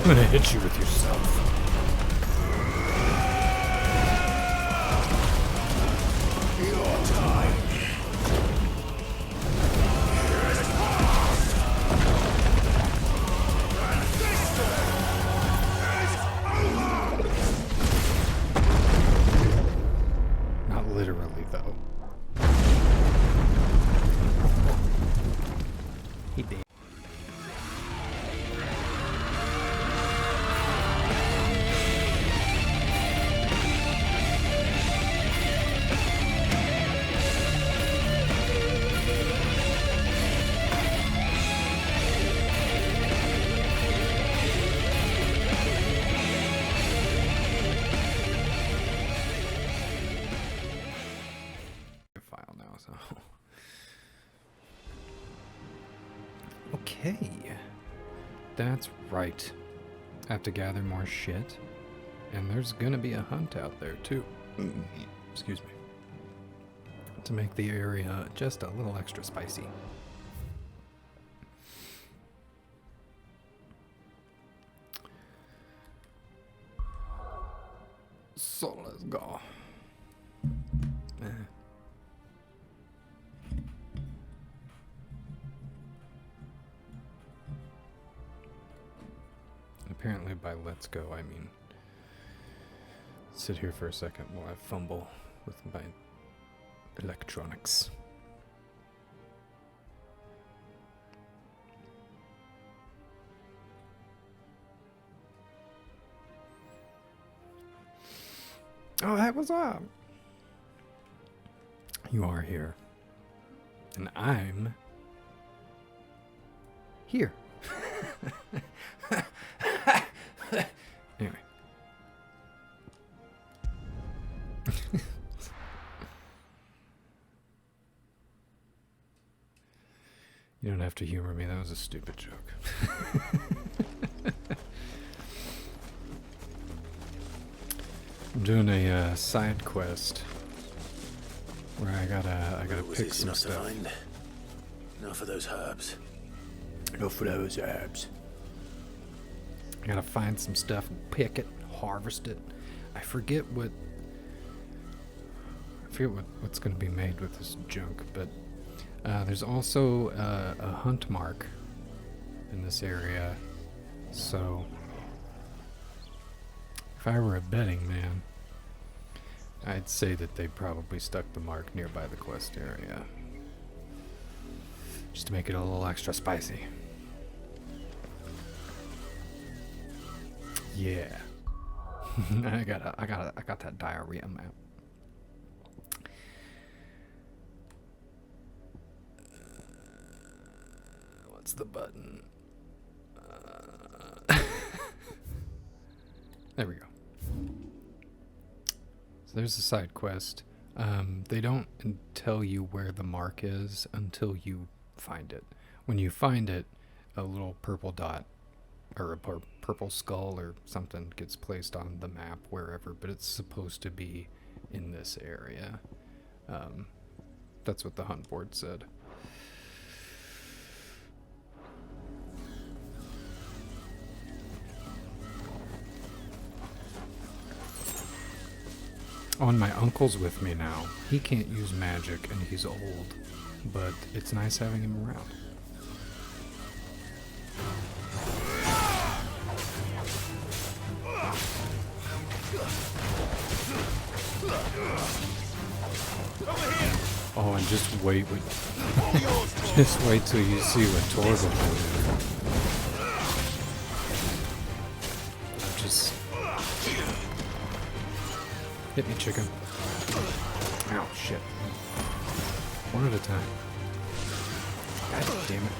gonna hit you with yourself. Your time. Not literally, though. He did. File now, so. Okay. That's right. I have to gather more shit. And there's gonna be a hunt out there, too. Excuse me. To make the area just a little extra spicy. So let's go. Apparently by let's go, I mean sit here for a second while I fumble with my electronics. Oh, hey, what's up? You are here. And I'm here. Anyway. You don't have to humor me. That was a stupid joke. I'm doing a side quest where I gotta pick some stuff. Enough for those herbs. Enough for those herbs. I gotta find some stuff and pick it, harvest it. I forget what's gonna be made with this junk, but there's also a hunt mark in this area, so if I were a betting man, I'd say that they probably stuck the mark nearby the quest area, just to make it a little extra spicy. Yeah. I got that diarrhea map. What's the button? There we go. So there's a side quest. They don't tell you where the mark is until you find it. When you find it, a little purple dot or a purple skull or something gets placed on the map wherever, but it's supposed to be in this area. That's what the hunt board said. Oh, and my uncle's with me now. He can't use magic and he's old, but it's nice having him around. Oh, and just wait just wait till you see what Torvald will do. Just hit me, chicken. Ow, shit. One at a time. God damn it.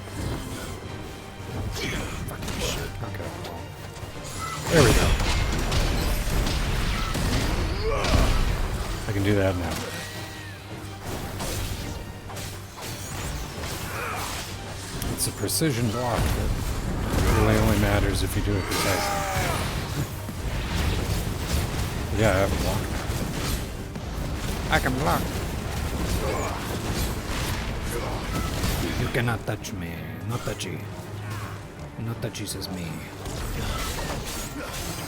Fucking shit. Okay. There we go. I can do that now. It's a precision block that really only matters if you do it precisely. Yeah, I have a block now. I can block. You cannot touch me. Not touchy. Not touchy, says me.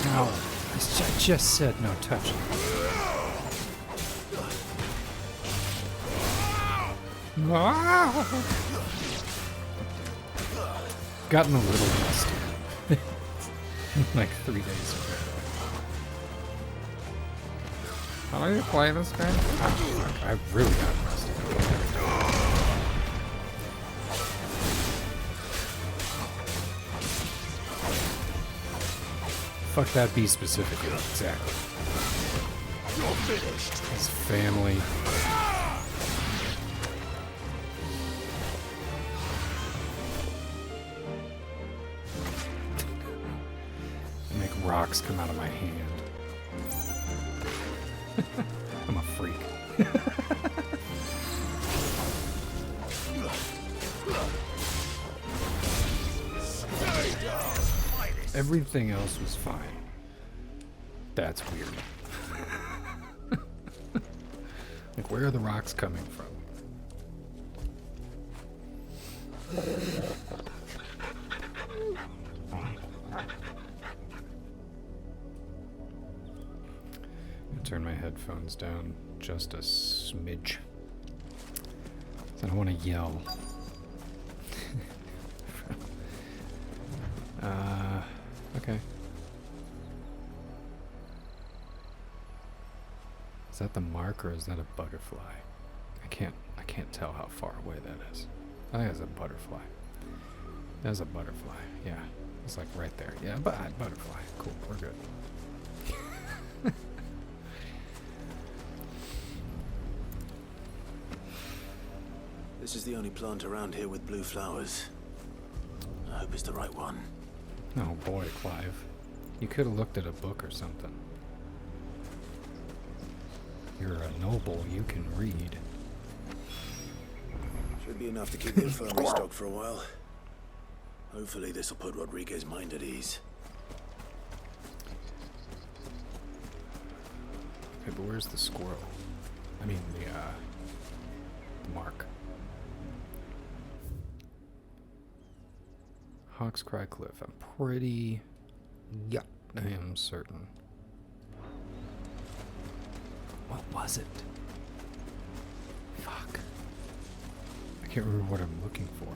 Ow. I just said no touching. Gotten a little rusty. Like 3 days ago. How do you play this game? I really got rusty. Fuck that bee specifically. Exactly. You're finished. His family. I make rocks come out of my hand. I'm a freak. Everything else was fine. That's weird. Like, where are the rocks coming from? I'll turn my headphones down just a smidge. I don't want to yell. Okay. Is that the mark or is that a butterfly? I can't tell how far away that is. I think it's a butterfly. That's a butterfly. Yeah. It's like right there. Yeah, butterfly. Cool. We're good. This is the only plant around here with blue flowers. I hope it's the right one. Oh boy, Clive. You could have looked at a book or something. You're a noble, you can read. Should be enough to keep the infirmary stocked for a while. Hopefully this will put Rodriguez's mind at ease. Okay, but where's the squirrel? I mean, the mark. Hawk's Cry Cliff. I'm pretty... Yeah, I am certain. What was it? Fuck. I can't remember what I'm looking for.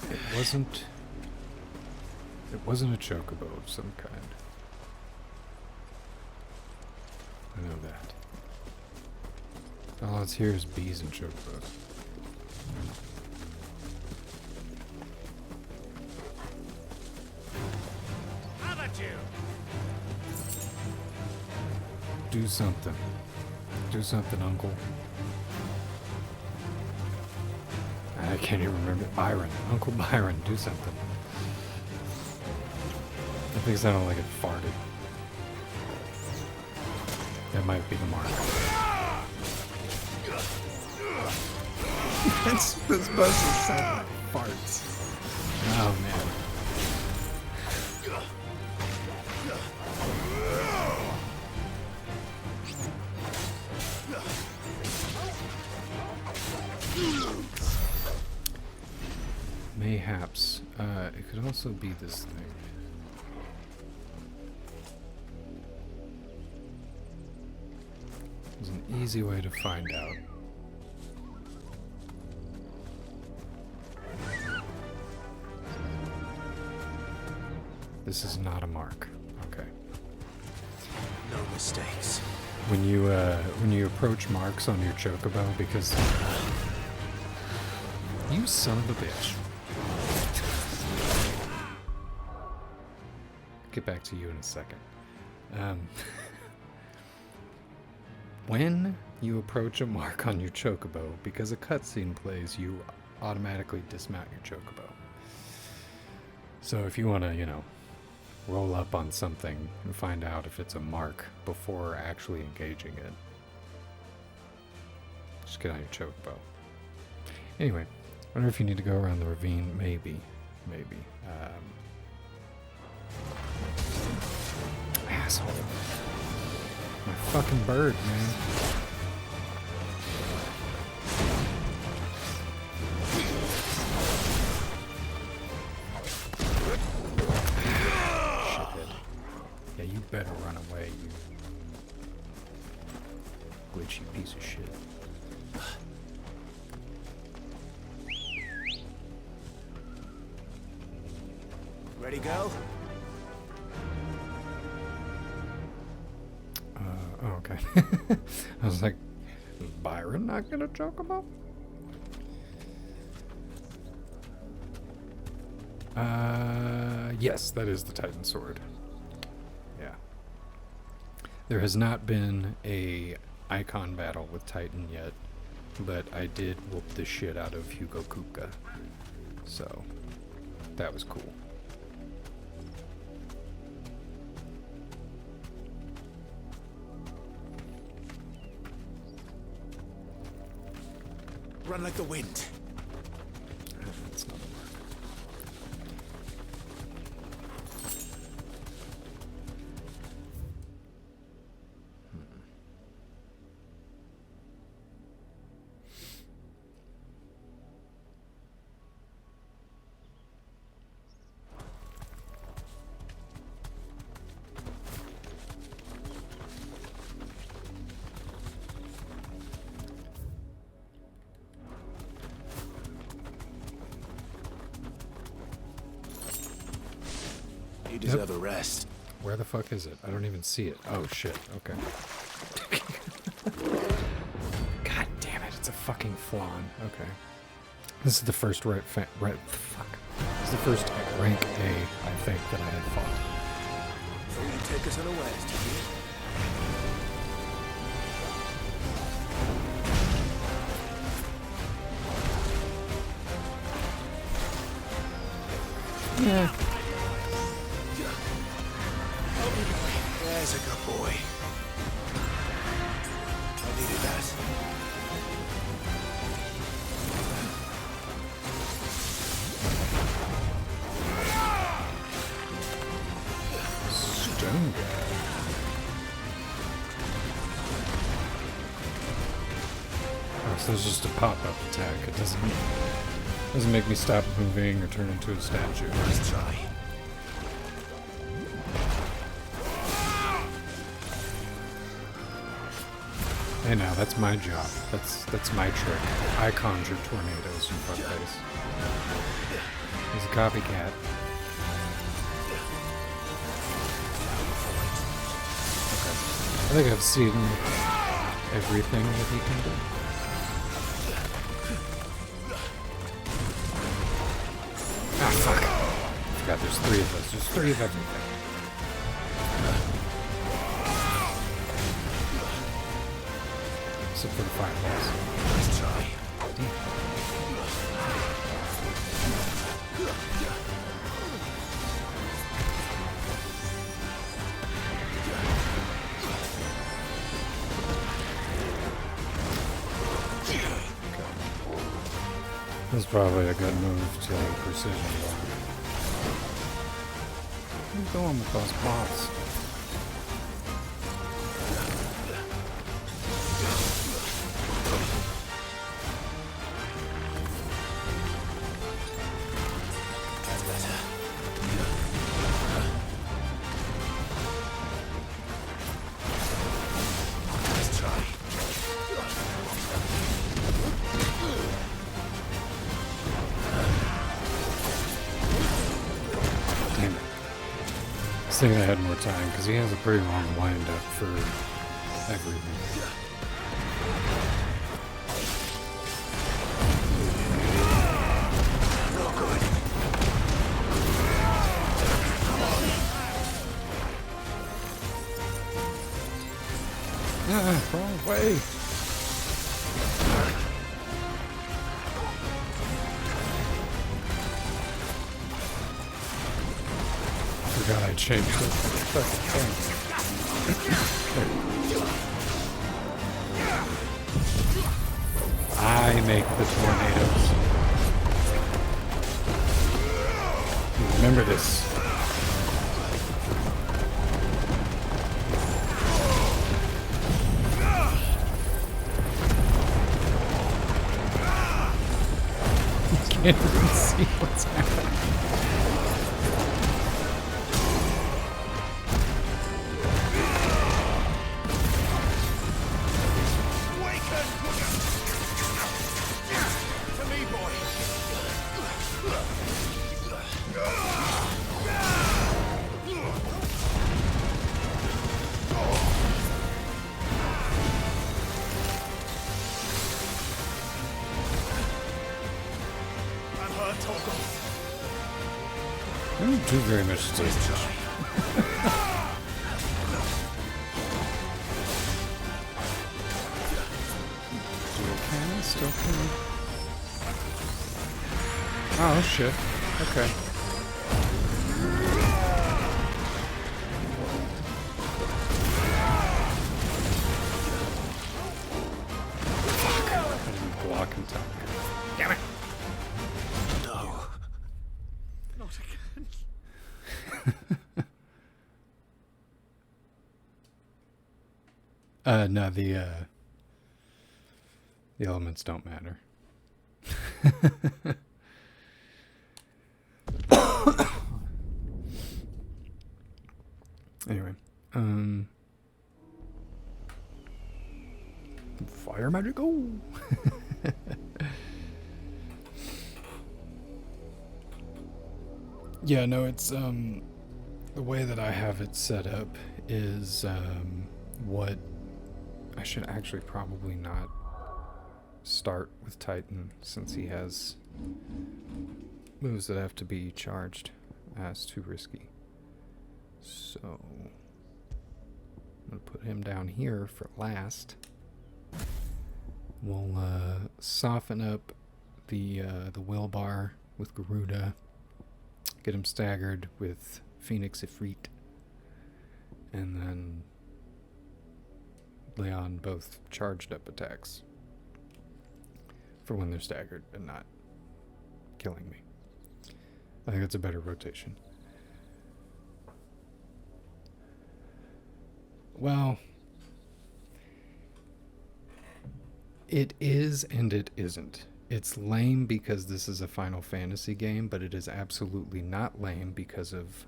It wasn't a chocobo of some kind. I know that. All it's here is bees and chocobos. How about you? Do something. Do something, Uncle. I can't even remember. Byron. Uncle Byron, do something. I think it sounded like it farted. That might be the mark. It's supposed to sound like farts. Oh, man. Mayhaps. It could also be this thing. There's an easy way to find out. This is not a mark. Okay. No mistakes. When you approach marks on your chocobo, because you son of a bitch. Get back to you in a second. When you approach a mark on your chocobo, because a cutscene plays, you automatically dismount your chocobo. So if you want to, roll up on something and find out if it's a mark before actually engaging it, just get on your chocobo. Anyway, I wonder if you need to go around the ravine. Maybe. Asshole. My fucking bird, man. better run away, you glitchy piece of shit. Ready, go? Oh, okay. I was like, is Byron not gonna chocobo? Yes, that is the Titan sword. Yeah. There has not been a icon battle with Titan yet, but I did whoop the shit out of Hugo Kupka. So, that was cool. Run like the wind. That's not a word. You deserve a rest. Where the fuck is it? I don't even see it. Oh shit, okay. God damn it, it's a fucking flan. Okay. This is the first fuck. This is the first rank A, I think, that I had fought. So you take us unawares, do you? Yeah. There's a good boy. I needed that. Stone guy. Oh, so it's just a pop-up attack. It doesn't make me stop moving or turn into a statue. Nice try. Hey now, that's my job. That's my trick. I conjure tornadoes, you fuckface. He's a copycat. Okay. I think I've seen everything that he can do. Ah, fuck. I forgot there's three of us. There's three of everything. Except for the fireballs. Nice try. That's probably a good move to precision block. What are you doing with those bots? That's better. Nice try. Damn it. I was thinking I had more time, because he has a pretty long wind-up for everything. Not good. Ah, wrong way! Forgot I changed it. Fucking thing. I make the tornadoes. Remember this. You can't even see what's happening. I don't do very much stage. Still can. Oh shit. Okay. Fuck. I didn't block in time. Damn it. No. Not again. No, the elements don't matter. Anyway, fire magic, go! Yeah, no, it's, the way that I have it set up is, what I should actually probably not start with Titan since he has moves that have to be charged. That's too risky. So I'm gonna put him down here for last. We'll soften up the will bar with Garuda. Get him staggered with Phoenix Ifrit, and then lay on both charged up attacks for when they're staggered and not killing me. I think that's a better rotation. Well, it is and it isn't. It's lame because this is a Final Fantasy game, but it is absolutely not lame because of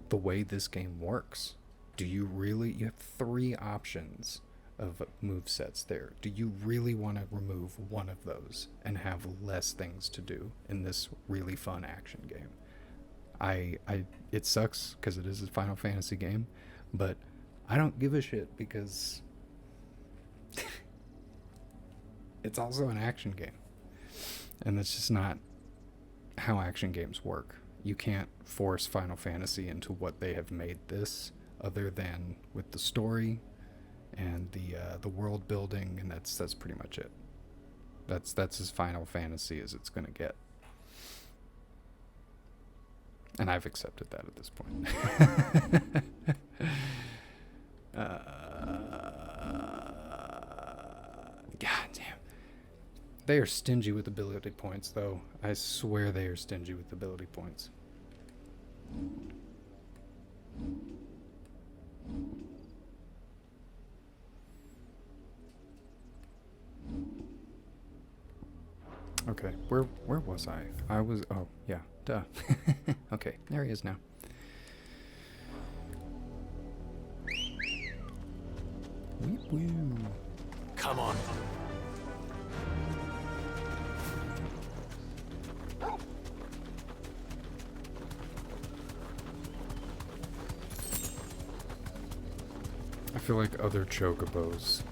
the way this game works. Do you really? You have 3 options of movesets there. Do you really want to remove one of those and have less things to do in this really fun action game? It sucks because it is a Final Fantasy game, but I don't give a shit because it's also an action game. And that's just not how action games work. You can't force Final Fantasy into what they have made this, other than with the story and the world building, and that's pretty much it. That's as Final Fantasy as it's gonna get. And I've accepted that at this point. God damn. They are stingy with ability points, though. I swear they are stingy with ability points. Okay, where was I? I was, oh, yeah, duh. Okay, there he is now. Weep woo. Come on. I feel like other chocobos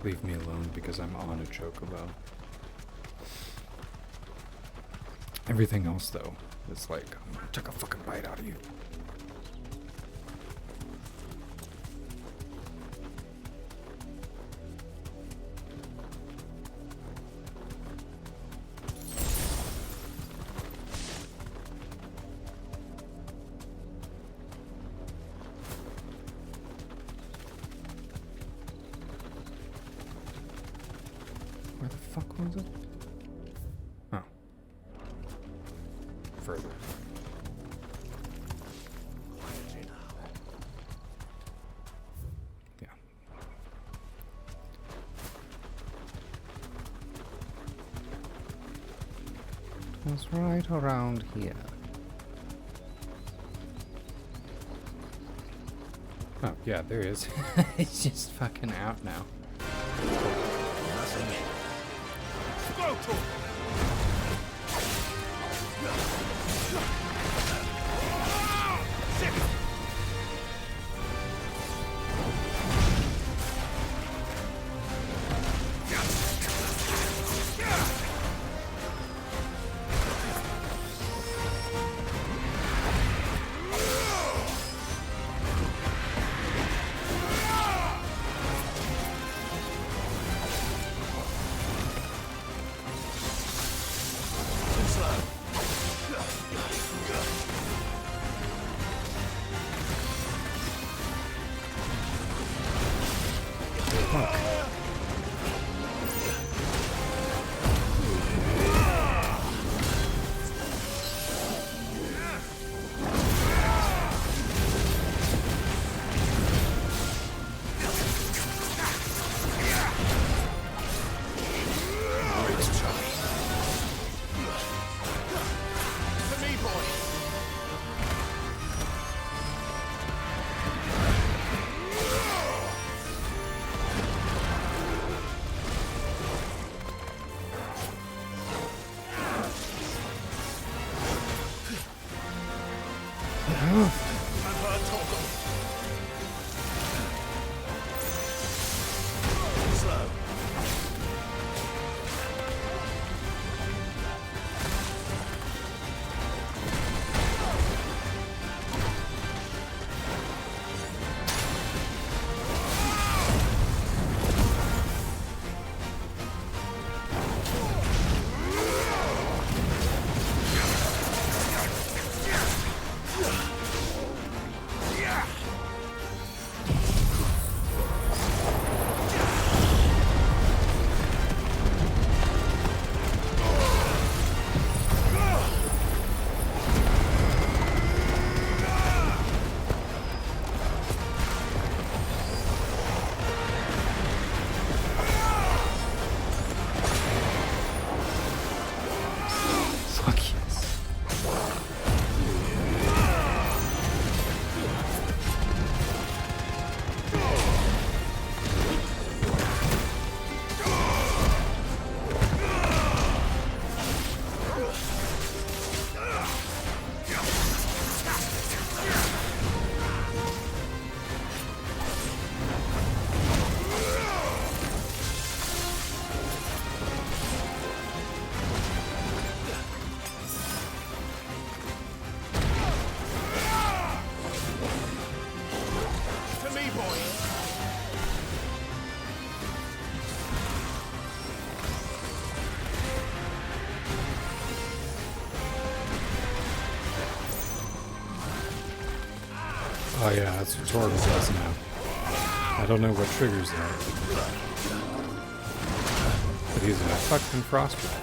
leave me alone because I'm on a chocobo. Everything else, though, is like, I'm gonna take a fucking bite out of you. Where the fuck was it? Oh. Further. Yeah. It was right around here. Oh, yeah, there he is. He's just fucking out now. Go to Fuck. To me, boy. I've heard talk of Slow. Fuck yes. to me, boy. Oh yeah, that's what Torgal does now. I don't know what triggers that. But he's a fucking frostbite.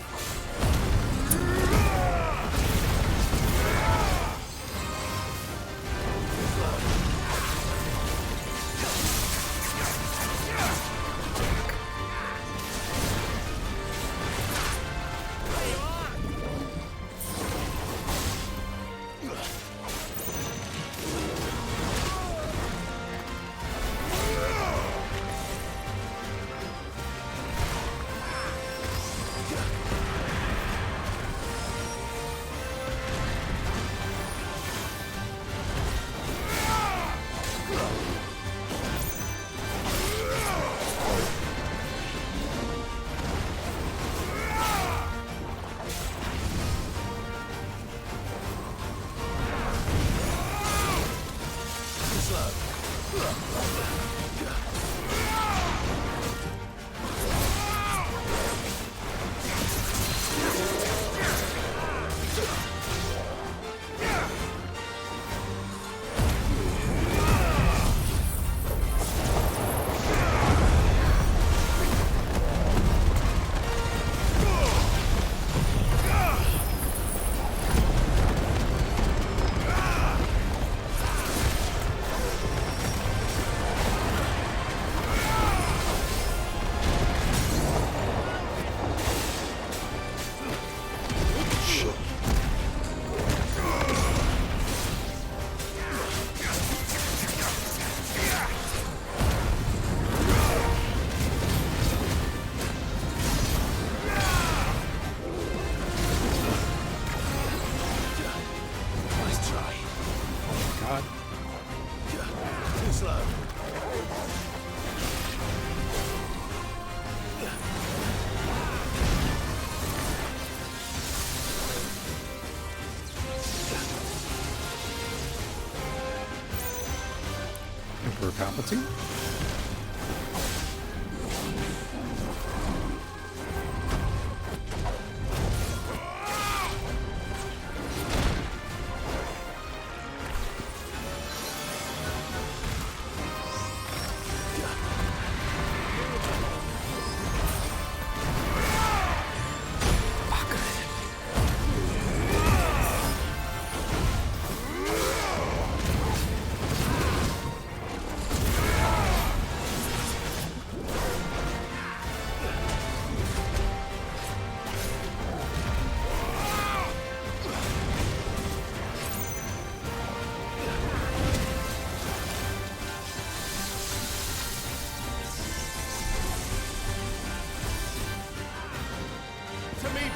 God. Too slow. Emperor Palpatine?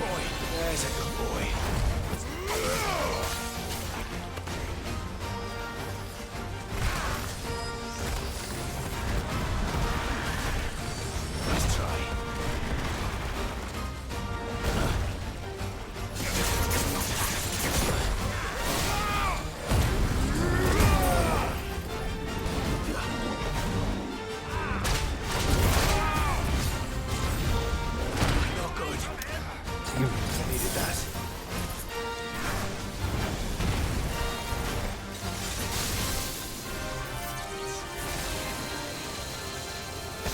boy. There's a good boy. Nice try. Not good. Damn. I needed that.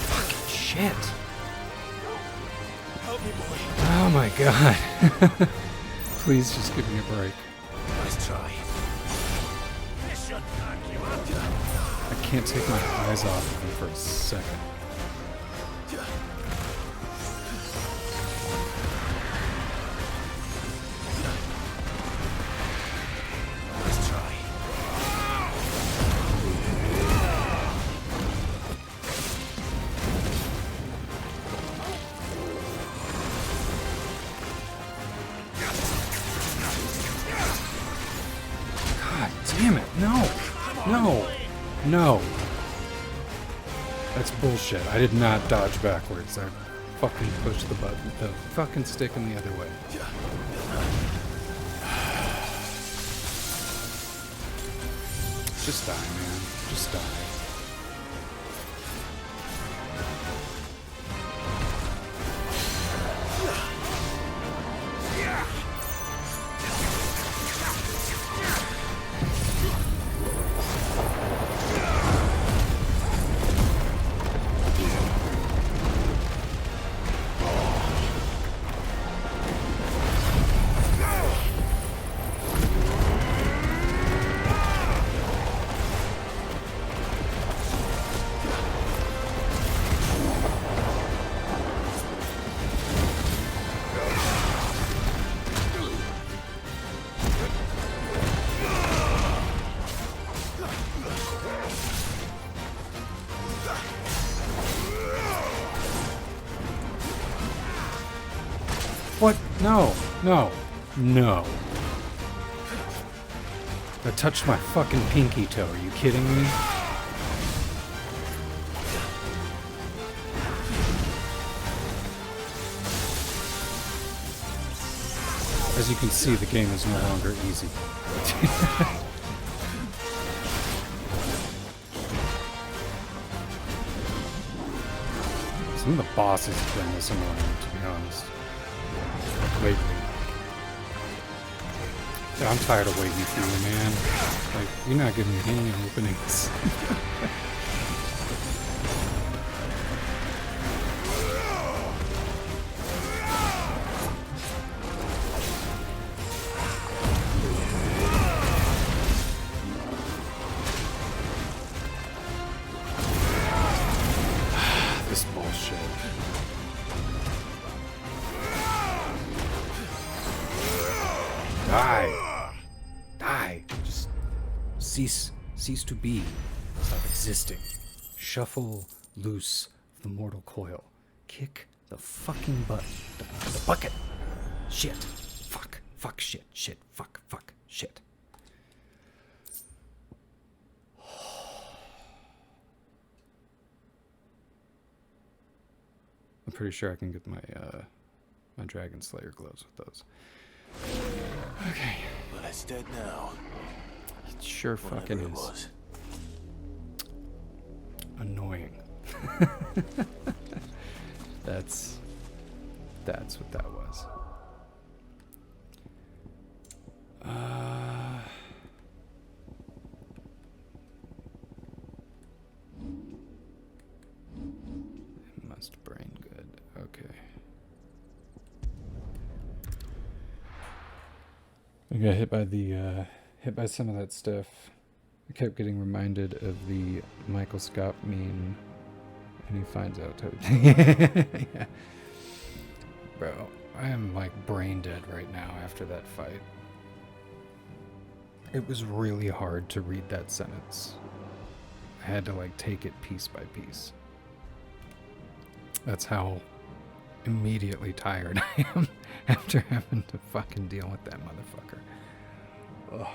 Fucking shit. Help me, boy. Oh my god. Please just give me a break. Nice try. This should knock you out. I can't take my eyes off of him for a second. Nice try. God damn it. No. No. No. That's bullshit. I did not dodge backwards. I fucking pushed the button. The fucking stick in the other way. Just die, man. Just die. What? No. No. No. I touched my fucking pinky toe. Are you kidding me? As you can see, the game is no longer easy. Some of the bosses have been this annoying, to be honest. Lately. I'm tired of waiting for you, man. Like, you're not giving me any openings. This bullshit. Die. Die. Just cease to be. Stop existing. Shuffle loose the mortal coil. Kick the fucking button. The bucket. Shit. Fuck. Fuck shit. Shit. Fuck. Fuck. Shit. I'm pretty sure I can get my my Dragon Slayer gloves with those. Okay. Well, it's dead now. It sure fucking Whatever it is. was. Annoying. That's what that was. It must brain good. Okay. I got hit by some of that stuff. I kept getting reminded of the Michael Scott meme, and he finds out yeah. Bro, I am like brain dead right now after that fight. It was really hard to read that sentence. I had to like take it piece by piece. That's how immediately tired I am. after having to fucking deal with that motherfucker. Ugh.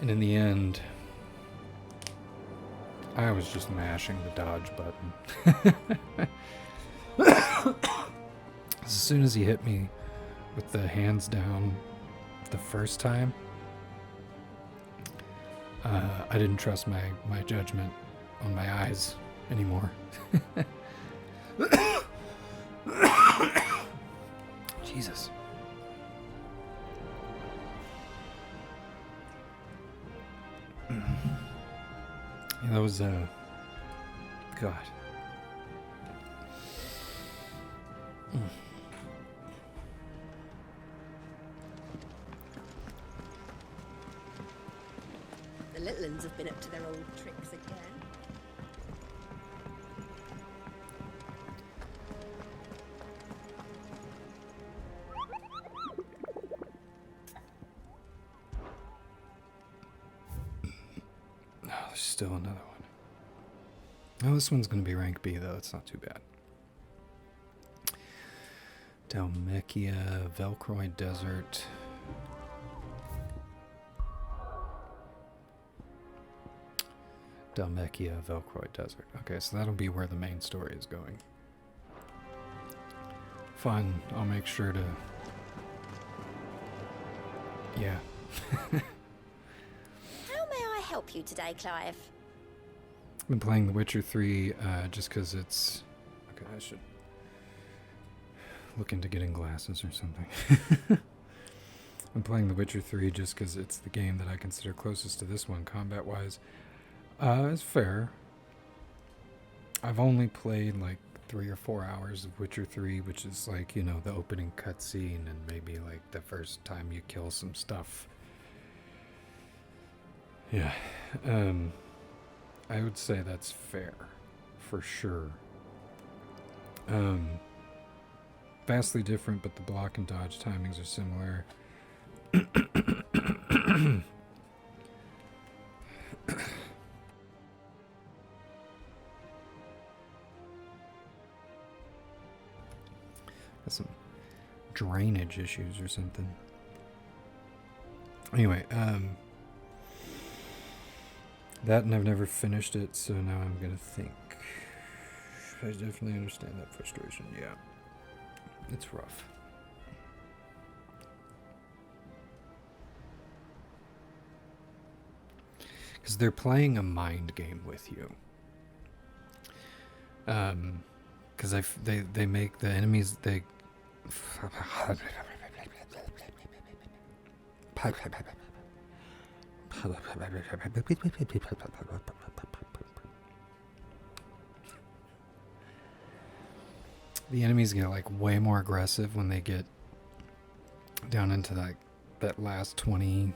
And in the end, I was just mashing the dodge button. As soon as he hit me with the hands down the first time, I didn't trust my judgment on my eyes anymore. Jesus. Yeah, that was, God. The little uns have been up to their old tricks again. Oh, there's still another one. Oh, this one's going to be rank B, though. It's not too bad. Dalmechia, Velcroy Desert. Dalmechia, Velcroy Desert. Okay, so that'll be where the main story is going. Fun. I'll make sure to... Yeah. How may I help you today, Clive? I've been playing The Witcher 3 just because it's... Okay, I should look into getting glasses or something. I'm playing The Witcher 3 just because it's the game that I consider closest to this one, combat-wise. It's fair. I've only played like 3 or 4 hours of Witcher 3, which is like, you know, the opening cutscene and maybe like the first time you kill some stuff. Yeah. I would say that's fair, for sure. Vastly different, but the block and dodge timings are similar. Got some drainage issues or something. Anyway, that, and I've never finished it, so now I'm gonna think. I definitely understand that frustration, yeah. It's rough. Because they're playing a mind game with you. Because they make the enemies, they... The enemies get like way more aggressive when they get down into that last 20%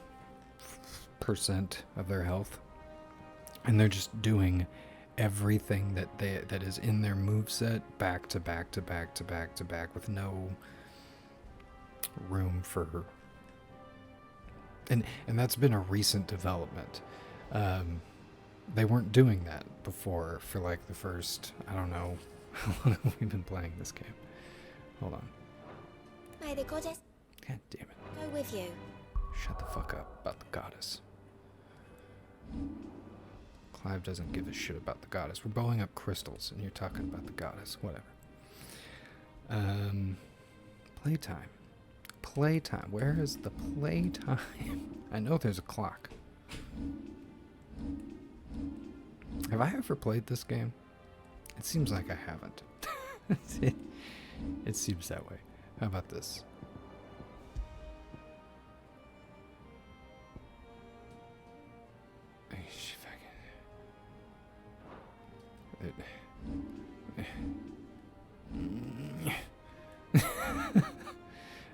of their health, and they're just doing everything that is in their moveset back to back to back to back to back with no room for. And that's been a recent development. They weren't doing that before for like the first, I don't know, how long have we been playing this game? Hold on. May the goddess God damn it. go with you. Shut the fuck up about the goddess. Clive doesn't give a shit about the goddess. We're blowing up crystals and you're talking about the goddess. Whatever. Playtime. Playtime. Where is the playtime? I know there's a clock. Have I ever played this game? It seems like I haven't. It seems that way. How about this?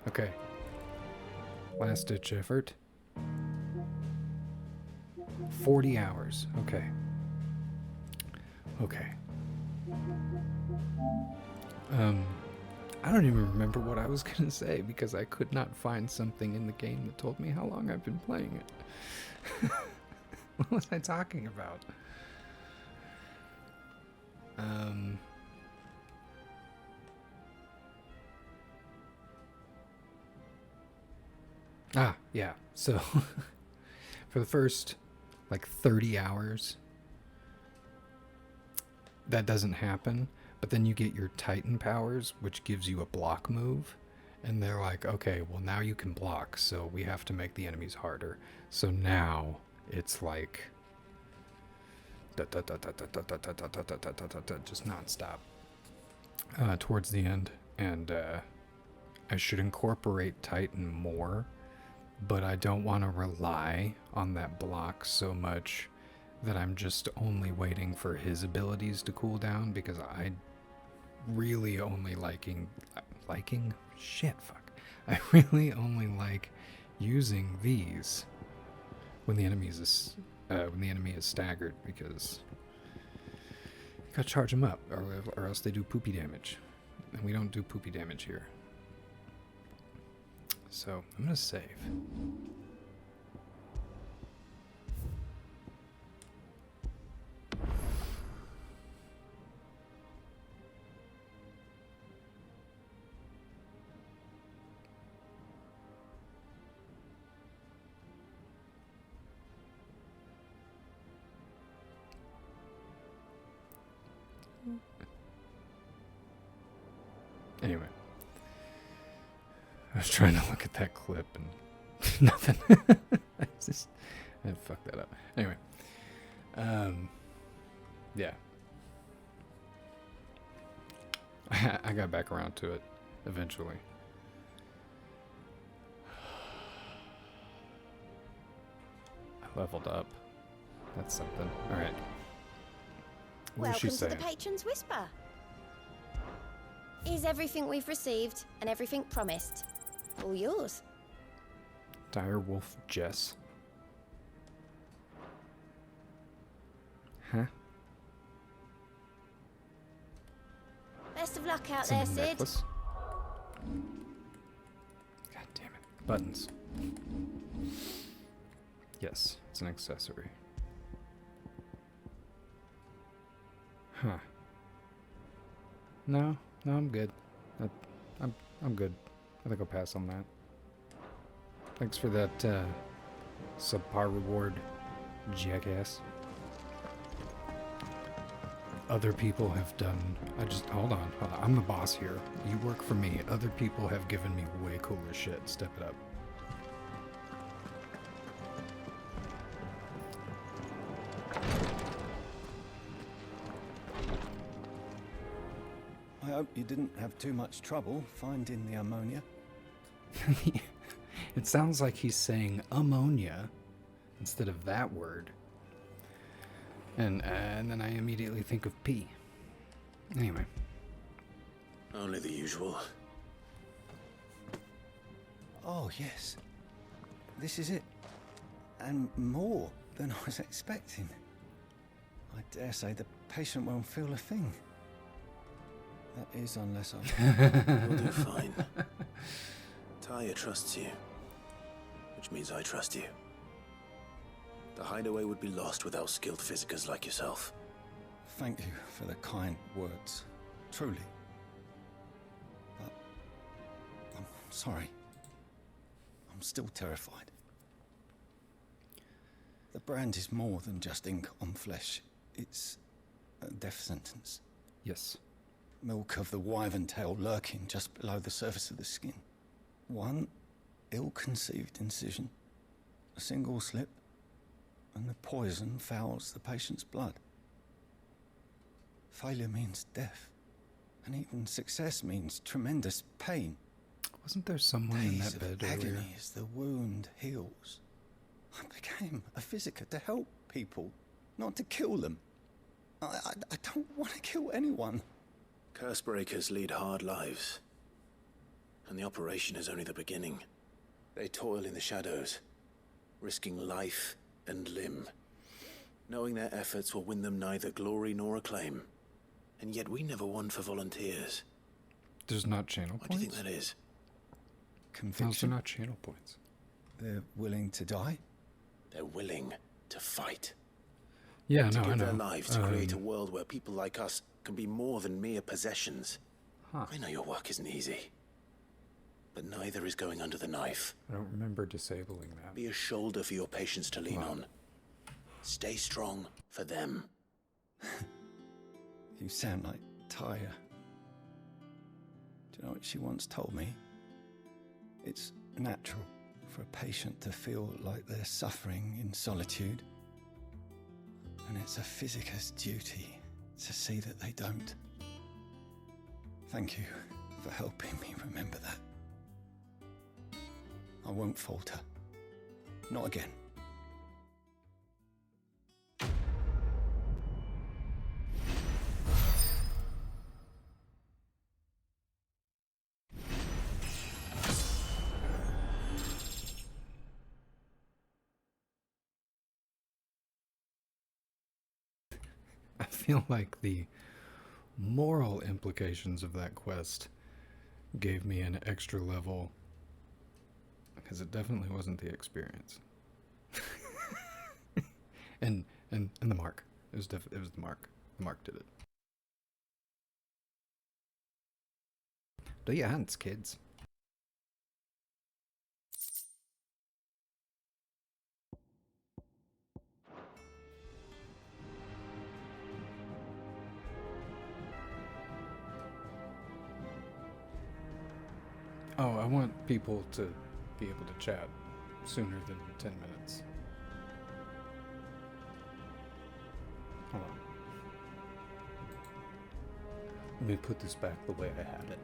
Okay. Last ditch effort. 40 hours. Okay. Okay. I don't even remember what I was going to say because I could not find something in the game that told me how long I've been playing it. What was I talking about? Um, yeah. So for the first like 30 hours, that doesn't happen. But then you get your Titan powers, which gives you a block move. And they're like, okay, well, now you can block, so we have to make the enemies harder. So now it's like just nonstop towards the end. And I should incorporate Titan more, but I don't want to rely on that block so much that I'm just only waiting for his abilities to cool down, because I really only I really only like using these when the enemy is staggered, because you gotta charge them up, or else they do poopy damage, and we don't do poopy damage here. So I'm gonna save. Anyway, I was trying to look at that clip and nothing. I fucked that up. Anyway, yeah, I got back around to it eventually. I leveled up. That's something. All right. What was she Welcome to the saying? Patron's Whisper. Is everything we've received and everything promised all yours? Direwolf Jess. Huh? Best of luck out It's in there, the Sid. necklace. God damn it. Buttons. Yes, it's an accessory. Huh. No, I'm good. I'm good. I think I'll pass on that. Thanks for that subpar reward, jackass. Other people have done... Hold on. I'm the boss here. You work for me. Other people have given me way cooler shit. Step it up. I hope you didn't have too much trouble finding the ammonia. It sounds like he's saying ammonia instead of that word. And then I immediately think of pee. Anyway. Only the usual. Oh, yes. This is it. And more than I was expecting. I dare say the patient won't feel a thing. That is, unless I... You'll do fine. Talia trusts you, which means I trust you. The hideaway would be lost without skilled physicers like yourself. Thank you for the kind words. Truly. But... I'm sorry. I'm still terrified. The brand is more than just ink on flesh. It's a death sentence. Yes. Milk of the wyvern tail lurking just below the surface of the skin. One ill-conceived incision, a single slip, and the poison fouls the patient's blood. Failure means death, and even success means tremendous pain. Wasn't there someone in Days that of bed earlier? agony as the wound heals. I became a physiker to help people, not to kill them. I don't want to kill anyone. Cursebreakers lead hard lives, and the operation is only the beginning. They toil in the shadows, risking life and limb, knowing their efforts will win them neither glory nor acclaim. And yet we never won for volunteers. There's not channel What do points? you think that is? Those are Conviction. not channel points. They're willing to die. They're willing to fight. Yeah, To no, I give know. their lives to create a world where people like us can be more than mere possessions. Huh. I know your work isn't easy, but neither is going under the knife. I don't remember disabling that. Be a shoulder for your patients to lean on. Stay strong for them. You sound like Tyre. Do you know what she once told me? It's natural for a patient to feel like they're suffering in solitude. And it's a physicist's duty to see that they don't. Thank you for helping me remember that. I won't falter. Not again. I feel like the moral implications of that quest gave me an extra level, because it definitely wasn't the experience. and the mark. It was the mark. The mark did it. Do your hands, kids. Oh, I want people to be able to chat sooner than 10 minutes. Hold on. Let me put this back the way I had it.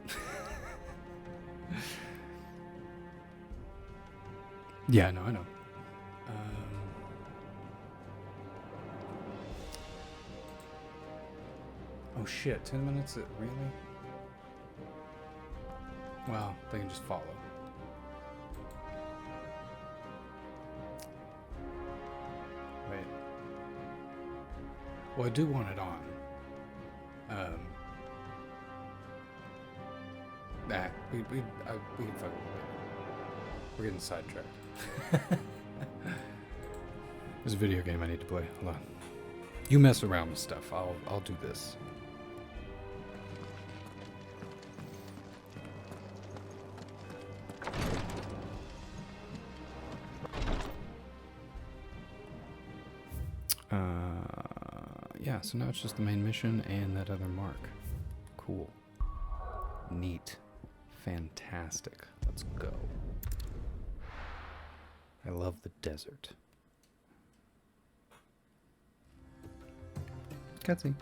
Yeah, no, I know. Oh shit, 10 minutes? Really? Well, they can just follow. Wait. Well, I do want it on. We can fuck with it. We're getting sidetracked. There's a video game I need to play. Hold on. You mess around with stuff. I'll do this. Yeah, so now it's just the main mission and that other mark. Cool. Neat. Fantastic. Let's go. I love the desert. Cutscene.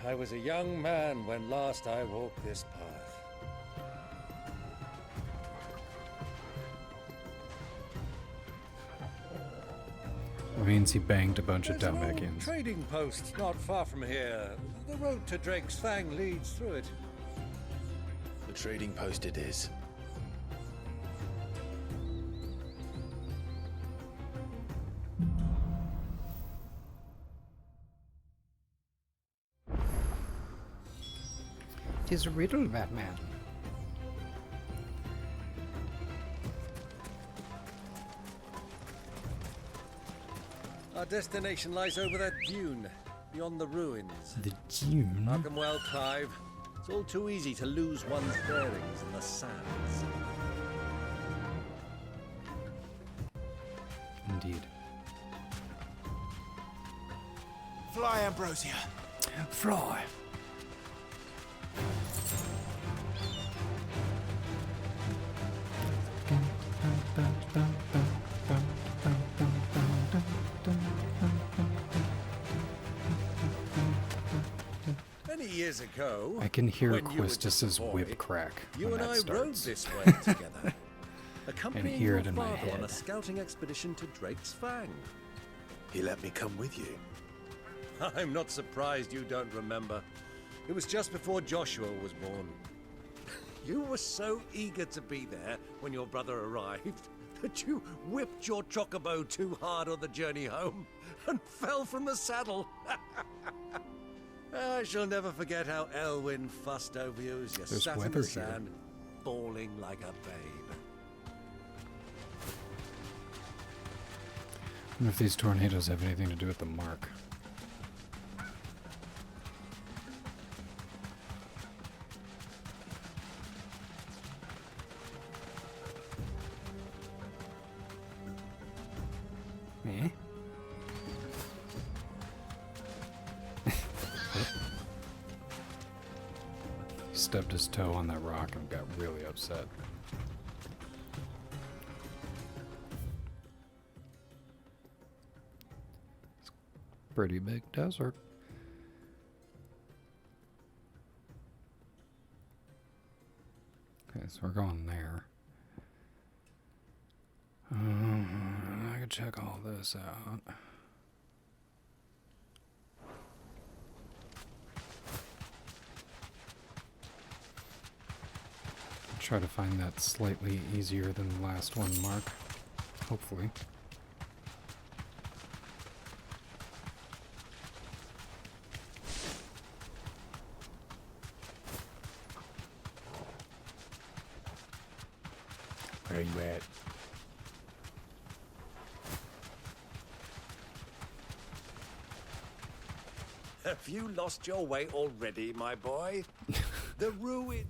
I was a young man when last I walked this path. Means he banged a bunch of There's an old Dalmatians. trading post not far from here. The road to Drake's Fang leads through it. The trading post it is. Tis a riddle, Batman. Our destination lies over that dune, beyond the ruins. The dune? Welcome well, Clive. It's all too easy to lose one's bearings in the sands. Indeed. Fly, Ambrosia. Fly. Many years ago, I can hear when you were just Quistis's a boy, whip crack you when and that I rode starts. this way together, accompanying hear your it in my father on head. a scouting expedition to Drake's Fang. He let me come with you. I'm not surprised you don't remember. It was just before Joshua was born. You were so eager to be there when your brother arrived that you whipped your chocobo too hard on the journey home and fell from the saddle. I shall never forget how Elwyn fussed over you as you There's sat in weather the here. sand, bawling like a babe. I wonder if these tornadoes have anything to do with the mark. Eh? He stubbed his toe on that rock and got really upset. It's a pretty big desert. Okay, so we're going there. I could check all this out. Try to find that slightly easier than the last one mark. Hopefully. Where are you at? Have you lost your way already, my boy? The ruin...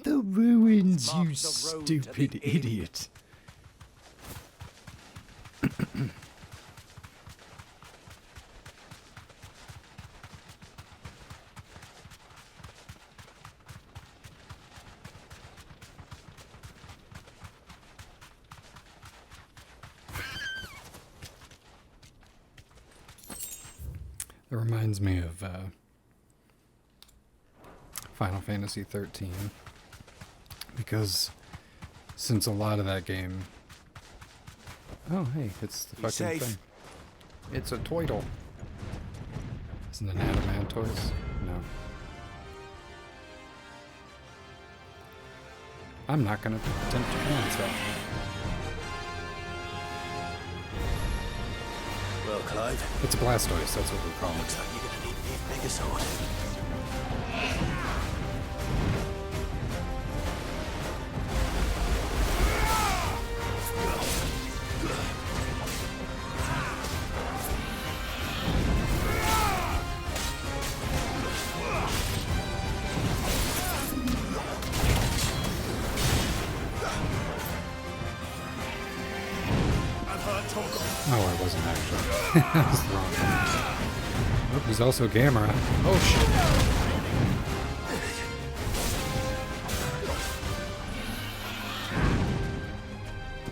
The ruins, Mark you the road to the stupid inn. idiot. That reminds me of Final Fantasy XIII, because since a lot of that game... Oh, hey, it's the You fucking safe? thing. It's a Toidle. Isn't it Adamantoise? No. I'm not going to attempt to pronounce that. Well, Clive, It's a Blastoise, that's what we call looks it. like you're gonna need an even bigger sword. Oh, I wasn't actually. That was the wrong one. Oh, he's also Gamera. Oh, shit.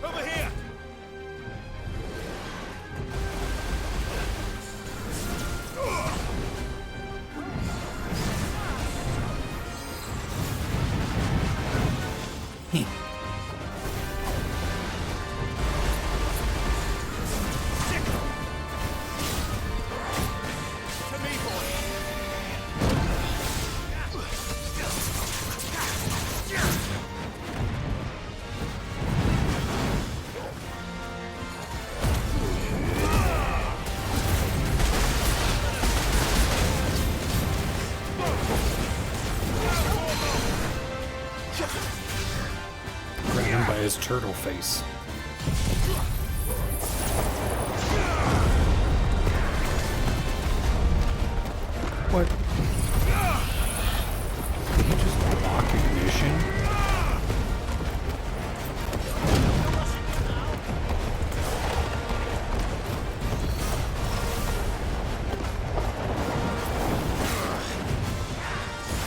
Over here! To me, boy! Grab him by his turtle face. What? Did he just block ignition?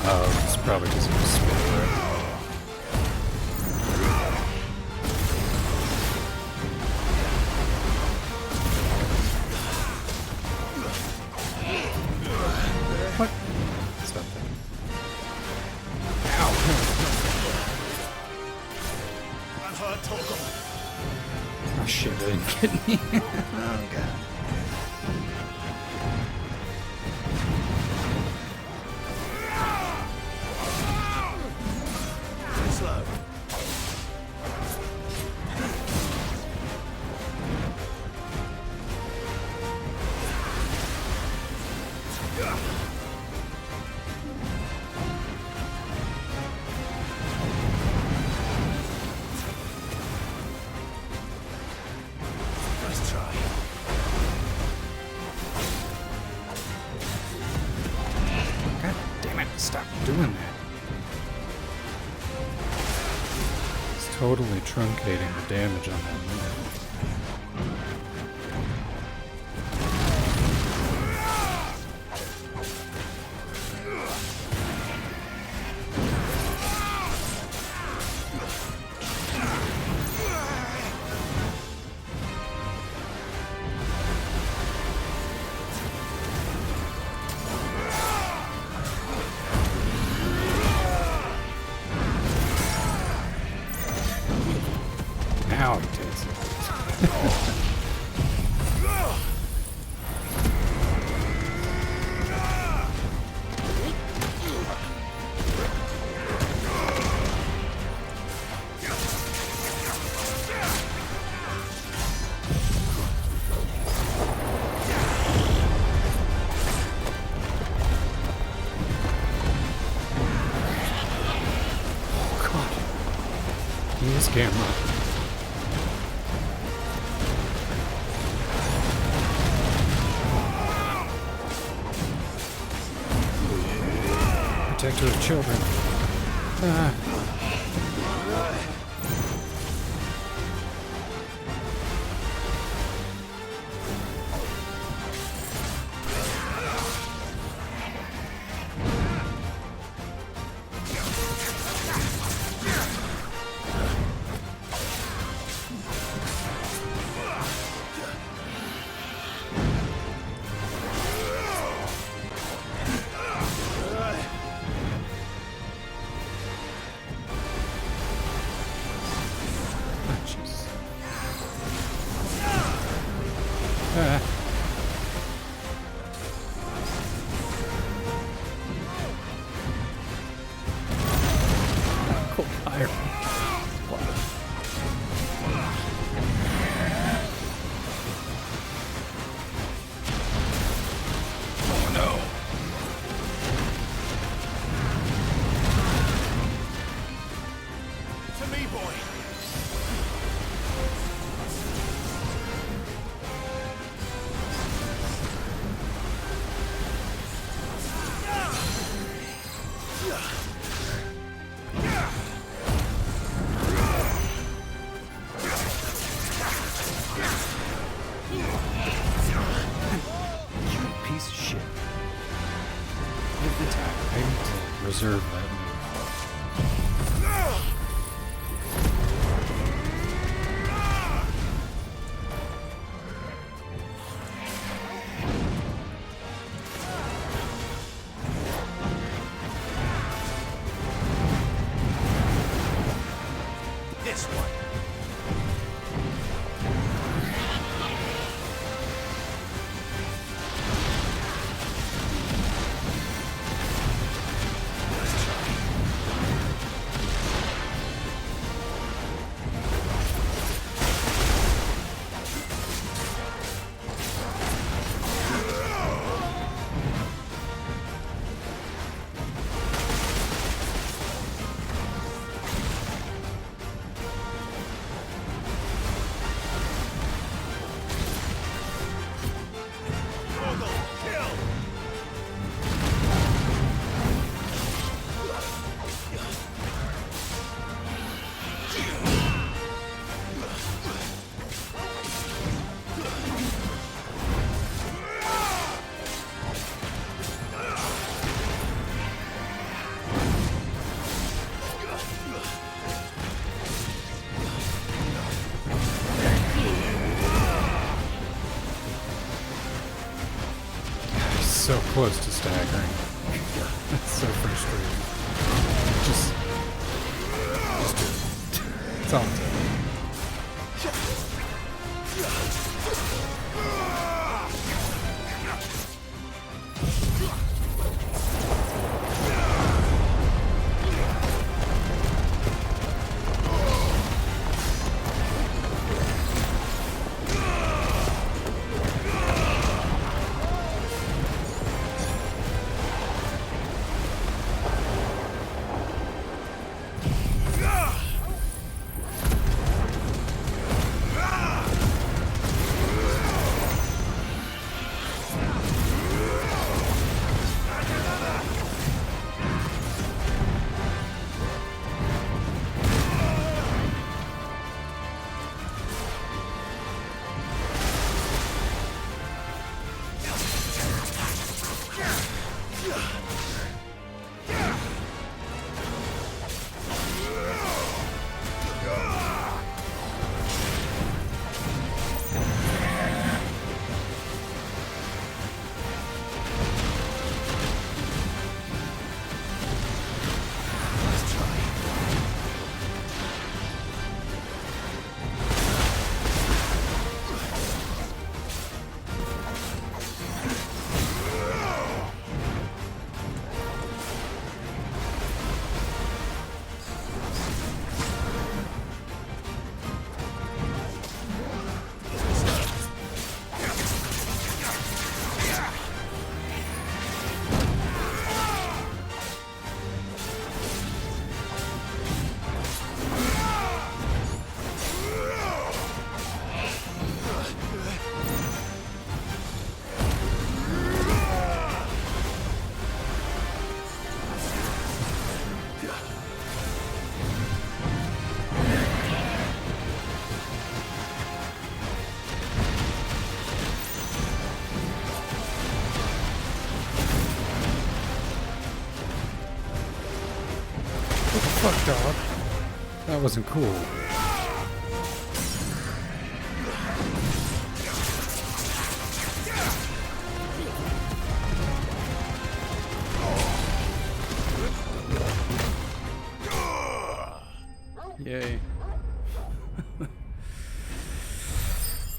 Oh, it's probably just a spin for What? Stop that. Ow! I've heard talk of Oh shit, they didn't get me. Oh god. Slow. Totally truncating the damage on that move. Now he takes it. Oh god. Use camera. Protector of children. Jesus. Cold iron. Oh no. To me, boy. You piece of shit. Give the attack. I need to reserve that move. This one. So close to staggering. That's so frustrating. Just do it. It's all it takes. dog. That wasn't cool. Yay.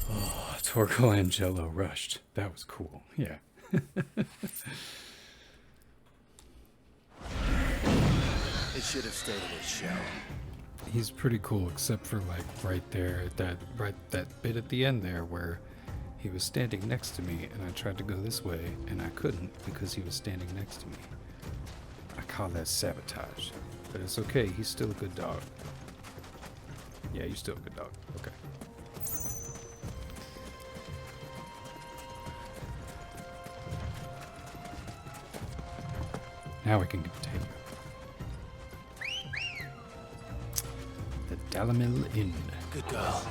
Oh, Torgal Angelo rushed. That was cool. Yeah. It should have stayed in its shell. He's pretty cool, except for like right there, that bit at the end there where he was standing next to me and I tried to go this way and I couldn't because he was standing next to me. I call that sabotage. But it's okay, he's still a good dog. Yeah, you're still a good dog. Okay. Now we can continue. The Dalamil Inn. Good girl.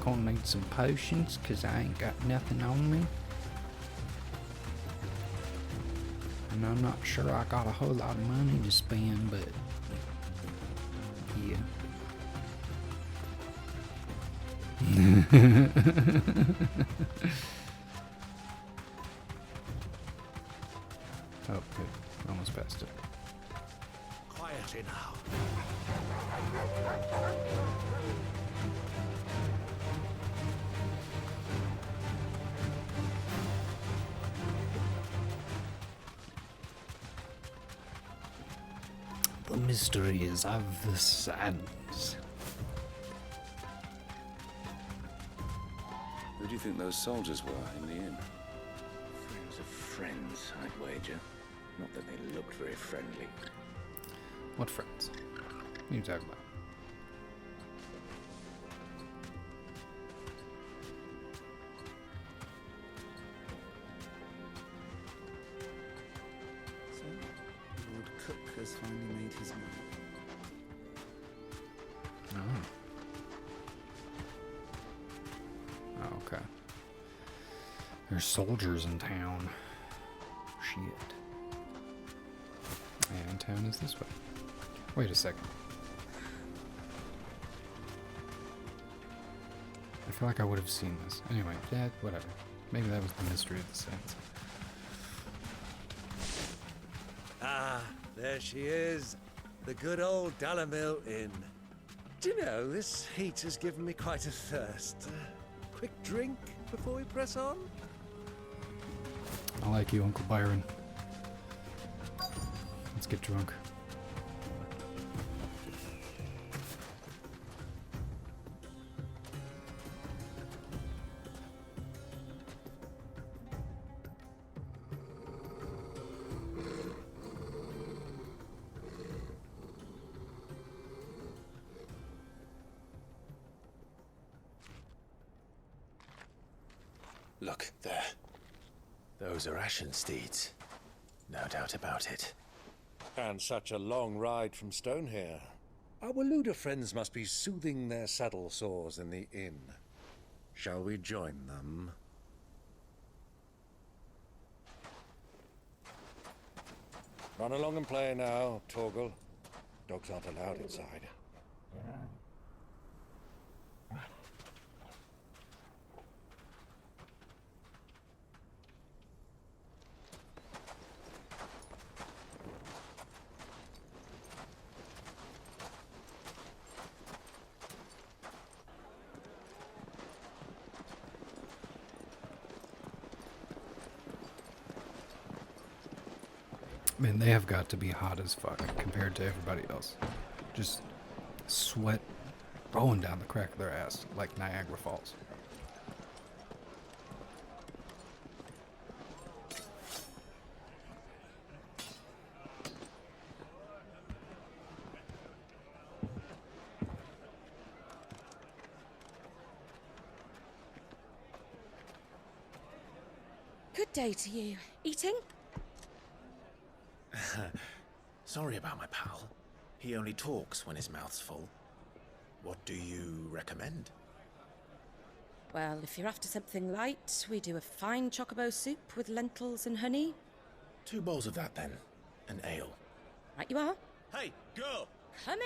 Gonna need some potions, cause I ain't got nothing on me. And I'm not sure I got a whole lot of money to spend, but yeah. Oh, good. Almost passed it. Quietly now. The mysteries of the sands. Who do you think those soldiers were in the inn? Friends of friends, I'd wager. Not that they looked very friendly. What friends? What are you talking about? So, Lord Cook has finally made his mark. Oh, okay. There's soldiers in town. Shit. And town is this way. Wait a second. I feel like I would have seen this. Anyway, yeah, whatever. Maybe that was the mystery of the sands. Ah, there she is. The good old Dalamil Inn. Do you know, this heat has given me quite a thirst. Quick drink before we press on? I like you, Uncle Byron. Let's get drunk. Look, there. Those are Ashen steeds. No doubt about it. And such a long ride from Stone here. Our Waluda friends must be soothing their saddle sores in the inn. Shall we join them? Run along and play now, Torgal. Dogs aren't allowed inside. Man, they have got to be hot as fuck compared to everybody else. Just sweat rolling down the crack of their ass like Niagara Falls. Good day to you. Eating? Sorry about my pal. He only talks when his mouth's full. What do you recommend? Well, if you're after something light, we do a fine chocobo soup with lentils and honey. 2 bowls of that then. An ale. Right you are. Hey, girl! Coming!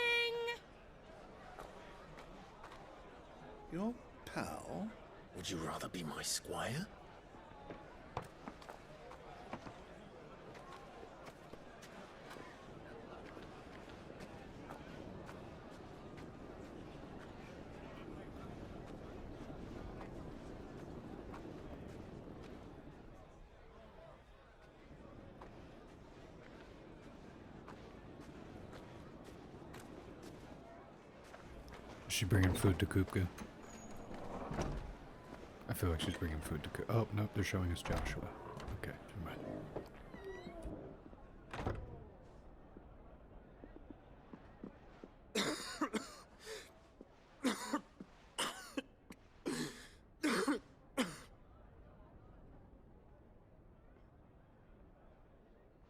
Your pal? Would you rather be my squire? Is she bringing food to Kupka? I feel like she's bringing food to Kupka. Oh, nope, they're showing us Joshua. Okay, never mind.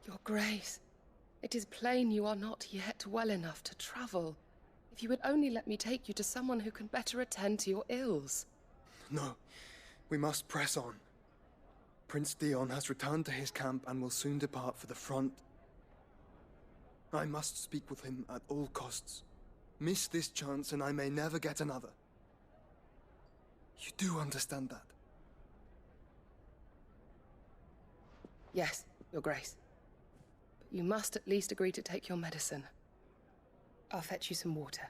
Your Grace, it is plain you are not yet well enough to travel. If you would only let me take you to someone who can better attend to your ills. No, we must press on. Prince Dion has returned to his camp and will soon depart for the front. I must speak with him at all costs. Miss this chance and I may never get another. You do understand that? Yes, Your Grace. But you must at least agree to take your medicine. I'll fetch you some water.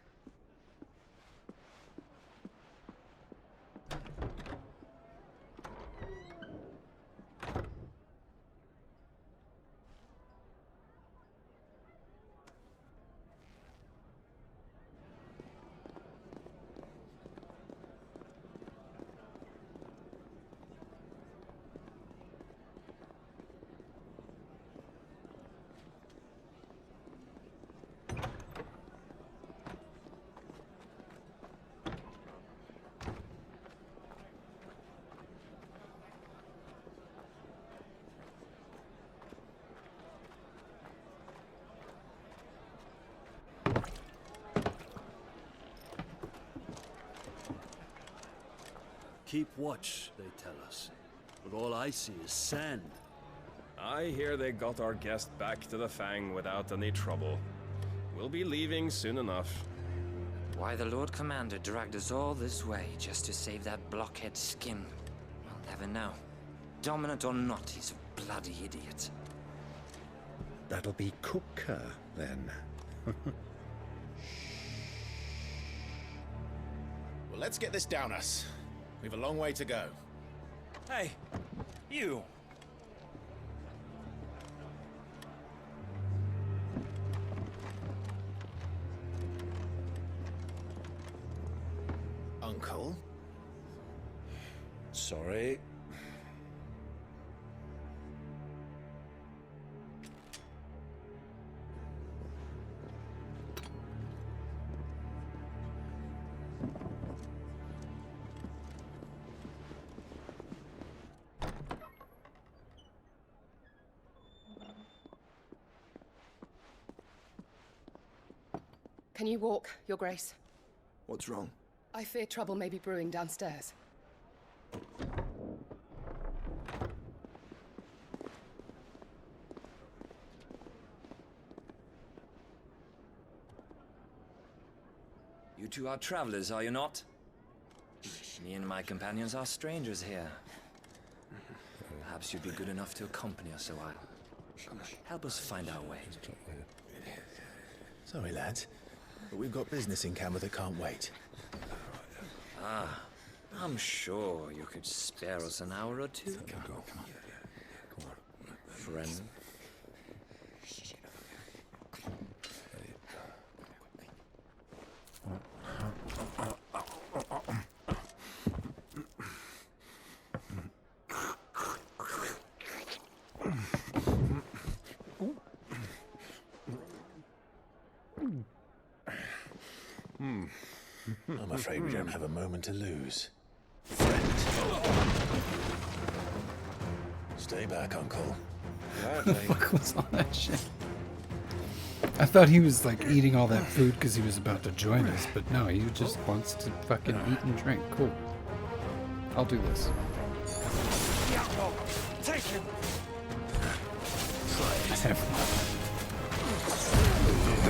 Keep watch, they tell us. But all I see is sand. I hear they got our guest back to the Fang without any trouble. We'll be leaving soon enough. Why the Lord Commander dragged us all this way just to save that blockhead skin, we'll never know. Dominant or not, he's a bloody idiot. That'll be Kupka, then. Well, let's get this down us. We've a long way to go. Hey, you! Uncle? Sorry. Can you walk, Your Grace? What's wrong? I fear trouble may be brewing downstairs. You two are travelers, are you not? Me and my companions are strangers here. Perhaps you'd be good enough to accompany us a while. Help us find our way. Sorry, lads, but we've got business in camera that can't wait. Ah, I'm sure you could spare us an hour or two. Come on. Friend. I'm afraid we don't have a moment to lose. Friend. Stay back, Uncle. What the fuck was all that shit? I thought he was like eating all that food because he was about to join us, but no, he just wants to fucking eat and drink. Cool. I'll do this. Take him! Never mind.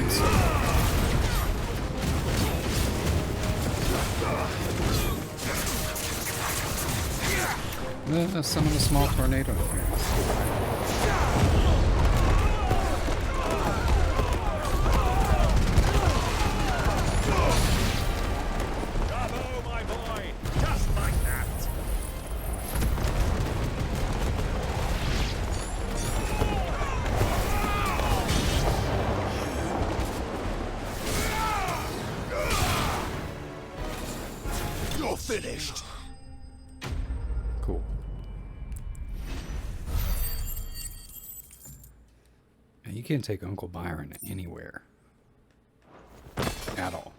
weapons. Summon a small tornado. Bravo, my boy! Just like that! You're finished! Cool. And you can't take Uncle Byron anywhere. At all.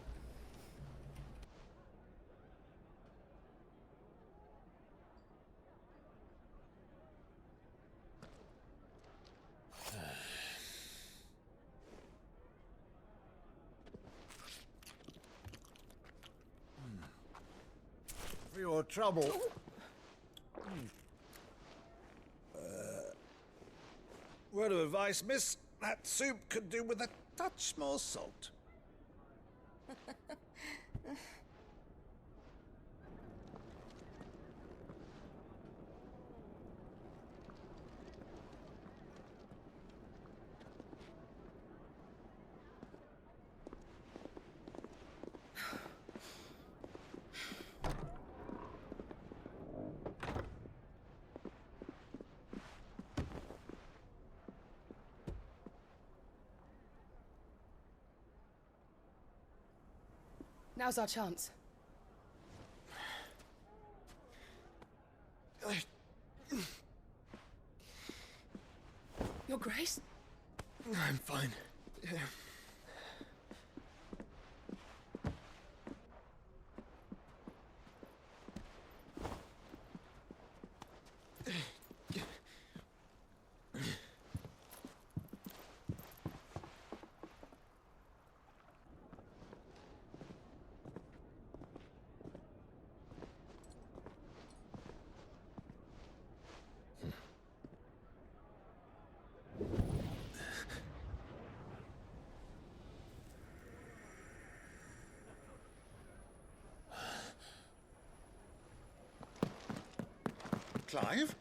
For your trouble. Word of advice, miss. That soup could do with a touch more salt. Now's our chance. Your Grace? I'm fine. Yeah. Clive?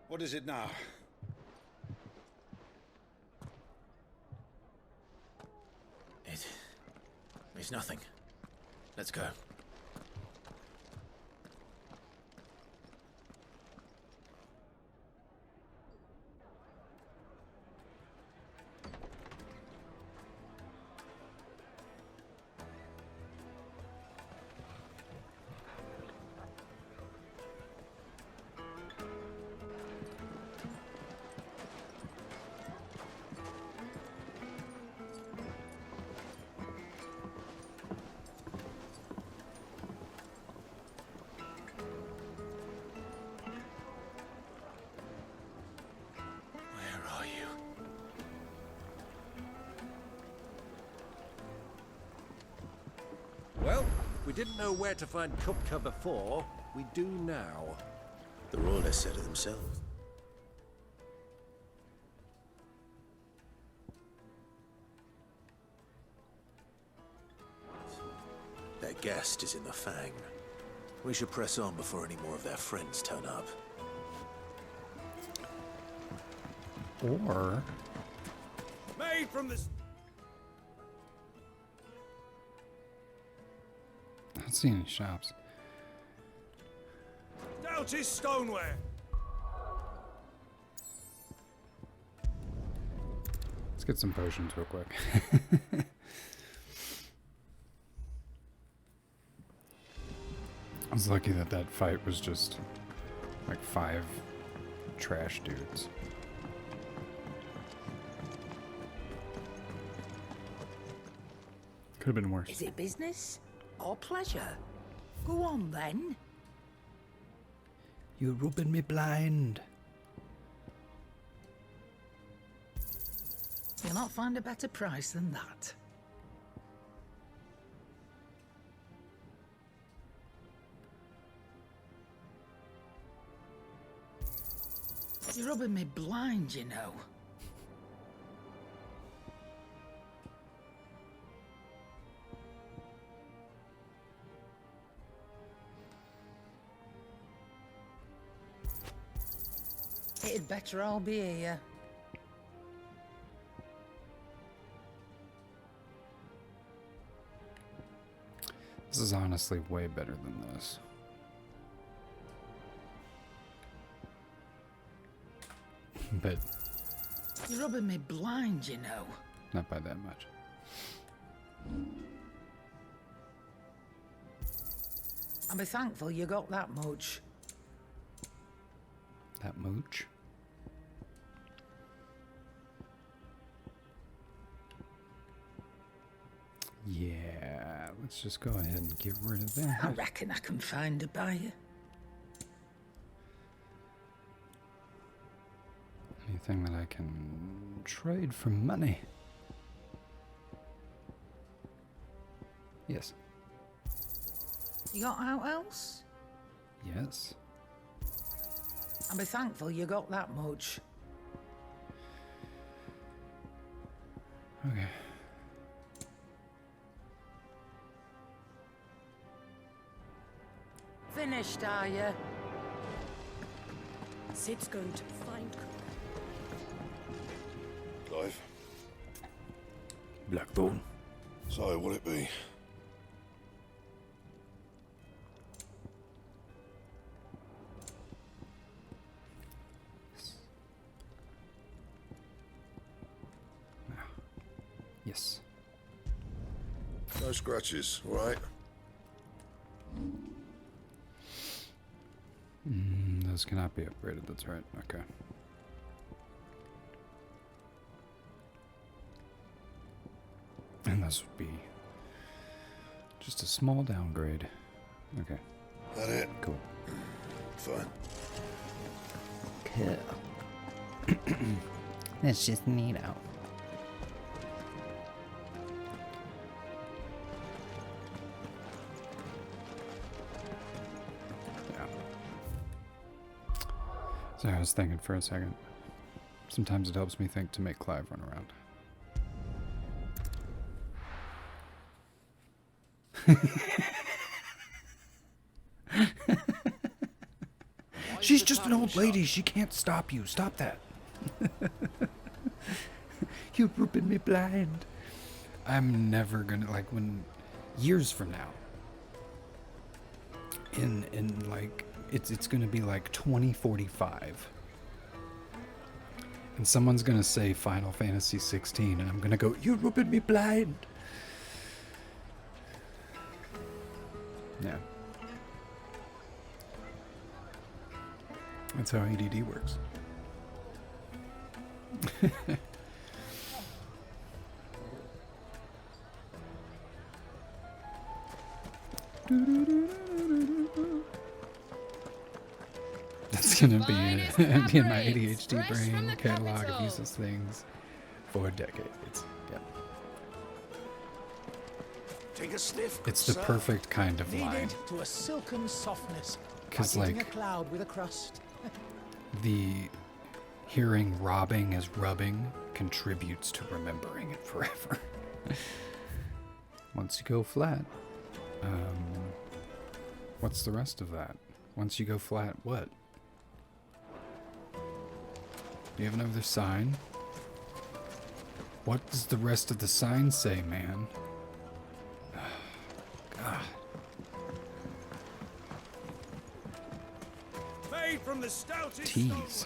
What is it now? It's nothing. Let's go. Well, we didn't know where to find Kupka before. We do now. The Royalists said it themselves. Their guest is in the Fang. We should press on before any more of their friends turn up. Or... Made from this... I don't see any shops. Doughty's stoneware. Let's get some potions real quick. I was lucky that that fight was just like 5 trash dudes. Could have been worse. Is it business or pleasure? Go on then. You're rubbing me blind. You'll not find a better price than that. You're rubbing me blind, you know. It'd better all be here. This is honestly way better than this. But You're rubbing me blind, you know. not by that much. I'll be thankful you got that much. That mooch? Yeah, let's just go ahead and get rid of that. I reckon I can find a buyer. Anything that I can trade for money. Yes. You got out else? Yes. I'll be thankful you got that much. Okay. Finished, are you? Sid's going to find Clive. Blackthorn. So, what'll it be? Yes. No scratches, all right? Those cannot be upgraded, that's right. Okay. And this would be just a small downgrade. Okay. That it? Cool. Fine. Cool. That's just neat out. So I was thinking for a second. Sometimes it helps me think to make Clive run around. She's just an old lady. She can't stop you. Stop that. You're rubbing me blind. I'm never gonna, like, when years from now, in like, it's gonna be like 2045, and someone's gonna say Final Fantasy 16, and I'm gonna go, you're rubbing me blind. Yeah. That's how ADD works. That's gonna be in my ADHD brain catalog of useless things for decades. Yep. Take a sniff. It's the perfect kind of line. Kneaded to a silken softness. 'Cause, like eating like, a cloud with a crust. The hearing robbing as rubbing contributes to remembering it forever. Once you go flat, what's the rest of that? Once you go flat, what? Do you have another sign? What does the rest of the sign say, man? God. Made from the stoutest Tease.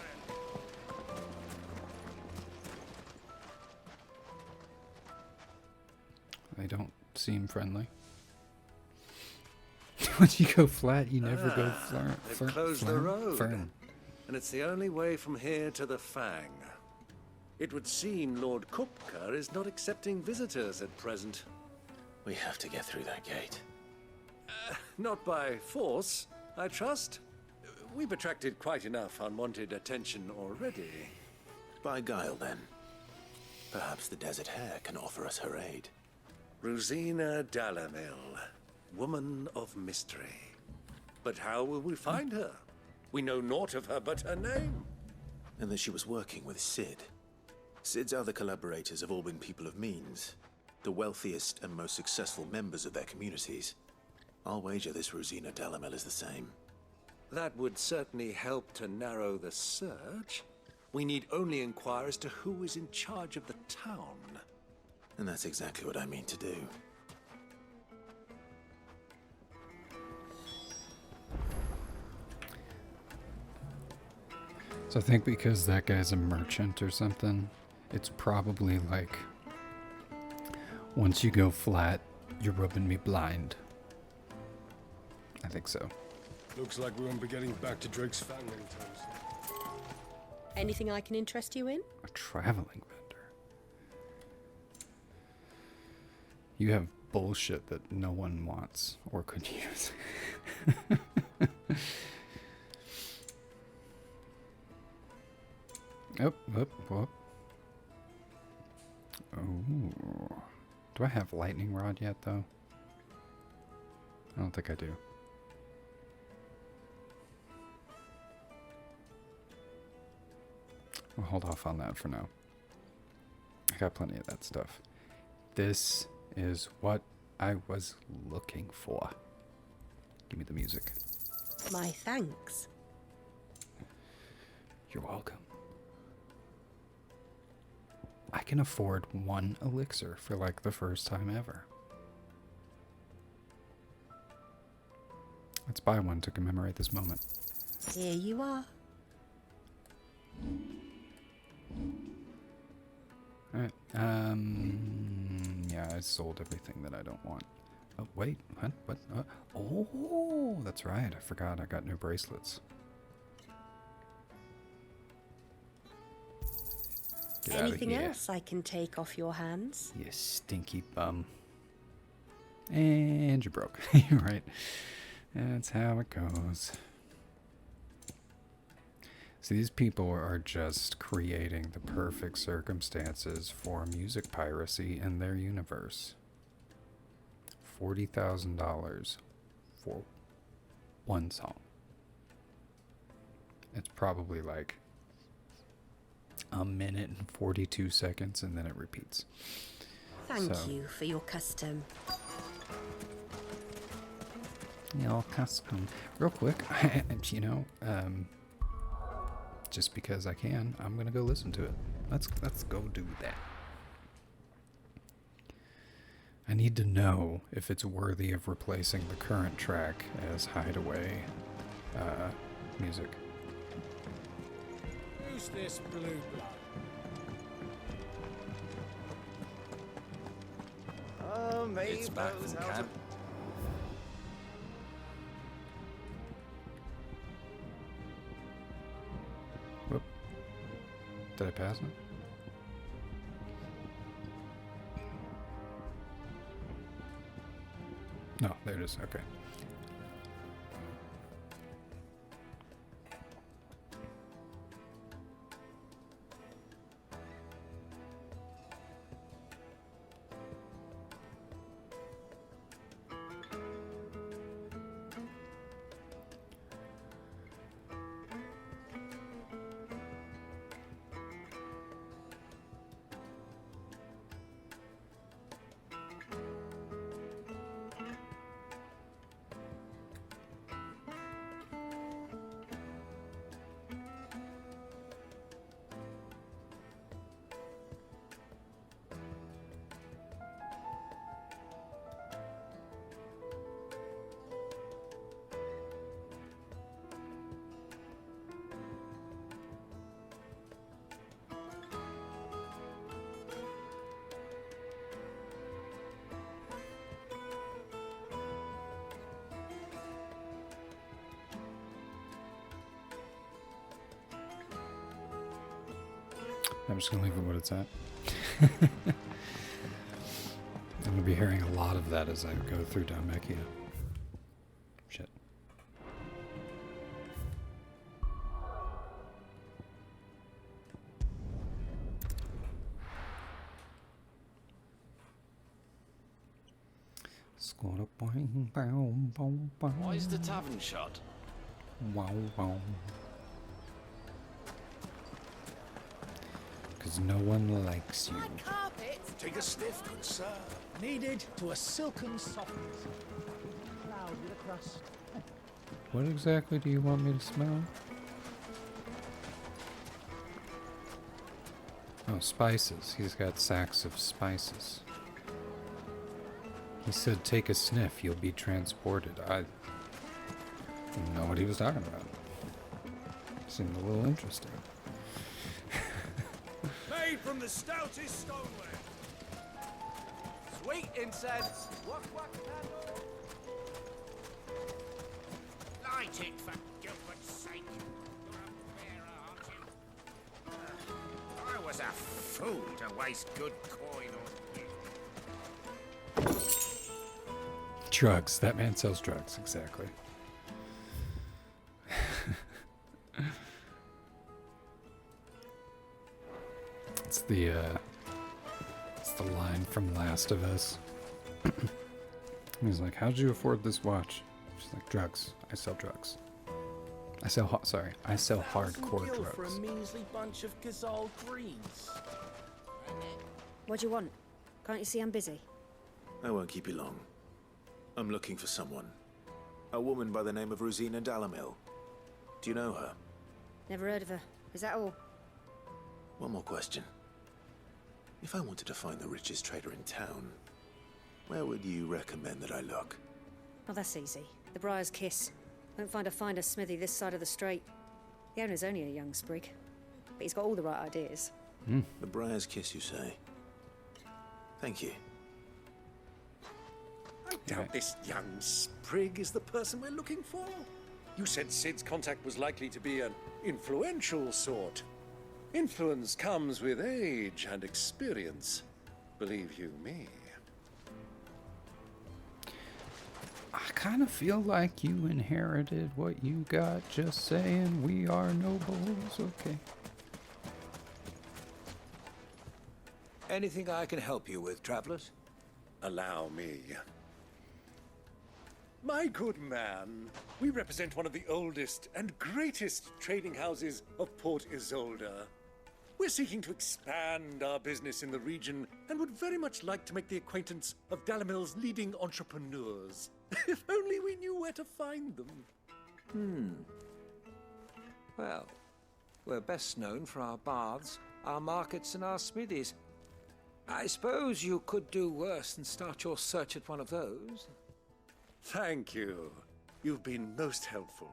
They don't seem friendly. When you go flat, you never go flat. They've closed the road, and it's the only way from here to the Fang. It would seem Lord Kupka is not accepting visitors at present. We have to get through that gate. Not by force, I trust. We've attracted quite enough unwanted attention already. By guile, then. Perhaps the Desert Hare can offer us her aid. Rosina Dalamil, woman of mystery. But how will we find her? We know naught of her but her name. And that she was working with Cid. Cid's other collaborators have all been people of means, the wealthiest and most successful members of their communities. I'll wager this Rosina Dalamel is the same. That would certainly help to narrow the search. We need only inquire as to who is in charge of the town. And that's exactly what I mean to do. So I think because that guy's a merchant or something, it's probably like, once you go flat, you're rubbing me blind. I think so. Looks like we won't be getting back to Drake's Fang anytime soon. Anything I can interest you in? A traveling vendor. You have bullshit that no one wants or could use. Oh. Do I have lightning rod yet, though? I don't think I do. We'll hold off on that for now. I got plenty of that stuff. This is what I was looking for. Give me the music. My thanks. You're welcome. I can afford 1 elixir for like the first time ever. Let's buy one to commemorate this moment. Here you are. Alright, yeah, I sold everything that I don't want. Oh, wait, what? Oh, that's right, I forgot I got new bracelets. Get Anything else I can take off your hands? You stinky bum. And you're broke. You're right. That's how it goes. See, these people are just creating the perfect circumstances for music piracy in their universe. $40,000 for one song. It's probably like a minute and 42 seconds, and then it repeats. Thank you for your custom. Your custom. Real quick, you know, just because I can, I'm gonna go listen to it. Let's go do that. I need to know if it's worthy of replacing the current track as hideaway music. Who's this blue blood? Oh, maybe It's back from camp. Whoop. Did I pass it? No, there it is. Okay. I'm just gonna leave it what it's at. I'm gonna be hearing a lot of that as I go through Dalmekia. Shit. Why is the tavern shut? Wow, wow. Because no one likes you. Carpet. Take a sniff, good sir. Kneaded to a silken softness. Cloud with a crust. What exactly do you want me to smell? Oh, spices. He's got sacks of spices. He said, take a sniff, you'll be transported. I didn't know what he was talking about. Seemed a little interesting. Made from the stoutest stoneware. Sweet incense. What candle? Light it for Gilbert's sake. You're a bearer, aren't you? I was a fool to waste good coin on you. Drugs. That man sells drugs, exactly. It's the line from Last of Us. He's like, how'd you afford this watch? She's like, drugs. I sell drugs. I sell hardcore Gil drugs. for a measly bunch of Gazal greens. What do you want? Can't you see I'm busy? I won't keep you long. I'm looking for someone. A woman by the name of Rosina Dalamil. Do you know her? Never heard of her. Is that all? One more question. If I wanted to find the richest trader in town, where would you recommend that I look? Oh, that's easy. The Briar's Kiss. Won't find a finer smithy this side of the strait. The owner's only a young sprig, but he's got all the right ideas. The Briar's Kiss, you say? Thank you. I doubt this young sprig is the person we're looking for. You said Sid's contact was likely to be an influential sort. Influence comes with age and experience. Believe you me. I kind of feel like you inherited what you got. Just saying, we are nobles. Okay. Anything I can help you with, travelers? Allow me. My good man, we represent one of the oldest and greatest trading houses of Port Isolde. We're seeking to expand our business in the region and would very much like to make the acquaintance of Dalamil's leading entrepreneurs. If only we knew where to find them. Well, we're best known for our baths, our markets, and our smithies. I suppose you could do worse than start your search at one of those. Thank you. You've been most helpful.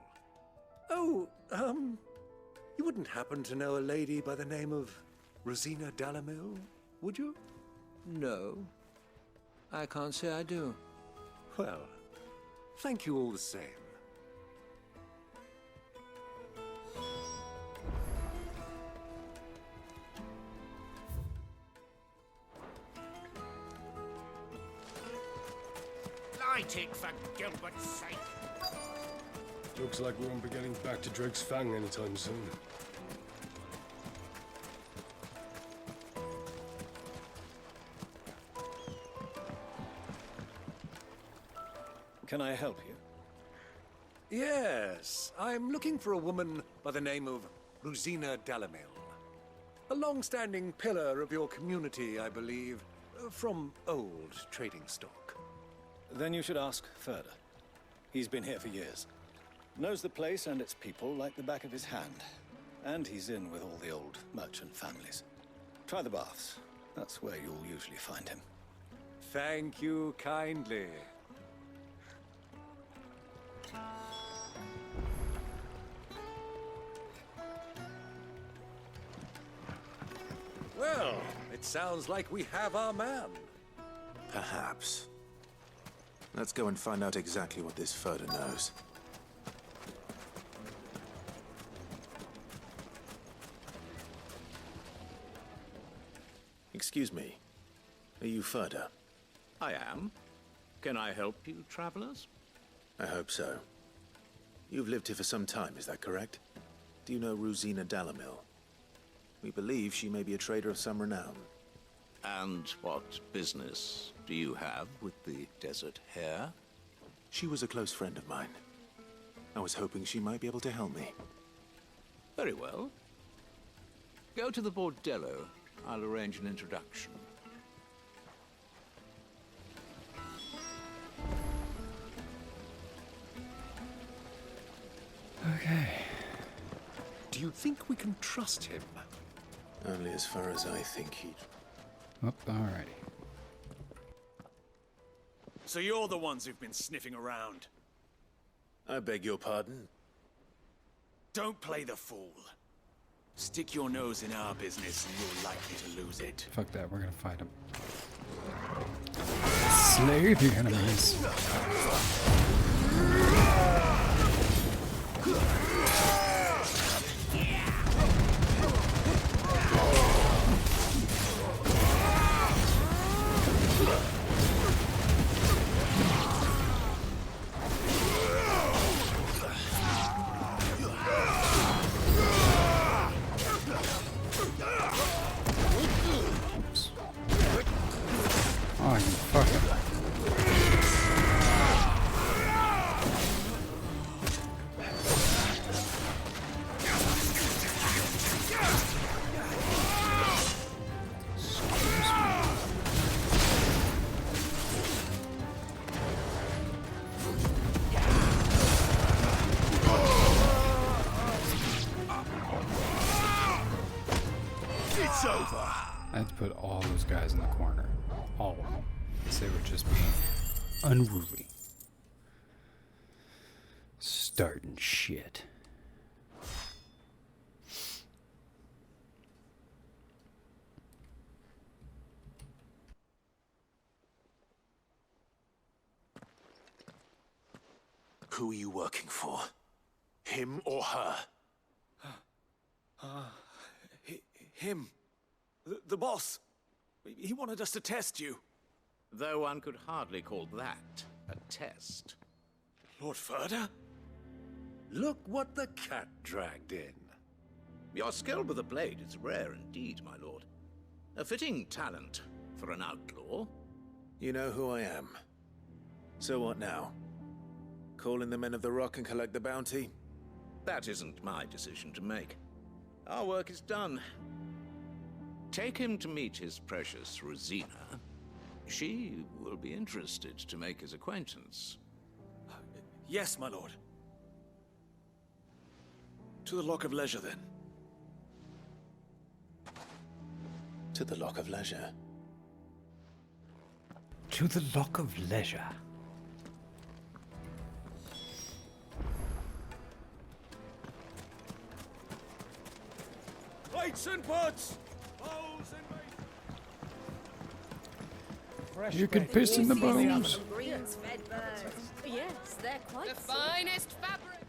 Oh, you wouldn't happen to know a lady by the name of Rosina Dalamil, would you? No, I can't say I do. Well, thank you all the same. Light it for Gilbert's sake. Looks like we won't be getting back to Drake's Fang anytime soon. Can I help you? Yes, I'm looking for a woman by the name of Rosina Dalamil. A long-standing pillar of your community, I believe, from old trading stock. Then you should ask Furder. He's been here for years. Knows the place and its people like the back of his hand. And he's in with all the old merchant families. Try the baths. That's where you'll usually find him. Thank you kindly. Well, it sounds like we have our man. Perhaps. Let's go and find out exactly what this Furder knows. Excuse me. Are you Furder? I am. Can I help you, travelers? I hope so. You've lived here for some time, is that correct? Do you know Rosina Dalamil? We believe she may be a trader of some renown. And what business do you have with the Desert Hare? She was a close friend of mine. I was hoping she might be able to help me. Very well. Go to the Bordello. I'll arrange an introduction. Okay. Do you think we can trust him? Only as far as I think he'd... Oh, alrighty. So you're the ones who've been sniffing around? I beg your pardon? Don't play the fool. Stick your nose in our business and you're likely to lose it. Fuck that, we're gonna fight him. Slay the enemies. Oh, you fucking... It's over. I had to put all those guys in the corner. All of them. Because they were just being unruly. Starting shit. Who are you working for? Him or her? Him. The boss. He wanted us to test you. Though one could hardly call that a test. Lord Ferda? Look what the cat dragged in. Your skill with the blade is rare indeed, my lord. A fitting talent for an outlaw. You know who I am. So what now? Call in the men of the Rock and collect the bounty? That isn't my decision to make. Our work is done. Take him to meet his precious Rosina. She will be interested to make his acquaintance. Yes, my lord. To the Lock of Leisure, then. To the Lock of Leisure. To the Lock of Leisure. Weights and pots! Bowls and You can piss in the bones. Greens fed birds. Yes, they're quite The finest fabric.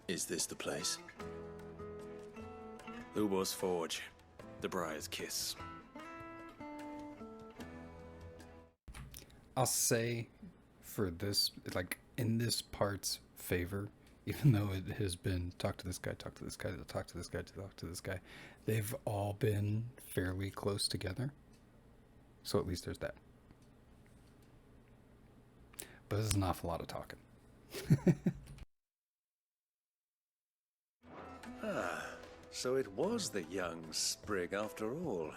Is this the place? Ubor's Forge. The Briar's Kiss. I'll say, for this, like, in this part's favor, even though it has been talk to this guy, talk to this guy, talk to this guy, talk to this guy, they've all been fairly close together. So at least there's that. But there's an awful lot of talking. So it was the young sprig after all.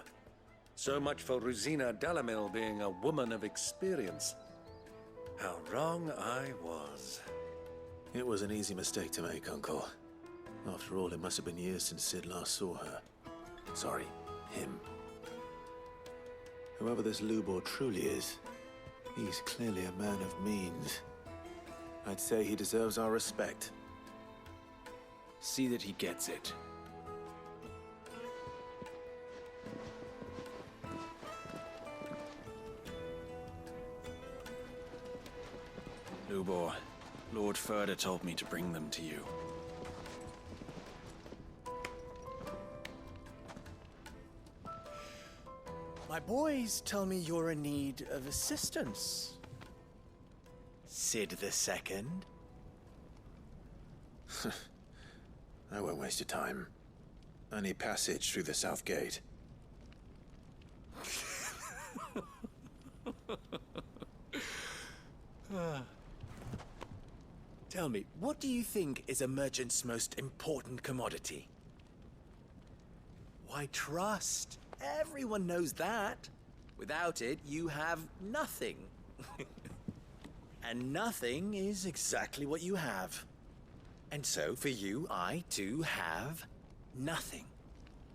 So much for Rosina Dalamil being a woman of experience. How wrong I was. It was an easy mistake to make, Uncle. After all, it must have been years since Sid last saw her. Sorry, him. Whoever this Lubor truly is, he's clearly a man of means. I'd say he deserves our respect. See that he gets it. Lubor, Lord Ferda told me to bring them to you. My boys tell me you're in need of assistance. Sid the Second? I won't waste your time. I need passage through the south gate. Tell me, what do you think is a merchant's most important commodity? Why, trust. Everyone knows that. Without it, you have nothing. And nothing is exactly what you have. And so, for you, I, too, have nothing.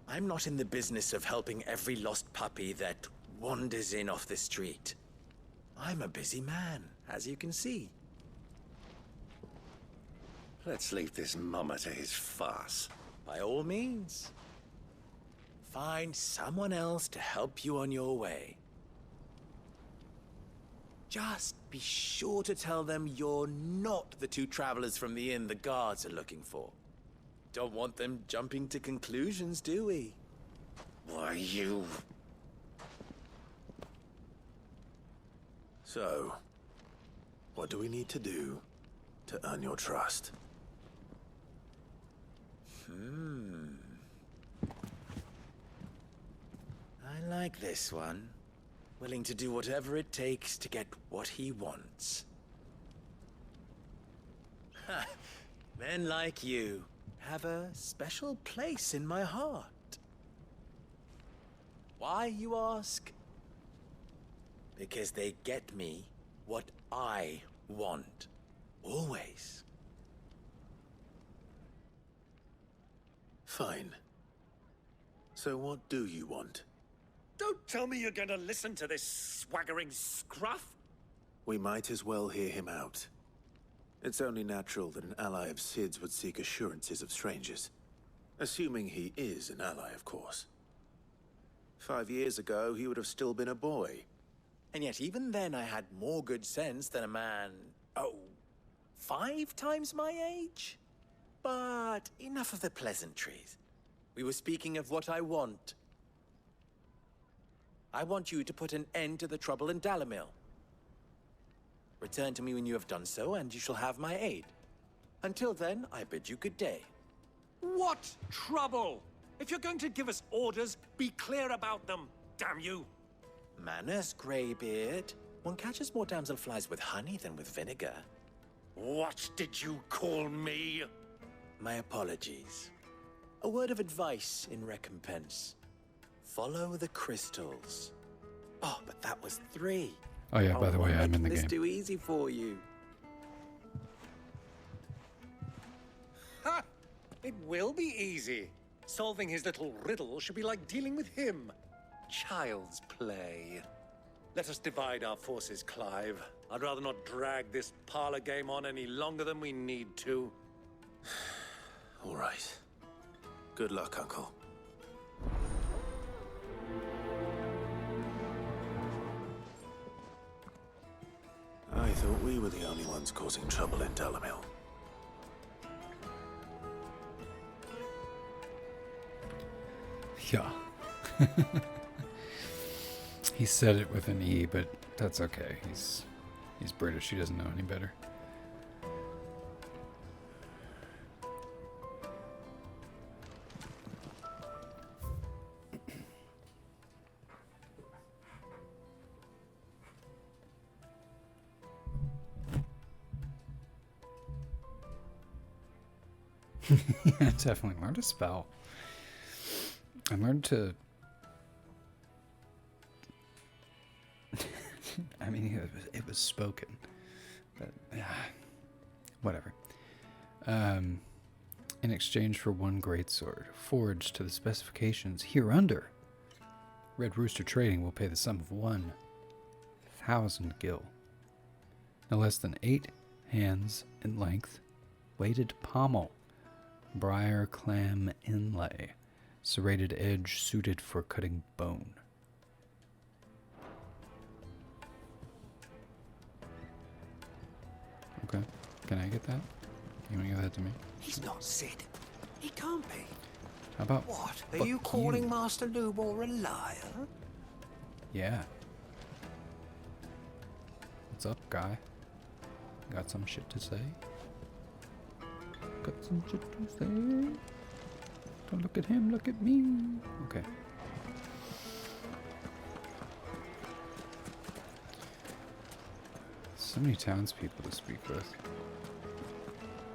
I'm not in the business of helping every lost puppy that wanders in off the street. I'm a busy man, as you can see. Let's leave this mummer to his farce. By all means. Find someone else to help you on your way. Just be sure to tell them you're not the two travelers from the inn the guards are looking for. Don't want them jumping to conclusions, do we? Why, you... So, what do we need to do to earn your trust? I like this one. Willing to do whatever it takes to get what he wants. Ha! Men like you have a special place in my heart. Why, you ask? Because they get me what I want. Always. Fine. So what do you want? Don't tell me you're going to listen to this swaggering scruff. We might as well hear him out. It's only natural that an ally of Sid's would seek assurances of strangers. Assuming he is an ally, of course. 5 years ago, he would have still been a boy. And yet even then I had more good sense than a man, 5 times my age? But enough of the pleasantries. We were speaking of what I want. I want you to put an end to the trouble in Dalamil. Return to me when you have done so, and you shall have my aid. Until then, I bid you good day. What trouble? If you're going to give us orders, be clear about them, damn you! Manners, Greybeard. One catches more damselflies with honey than with vinegar. What did you call me? My apologies. A word of advice in recompense. Follow the crystals. Oh, but that was 3. Oh yeah, by the way, I'm in the It's game. too easy for you. Ha! It will be easy. Solving his little riddle should be like dealing with him. Child's play. Let us divide our forces, Clive. I'd rather not drag this parlor game on any longer than we need to. All right. Good luck, Uncle. I thought we were the only ones causing trouble in Dalamil. Yeah. He said it with an E, but that's okay. He's British. He doesn't know any better. Yeah, definitely learned to spell. I learned to... I mean, it was spoken. But, whatever. In exchange for 1 greatsword, forged to the specifications hereunder, Red Rooster Trading will pay the sum of 1,000 gil. No less than 8 hands in length, weighted pommel, briar clam inlay, serrated edge suited for cutting bone. Okay, can I get that? You want to give that to me? He's not Sid. He can't be. How about What? fuck Are you calling you? Master Lubor a liar? Yeah. What's up, guy? Got some shit to say? Got some shit to say? Don't look at him, look at me. Okay. So many townspeople to speak with.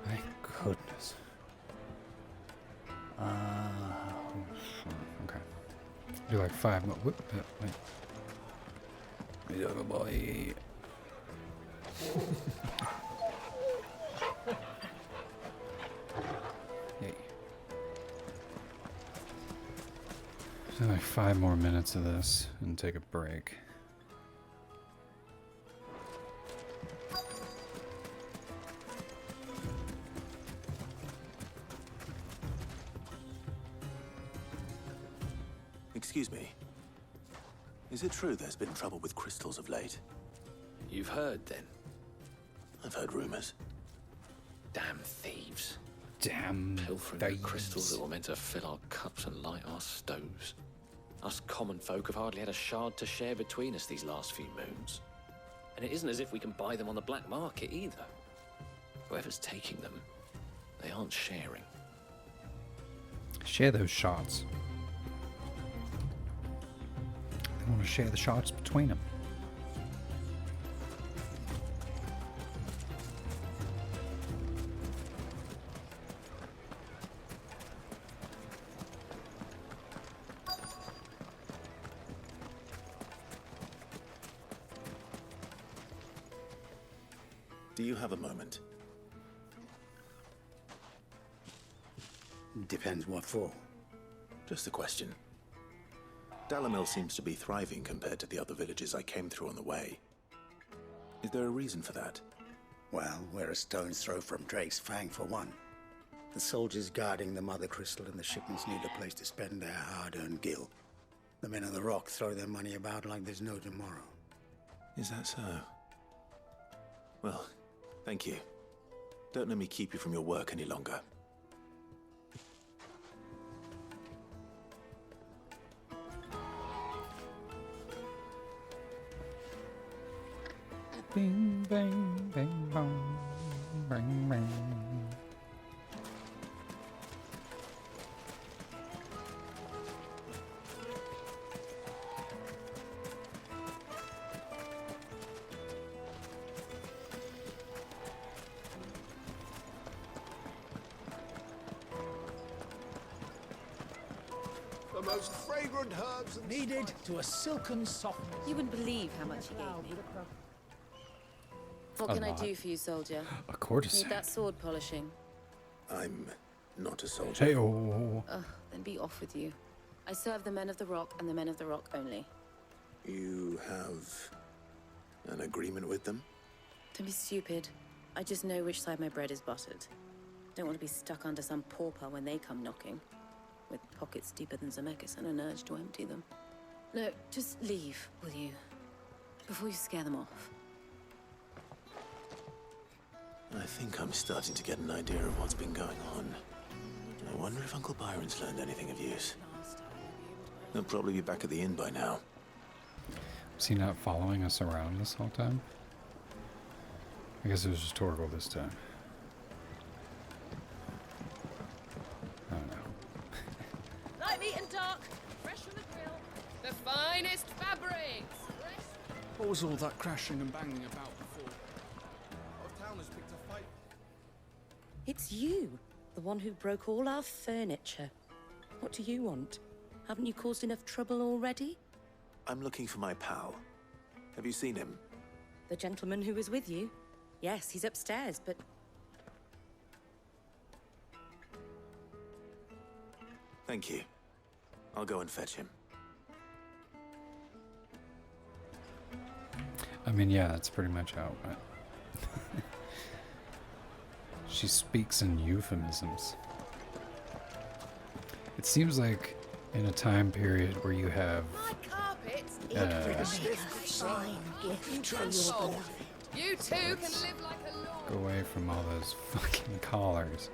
My goodness. Okay. Do like 5 more. Wait. Little boy. Yay. So like 5 more minutes of this and take a break. Excuse me. Is it true there's been trouble with crystals of late? You've heard, then? I've heard rumors. Damn thieves. Damn Pilfering the crystals that were meant to fill our cups and light our stoves. Us common folk have hardly had a shard to share between us these last few moons. And it isn't as if we can buy them on the black market either. Whoever's taking them, they aren't sharing. Share those shots. They want to share the shots between them. Do you have a moment? Depends what for. Just a question. Dalamil seems to be thriving compared to the other villages I came through on the way. Is there a reason for that? Well, we're a stone's throw from Drake's Fang, for one. The soldiers guarding the Mother Crystal and the shipments need a place to spend their hard-earned gil. The men of the Rock throw their money about like there's no tomorrow. Is that so? Well, thank you. Don't let me keep you from your work any longer. Bing, bang, bang, bong, bang, bang. The most fragrant herbs and needed to a silken softness. You wouldn't believe how much he gave me. What can I do for you, soldier? A courtesan. Need that sword polishing? I'm not a soldier. Hey-oh. Ugh, then be off with you. I serve the men of the Rock and the men of the Rock only. You have an agreement with them? Don't be stupid. I just know which side my bread is buttered. Don't want to be stuck under some pauper when they come knocking, with pockets deeper than Zemeckis and an urge to empty them. No, just leave, will you? Before you scare them off. I think I'm starting to get an idea of what's been going on. I wonder if Uncle Byron's learned anything of use. He'll probably be back at the inn by now. Was he not following us around this whole time? I guess it was just Torgal this time. I don't know. Light meat and dark, fresh from the grill. The finest fabrics. What was all that crashing and banging about before? It's you, the one who broke all our furniture. What do you want? Haven't you caused enough trouble already? I'm looking for my pal. Have you seen him? The gentleman who was with you? Yes, he's upstairs, but... Thank you. I'll go and fetch him. I mean, yeah, that's pretty much how it went. She speaks in euphemisms. It seems like in a time period where you have You too can live like a lord. go away from all those fucking collars.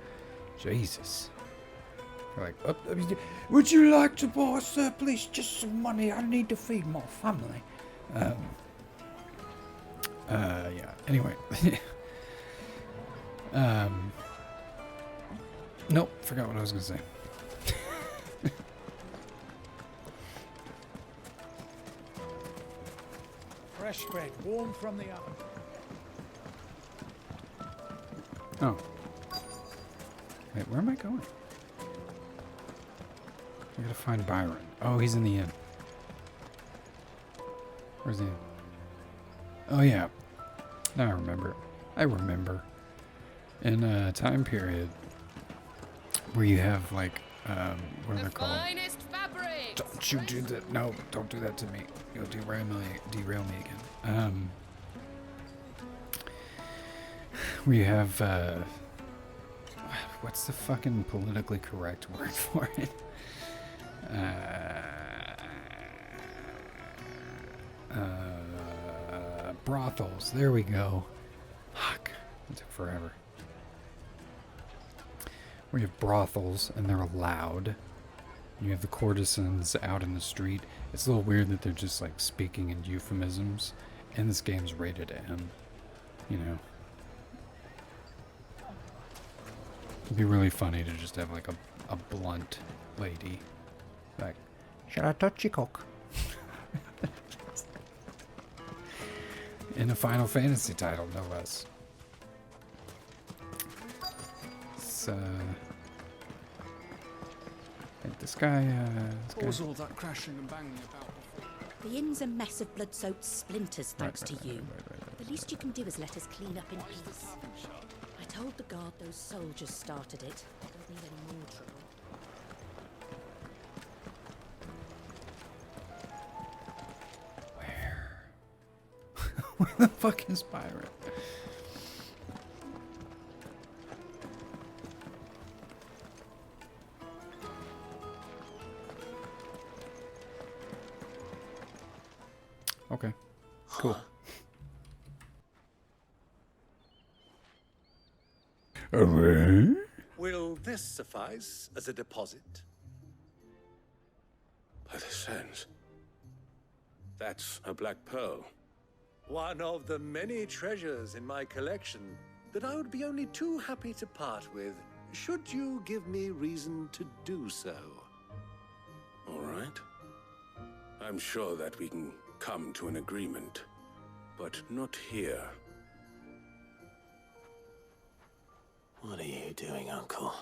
Jesus. They're like, oh, Would you like to buy, sir, please? Just some money. I need to feed my family. Yeah. Anyway. Nope. Forgot what I was gonna say. Fresh bread, warm from the oven. Oh. Wait, where am I going? I gotta find Byron. Oh, he's in the inn. Where's the inn? Oh, yeah. Now I remember. I remember. In a time period where you have, like, what are they called? Finest fabric. Don't you do that. No, don't do that to me. You'll derail me again. Where you have, what's the fucking politically correct word for it? Brothels. There we go. Fuck. It took forever. We have brothels, and they're loud. You have the courtesans out in the street. It's a little weird that they're just like speaking in euphemisms. And this game's rated M. You know. It'd be really funny to just have like a blunt lady. Like, should I touch your cock? In a Final Fantasy title, no less. It's, this guy, What was all that crashing and banging about before? The inn's a mess of blood-soaked splinters, thanks to you. The least you can do is let us clean up in peace. I told the guard those soldiers started it. I don't need any more trouble. Where the fuck is Byron? Okay. Cool. Will this suffice as a deposit? By the sands. That's a black pearl. One of the many treasures in my collection that I would be only too happy to part with, should you give me reason to do so. All right. I'm sure that we can come to an agreement, but not here. What are you doing, Uncle?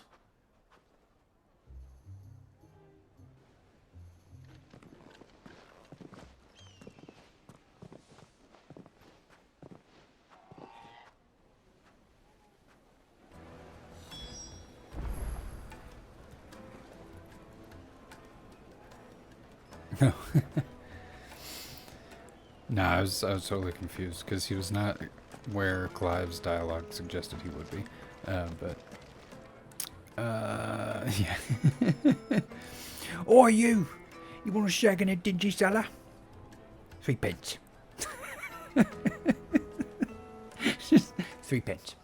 No, I was totally confused because he was not where Clive's dialogue suggested he would be. Yeah. Or you want a shag in a dingy cellar? 3 pence. Just 3 pence.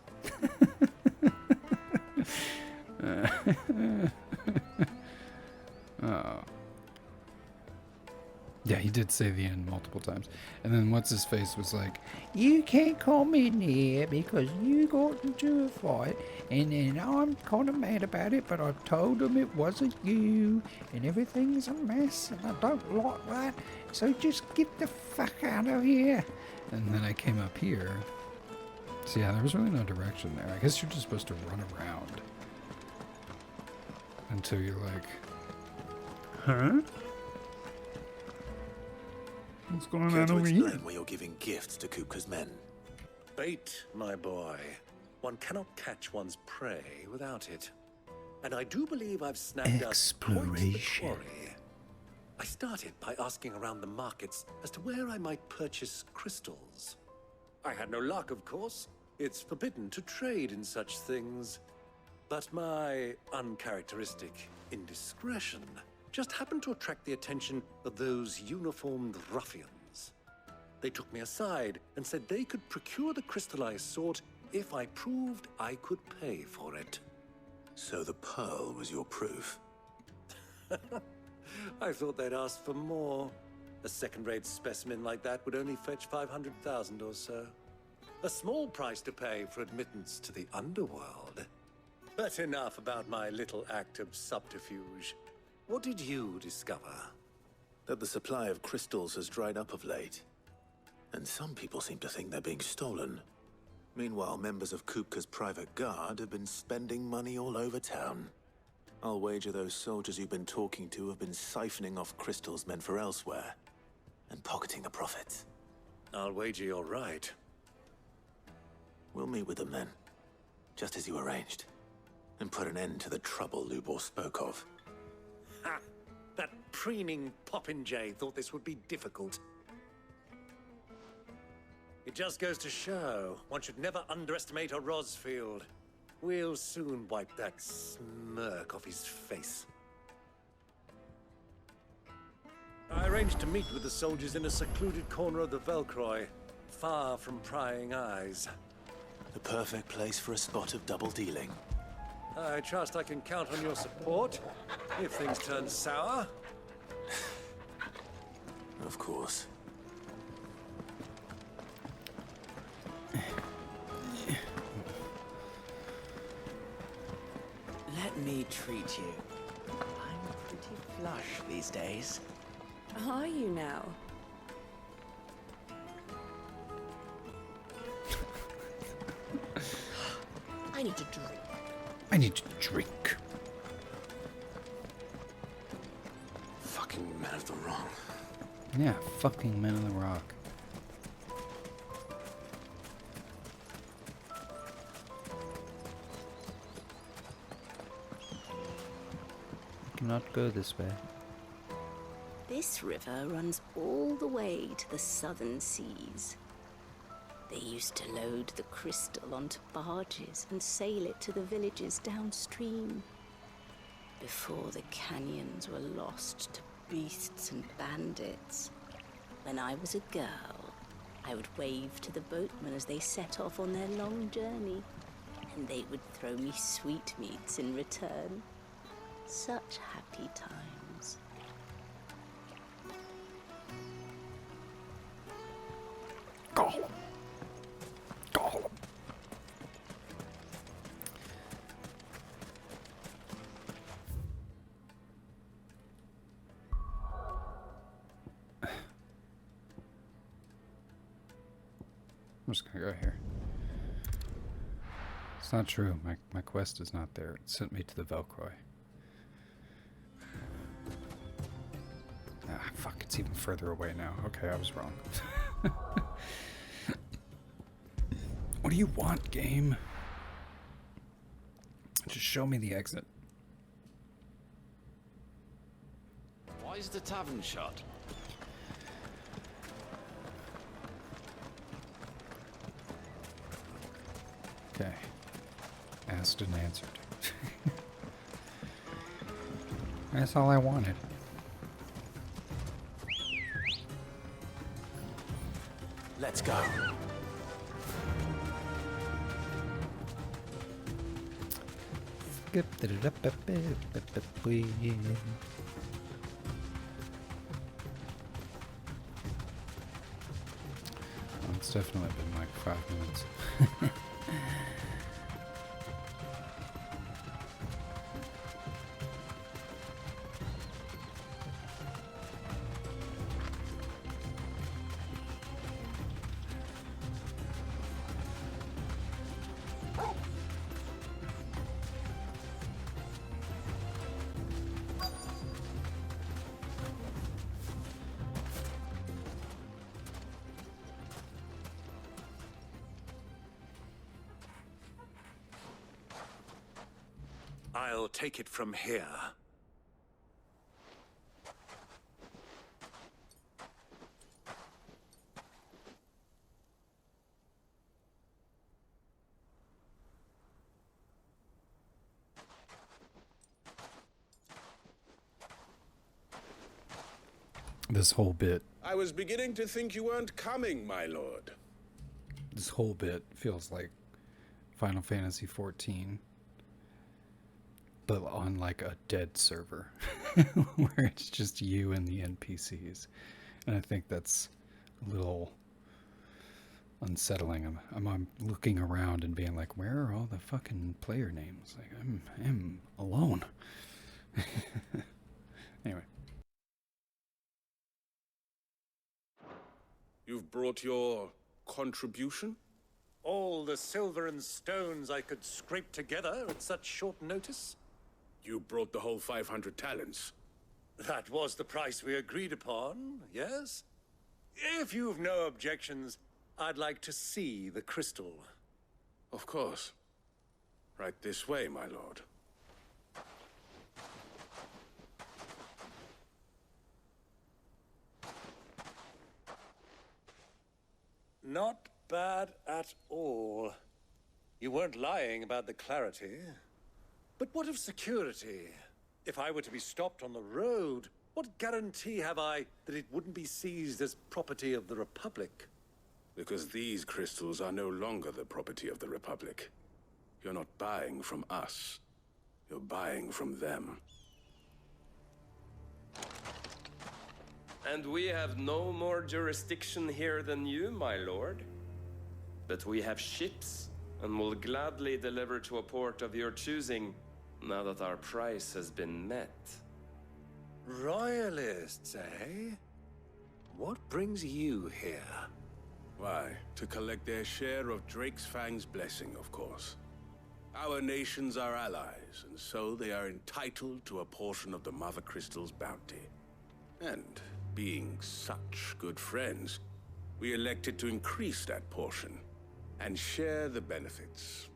Oh. Yeah, he did say the end multiple times. And then what's his face was like, You can't come in here because you got into a fight, and then I'm kind of mad about it, but I told them it wasn't you, and everything's a mess, and I don't like that, so just get the fuck out of here. And then I came up here. So yeah, there was really no direction there. I guess you're just supposed to run around until you're like, huh? What's going Care on to over explain here? why you're giving gifts to Kupka's men? Bait, my boy. One cannot catch one's prey without it. And I do believe I've snagged us quite the quarry. I started by asking around the markets as to where I might purchase crystals. I had no luck, of course. It's forbidden to trade in such things. But my uncharacteristic indiscretion just happened to attract the attention of those uniformed ruffians. They took me aside and said they could procure the crystal I sought if I proved I could pay for it. So the pearl was your proof? I thought they'd asked for more. A second-rate specimen like that would only fetch 500,000 or so. A small price to pay for admittance to the underworld. But enough about my little act of subterfuge. What did you discover? That the supply of crystals has dried up of late. And some people seem to think they're being stolen. Meanwhile, members of Kupka's private guard have been spending money all over town. I'll wager those soldiers you've been talking to have been siphoning off crystals meant for elsewhere, and pocketing the profits. I'll wager you're right. We'll meet with them then, just as you arranged, and put an end to the trouble Lubor spoke of. Ha! That preening popinjay thought this would be difficult. It just goes to show one should never underestimate a Rosfield. We'll soon wipe that smirk off his face. I arranged to meet with the soldiers in a secluded corner of the Velcroy, far from prying eyes. The perfect place for a spot of double dealing. I trust I can count on your support, if things turn sour. Of course. Let me treat you. I'm pretty flush these days. Are you now? I need a drink. I need to drink. Fucking men of the wrong. Yeah, fucking Men of the Rock. Cannot go this way. This river runs all the way to the southern seas. They used to load the crystal onto barges and sail it to the villages downstream. Before the canyons were lost to beasts and bandits. When I was a girl, I would wave to the boatmen as they set off on their long journey, and they would throw me sweetmeats in return. Such happy times. Gollum. Gollum. I'm just gonna go here. It's not true. My quest is not there. It sent me to the Velcroy. Ah, fuck, it's even further away now. Okay, I was wrong. What do you want, game? Just show me the exit. Why is the tavern shut? Okay. Asked and answered. That's all I wanted. Let's go. Well, it's definitely been like 5 minutes. I'll take it from here. This whole bit, I was beginning to think you weren't coming, my lord. this whole bit feels like Final Fantasy XIV, but on like a dead server. where it's just you and the NPCs. And I think that's a little unsettling. I'm looking around and being like, where are all the fucking player names? Like, I'm alone. Anyway. You've brought your contribution? All the silver and stones I could scrape together at such short notice? You brought the whole 500 talents. That was the price we agreed upon, yes? If you've no objections, I'd like to see the crystal. Of course. Right this way, my lord. Not bad at all. You weren't lying about the clarity. But what of security? If I were to be stopped on the road, what guarantee have I that it wouldn't be seized as property of the Republic? Because these crystals are no longer the property of the Republic. You're not buying from us. You're buying from them. And we have no more jurisdiction here than you, my lord. But we have ships, and will gladly deliver to a port of your choosing, now that our price has been met. Royalists, eh? What brings you here? Why, to collect their share of Drake's Fang's blessing, of course. Our nations are allies, and so they are entitled to a portion of the Mother Crystal's bounty. And being such good friends, we elected to increase that portion and share the benefits.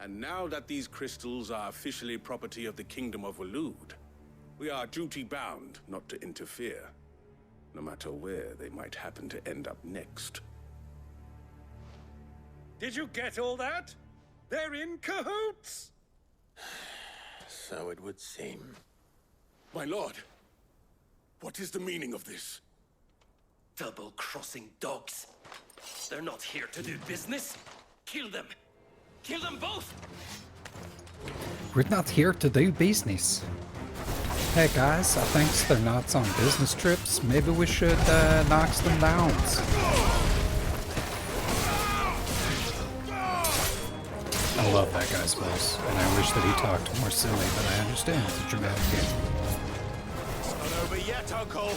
And now that these crystals are officially property of the Kingdom of Waloed, we are duty-bound not to interfere, no matter where they might happen to end up next. Did you get all that? They're in cahoots! So it would seem. My lord, what is the meaning of this? Double-crossing dogs. They're not here to do business. Kill them. Kill them both! We're not here to do business. Hey guys, I think they're not on business trips. Maybe we should knock them down. I love that guy's voice, and I wish that he talked more silly, but I understand it's a dramatic game. It's not over yet, Uncle.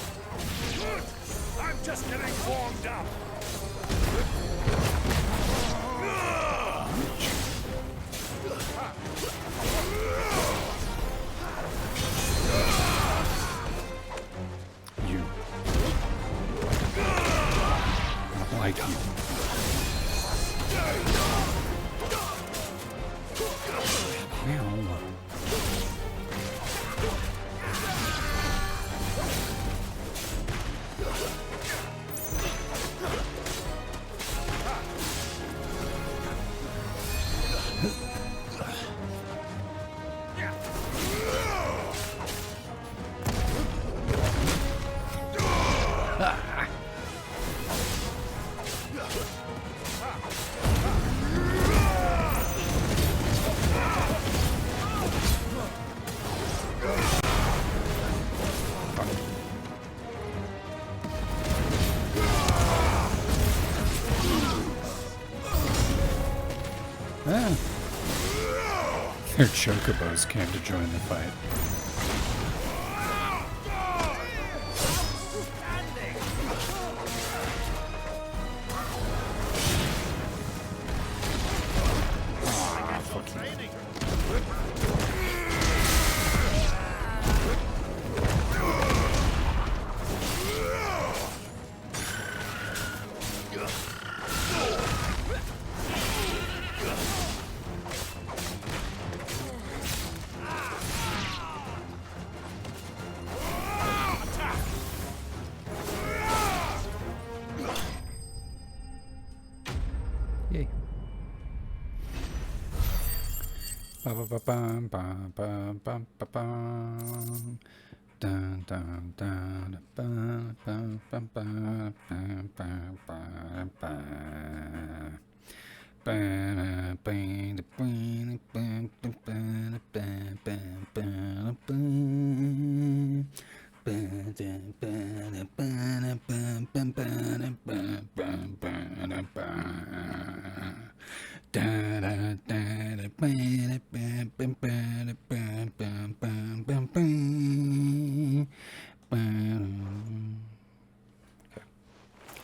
I'm just getting warmed up. You. I don't like you. Their chocobos came to join the fight. Ah, fuck you. Yay. Ba-ba-ba-bum, ba-ba-bum-ba-bum. Dun, dun, dun, bum, bum, bum, bum, bum, bum, bum, bum.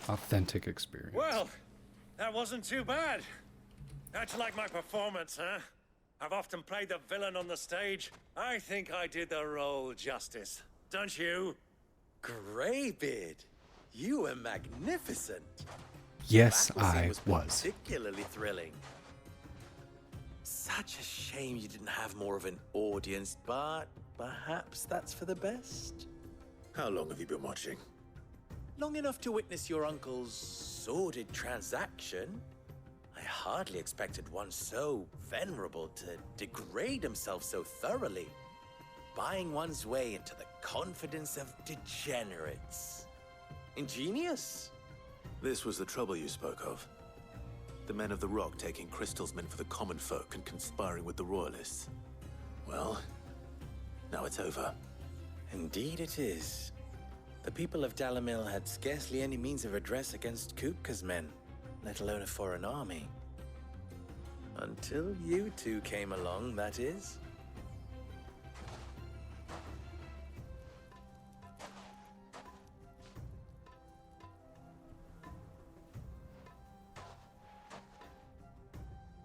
Authentic experience. Well, that wasn't too bad. How'd you like my performance, huh? I've often played the villain on the stage. I think I did the role justice. Don't you? Greybeard, you were magnificent. Yes, Battle scene I was was. particularly thrilling. Such a shame you didn't have more of an audience, but perhaps that's for the best. How long have you been watching? Long enough to witness your uncle's sordid transaction. I hardly expected one so venerable to degrade himself so thoroughly, buying one's way into the confidence of degenerates. Ingenious. This was the trouble you spoke of. The men of the Rock taking Crystal's men for the common folk and conspiring with the Royalists. Well, now it's over. Indeed it is. The people of Dalamil had scarcely any means of redress against Kupka's men, let alone a foreign army. Until you two came along, that is.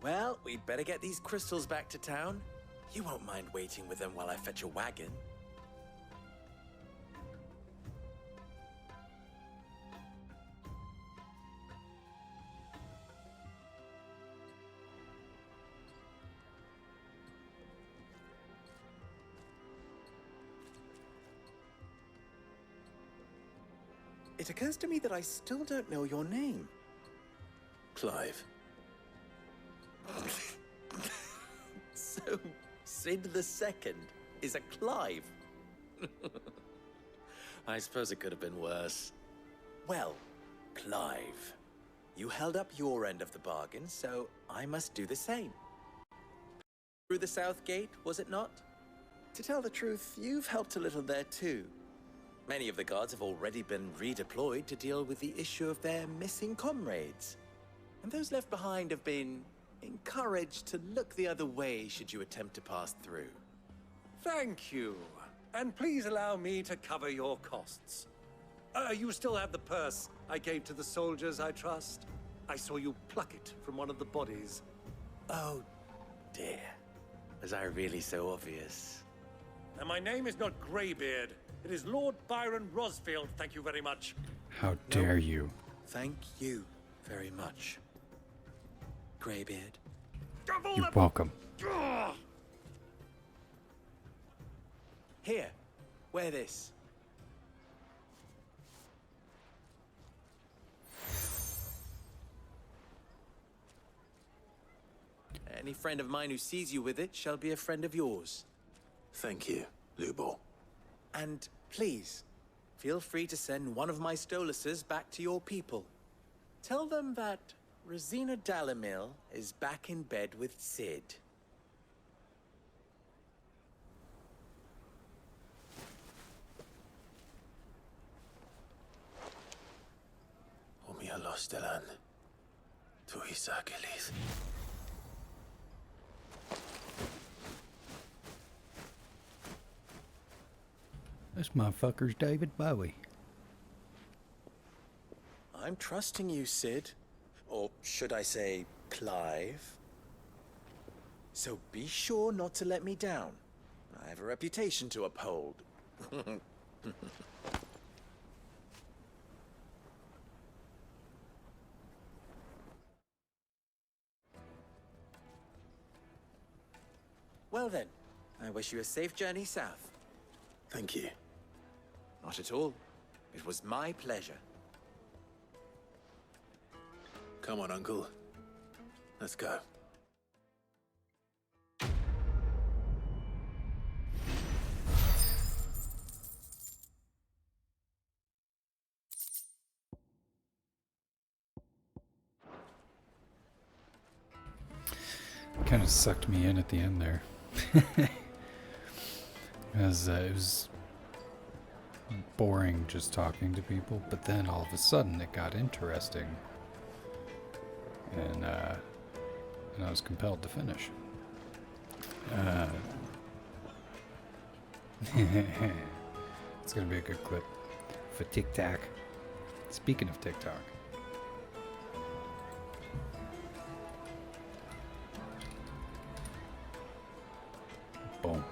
Well, we'd better get these crystals back to town. You won't mind waiting with them while I fetch a wagon. It occurs to me that I still don't know your name. Clive. So, Sid the Second is a Clive. I suppose it could have been worse. Well, Clive, you held up your end of the bargain, so I must do the same. Through the South Gate, was it not? To tell the truth, you've helped a little there too. Many of the guards have already been redeployed to deal with the issue of their missing comrades. And those left behind have been encouraged to look the other way should you attempt to pass through. Thank you. And please allow me to cover your costs. You still have the purse I gave to the soldiers, I trust? I saw you pluck it from one of the bodies. Oh, dear. Was I really so obvious? And my name is not Greybeard. It is Lord Byron Rosfield, thank you very much. How dare you? Thank you very much, Greybeard. You're welcome. Here, wear this. Any friend of mine who sees you with it shall be a friend of yours. Thank you, Lubor. And please, feel free to send one of my Stoluses back to your people. Tell them that Rosina Dalamil is back in bed with Sid. Omia Lostelan. Tuisa Achilles. This motherfucker's David Bowie. I'm trusting you, Sid. Or should I say, Clive. So be sure not to let me down. I have a reputation to uphold. Well then, I wish you a safe journey south. Thank you. Not at all. It was my pleasure. Come on, Uncle. Let's go. kind of sucked me in at the end there. Because it was boring just talking to people, but then all of a sudden it got interesting. And I was compelled to finish. It's gonna be a good clip for TikTok. Speaking of TikTok. Boom.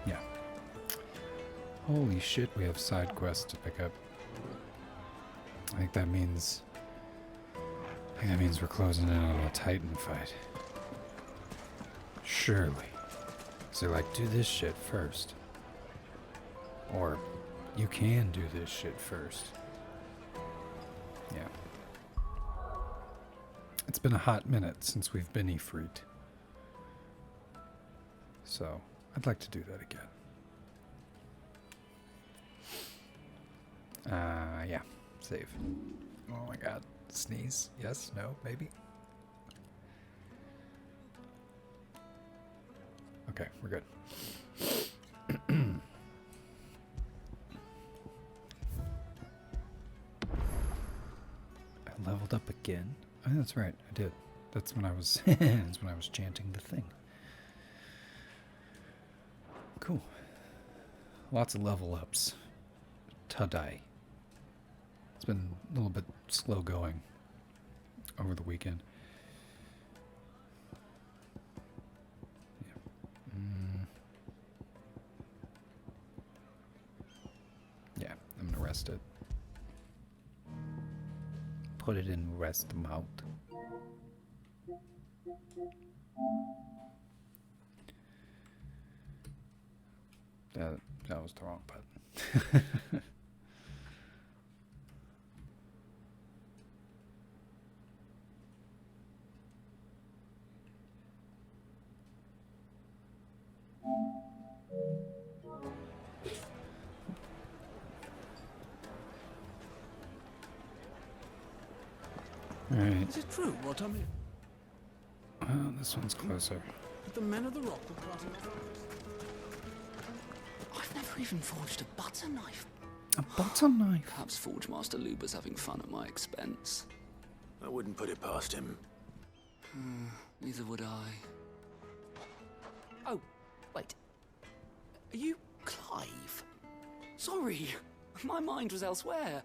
Yeah. Holy shit, we have side quests to pick up. I think that means we're closing in on a Titan fight. Surely. So like, do this shit first. Or you can do this shit first. Yeah. It's been a hot minute since we've been Ifrit. So, I'd like to do that again. Yeah. Save. Oh my god. Sneeze. Yes? No? Maybe? Okay, we're good. I leveled up again. Oh, that's right, I did. That's when I was that's when I was chanting the thing. Cool. Lots of level ups. Today. It's been a little bit slow going over the weekend. Yeah, I'm gonna rest it. Put it in rest mode. That was the wrong button. Alright. Is it true what I mean? Well, this one's closer. That the men of the rock were plotting off. I've never even forged a butter knife. A butter knife? Perhaps Forge Master Luber's having fun at my expense. I wouldn't put it past him. Neither would I. Oh, wait. Are you Clive? Sorry, my mind was elsewhere.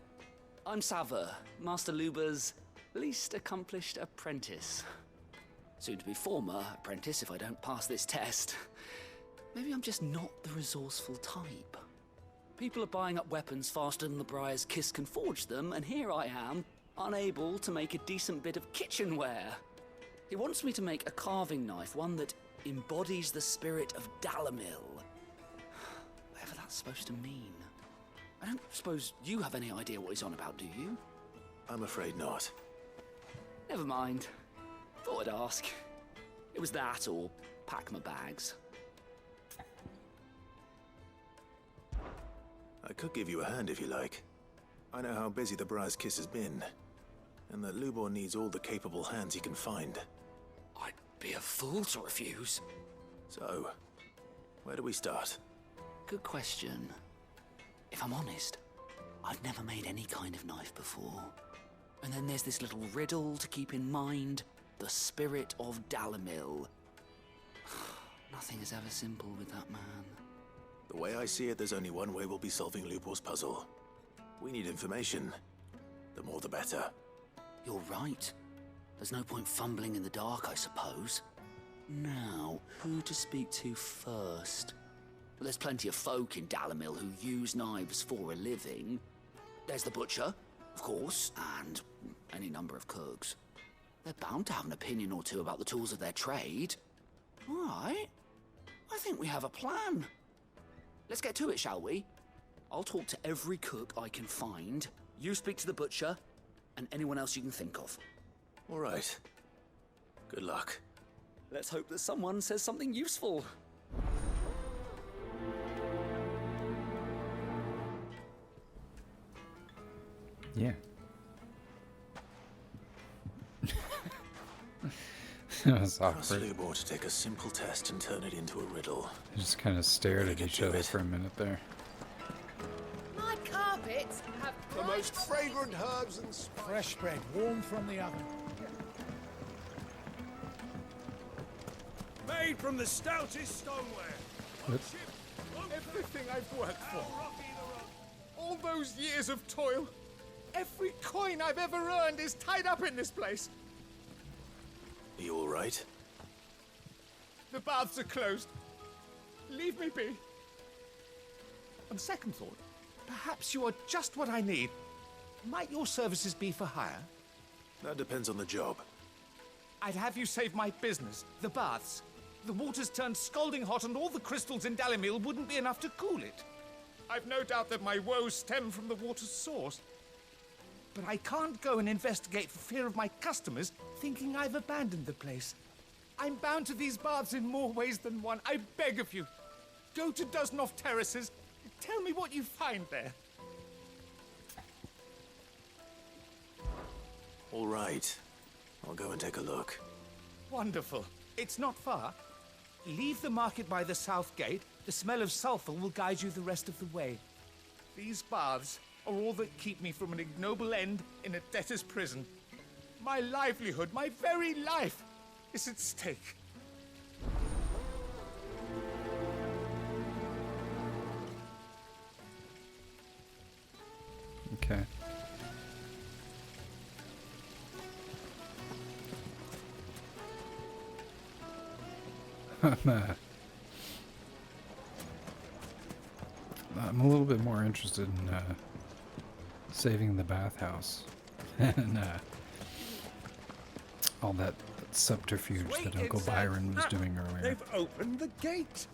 I'm Saver, Master Luber's least accomplished apprentice. Soon to be former apprentice if I don't pass this test. Maybe I'm just not the resourceful type. People are buying up weapons faster than the Briar's Kiss can forge them, and here I am, unable to make a decent bit of kitchenware. He wants me to make a carving knife, one that embodies the spirit of Dalamil. Whatever that's supposed to mean. I don't suppose you have any idea what he's on about, do you? I'm afraid not. Never mind. Thought I'd ask. It was that or pack my bags. I could give you a hand if you like. I know how busy the Briar's Kiss has been, and that Lubor needs all the capable hands he can find. I'd be a fool to refuse. So, where do we start? Good question. If I'm honest, I've never made any kind of knife before. And then there's this little riddle to keep in mind. The spirit of Dalamil. Nothing is ever simple with that man. The way I see it, there's only one way we'll be solving Lubor's puzzle. We need information. The more the better. You're right. There's no point fumbling in the dark, I suppose. Now, who to speak to first? Well, there's plenty of folk in Dalamil who use knives for a living. There's the butcher, of course, and any number of cooks. They're bound to have an opinion or two about the tools of their trade. All right. I think we have a plan. Let's get to it, shall we? I'll talk to every cook I can find. You speak to the butcher, and anyone else you can think of. All right. Good luck. Let's hope that someone says something useful. Yeah. That was Trust awkward. Lubor to take a simple test and turn it into a riddle. They just kind of stared at each other for a minute there. My carpets have The most fragrant herbs and spices. Fresh bread, warm from the oven. Made from the stoutest stoneware. What? Everything I've worked for. All those years of toil. Every coin I've ever earned is tied up in this place. Are you all right? The baths are closed. Leave me be. On second thought, perhaps you are just what I need. Might your services be for hire? That depends on the job. I'd have you save my business, the baths. The water's turned scalding hot and all the crystals in Dalimil wouldn't be enough to cool it. I've no doubt that my woes stem from the water's source. But I can't go and investigate for fear of my customers thinking I've abandoned the place. I'm bound to these baths in more ways than one. I beg of you. Go to Dusnov Terraces. Tell me what you find there. All right. I'll go and take a look. Wonderful. It's not far. Leave the market by the south gate. The smell of sulfur will guide you the rest of the way. These baths are all that keep me from an ignoble end in a debtor's prison. My livelihood, my very life, is at stake. Okay. I'm a little bit more interested in saving the bathhouse and all that subterfuge that Uncle Byron was doing earlier. They've opened the gate.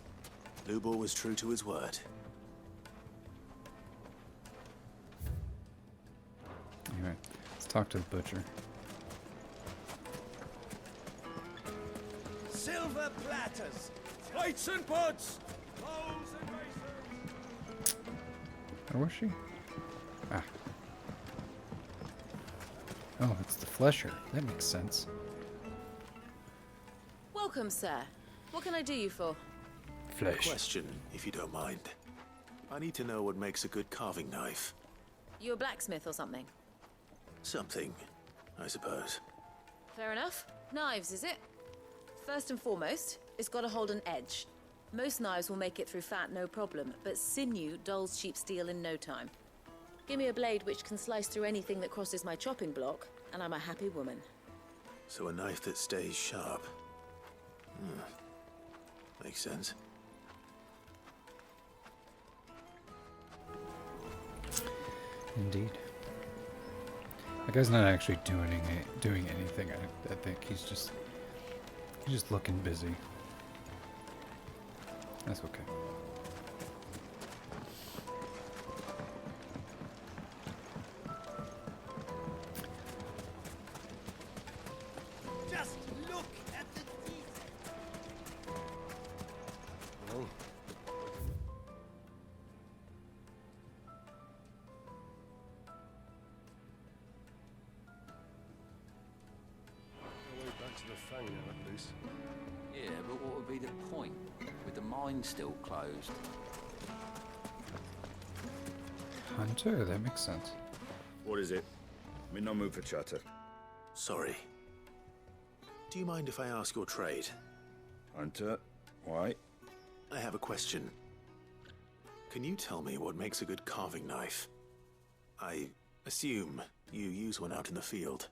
Lubor was true to his word. Anyway, let's talk to the butcher. Silver platters, plates and pots, bowls and razors. Where was she? Ah. Oh, it's the flesher. That makes sense. Welcome, sir. What can I do you for? A question, if you don't mind. I need to know what makes a good carving knife. You a blacksmith or something? Something, I suppose. Fair enough. Knives, is it? First and foremost, it's got to hold an edge. Most knives will make it through fat no problem, but sinew dulls cheap steel in no time. Give me a blade which can slice through anything that crosses my chopping block, and I'm a happy woman. So a knife that stays sharp. Makes sense. Indeed. That guy's not actually doing anything. I think he's just looking busy. That's okay. Just look at the detail. Well, way back to the Fang now, at least. Yeah, but what would be the point, with the mine still closed? Hunter, that makes sense. What is it? I'm in no mood for chatter. Sorry. Do you mind if I ask your trade? Hunter, why? I have a question. Can you tell me what makes a good carving knife? I assume you use one out in the field.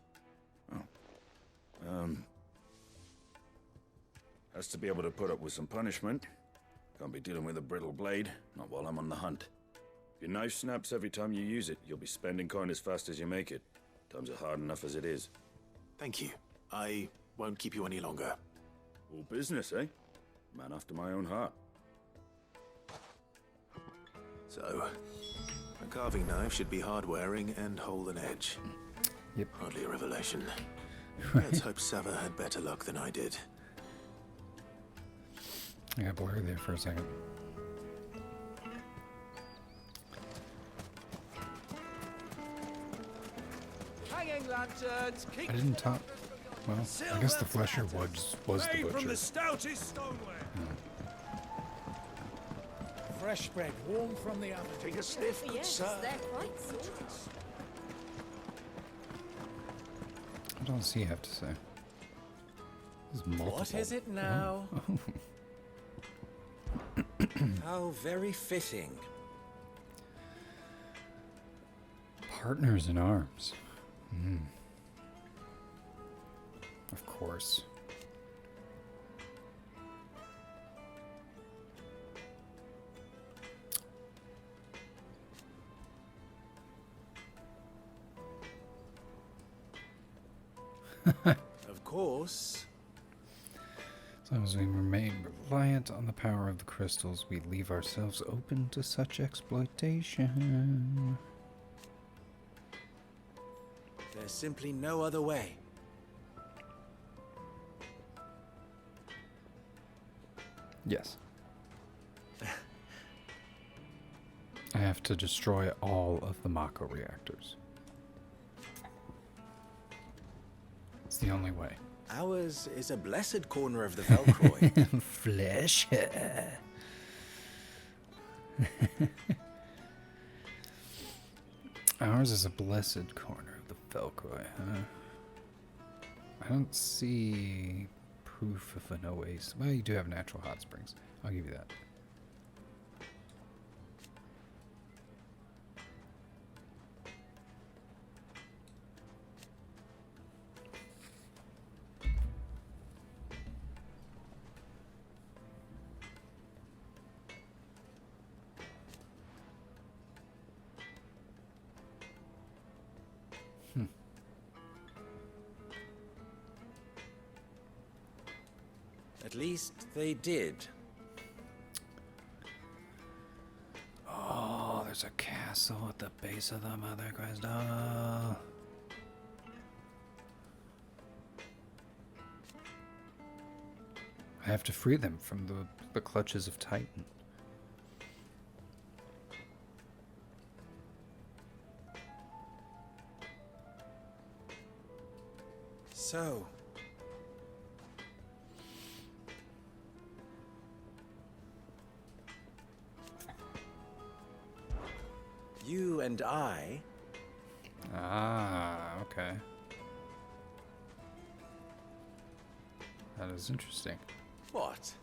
Has to be able to put up with some punishment. Can't be dealing with a brittle blade, not while I'm on the hunt. If your knife snaps every time you use it, you'll be spending coin as fast as you make it. Times are hard enough as it is. Thank you. I won't keep you any longer. All business, eh? Man after my own heart. So, a carving knife should be hard-wearing and hold an edge. Yep. Hardly a revelation. Let's hope Sava had better luck than I did. I got blurry there for a second. Hanging lanterns, keep I didn't talk. Well, I guess the flesher was the Made from butcher. the stoutest stoneware. Fresh bread, warm from the oven. Take a sniff, good sir. they're quite salty. What does he have to say? There's multiple. What is it now? Oh. How very fitting. Partners in arms. Of course. Of course. As long as we remain reliant on the power of the crystals, we leave ourselves open to such exploitation. There's simply no other way. Yes. I have to destroy all of the Mako reactors. It's the only way. Ours is a blessed corner of the Velcroy. Flesh. Ours is a blessed corner of the Velcroy, huh? I don't see proof of an oasis. Well, you do have natural hot springs. I'll give you that. At least they did. Oh, there's a castle at the base of the Mother Crystal. I have to free them from the clutches of Titan. So, you and I... Ah, okay. That is interesting. What?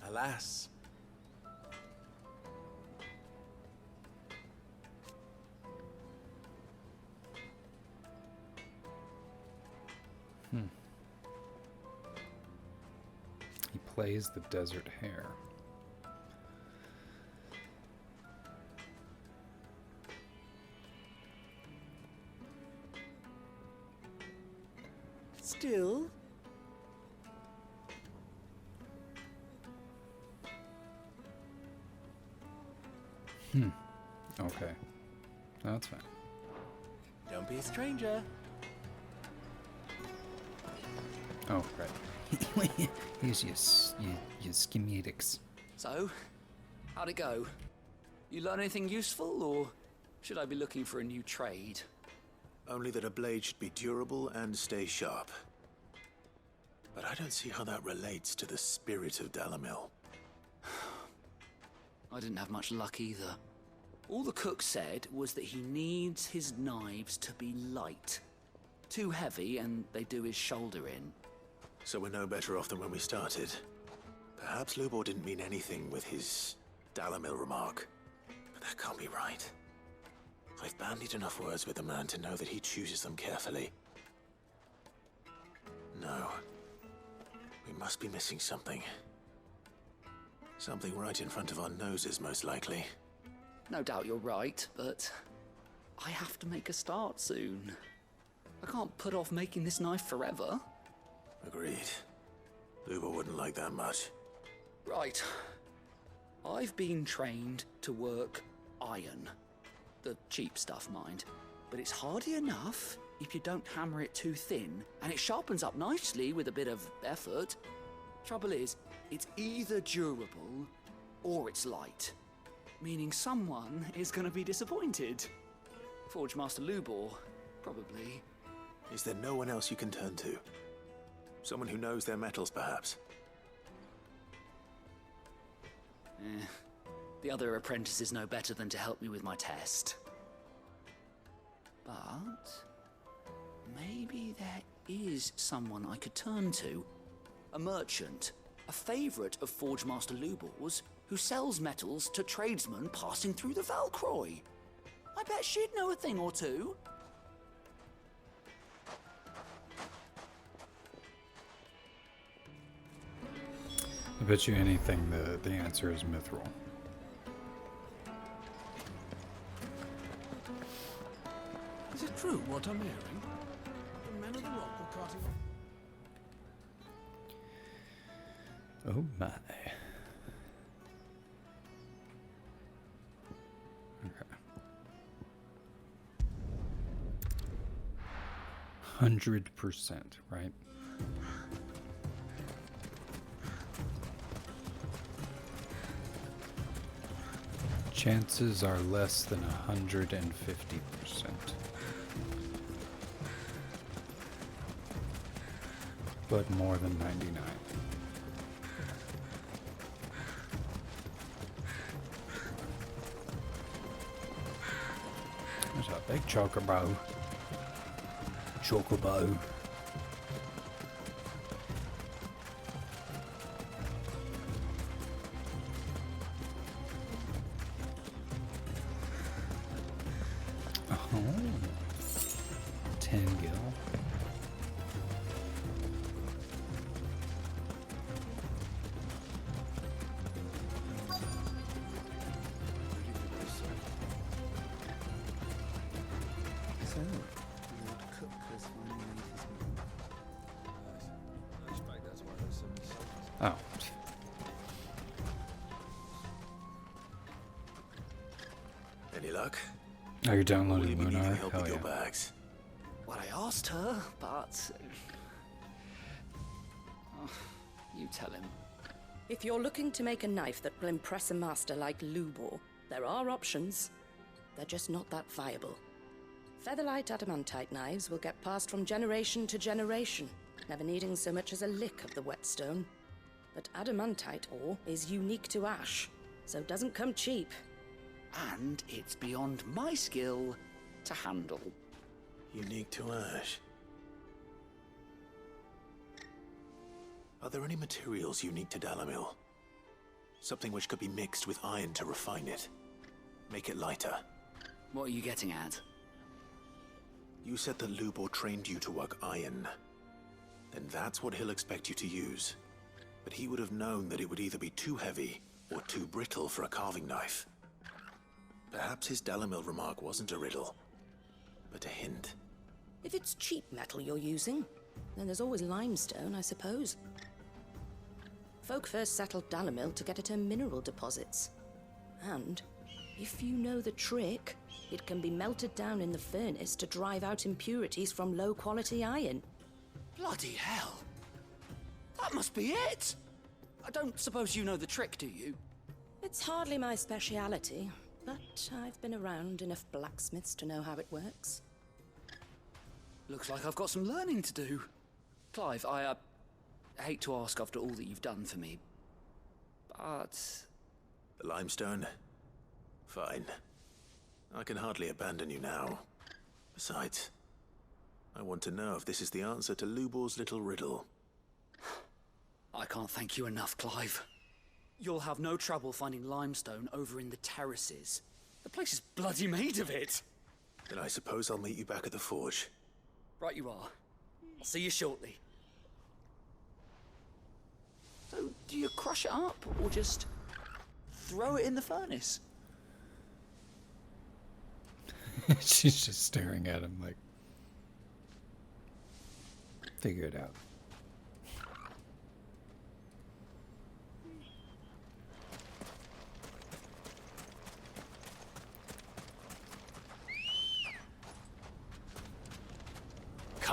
Alas. He plays the desert hare. Still... Okay. That's fine. Don't be a stranger. Oh, right. Here's your schematics. So, how'd it go? You learn anything useful, or should I be looking for a new trade? Only that a blade should be durable and stay sharp. But I don't see how that relates to the spirit of Dalamil. I didn't have much luck either. All the cook said was that he needs his knives to be light. Too heavy and they do his shoulder in. So we're no better off than when we started. Perhaps Lubor didn't mean anything with his Dalamil remark. But that can't be right. I've bandied enough words with the man to know that he chooses them carefully. No. We must be missing something. Something right in front of our noses, most likely. No doubt you're right, but I have to make a start soon. I can't put off making this knife forever. Agreed. Lubor wouldn't like that much. Right. I've been trained to work iron. The cheap stuff, mind. But it's hardy enough if you don't hammer it too thin, and it sharpens up nicely with a bit of effort. Trouble is, it's either durable or it's light, meaning someone is going to be disappointed. Forge Master Lubor, probably. Is there no one else you can turn to? Someone who knows their metals, perhaps? The other apprentices know better than to help me with my test. But maybe there is someone I could turn to. A merchant, a favourite of Forge Master Lubor's, who sells metals to tradesmen passing through the Valcroy. I bet she'd know a thing or two. I bet you anything the answer is mithril. Is it true what I'm hearing? The men of the rock were carting off. Oh my. Okay. 100%, right? Chances are less than 150%. But more than 99. There's a big chocobo. Chocobo. Oh. 10 gil. Oh. Any luck? Oh, you're downloading Will you be needing Lunar? help Hell with yeah. your bags? Well, I asked her, but... Oh, you tell him. If you're looking to make a knife that will impress a master like Lubor, there are options. They're just not that viable. Featherlight adamantite knives will get passed from generation to generation, never needing so much as a lick of the whetstone. But adamantite ore is unique to ash, so it doesn't come cheap. And it's beyond my skill to handle. Unique to ash. Are there any materials unique to Dalamil? Something which could be mixed with iron to refine it. Make it lighter. What are you getting at? You said that Lubor trained you to work iron. Then that's what he'll expect you to use. But he would have known that it would either be too heavy or too brittle for a carving knife. Perhaps his Dalamil remark wasn't a riddle, but a hint. If it's cheap metal you're using, then there's always limestone, I suppose. Folk first settled Dalamil to get at her mineral deposits. And, if you know the trick, it can be melted down in the furnace to drive out impurities from low-quality iron. Bloody hell! That must be it! I don't suppose you know the trick, do you? It's hardly my speciality, but I've been around enough blacksmiths to know how it works. Looks like I've got some learning to do. Clive, I hate to ask after all that you've done for me, but... The limestone? Fine. I can hardly abandon you now. Besides, I want to know if this is the answer to Lubor's little riddle. I can't thank you enough, Clive. You'll have no trouble finding limestone over in the terraces. The place is bloody made of it. Then I suppose I'll meet you back at the forge. Right you are. I'll see you shortly. So, do you crush it up, or just throw it in the furnace? She's just staring at him like, figure it out.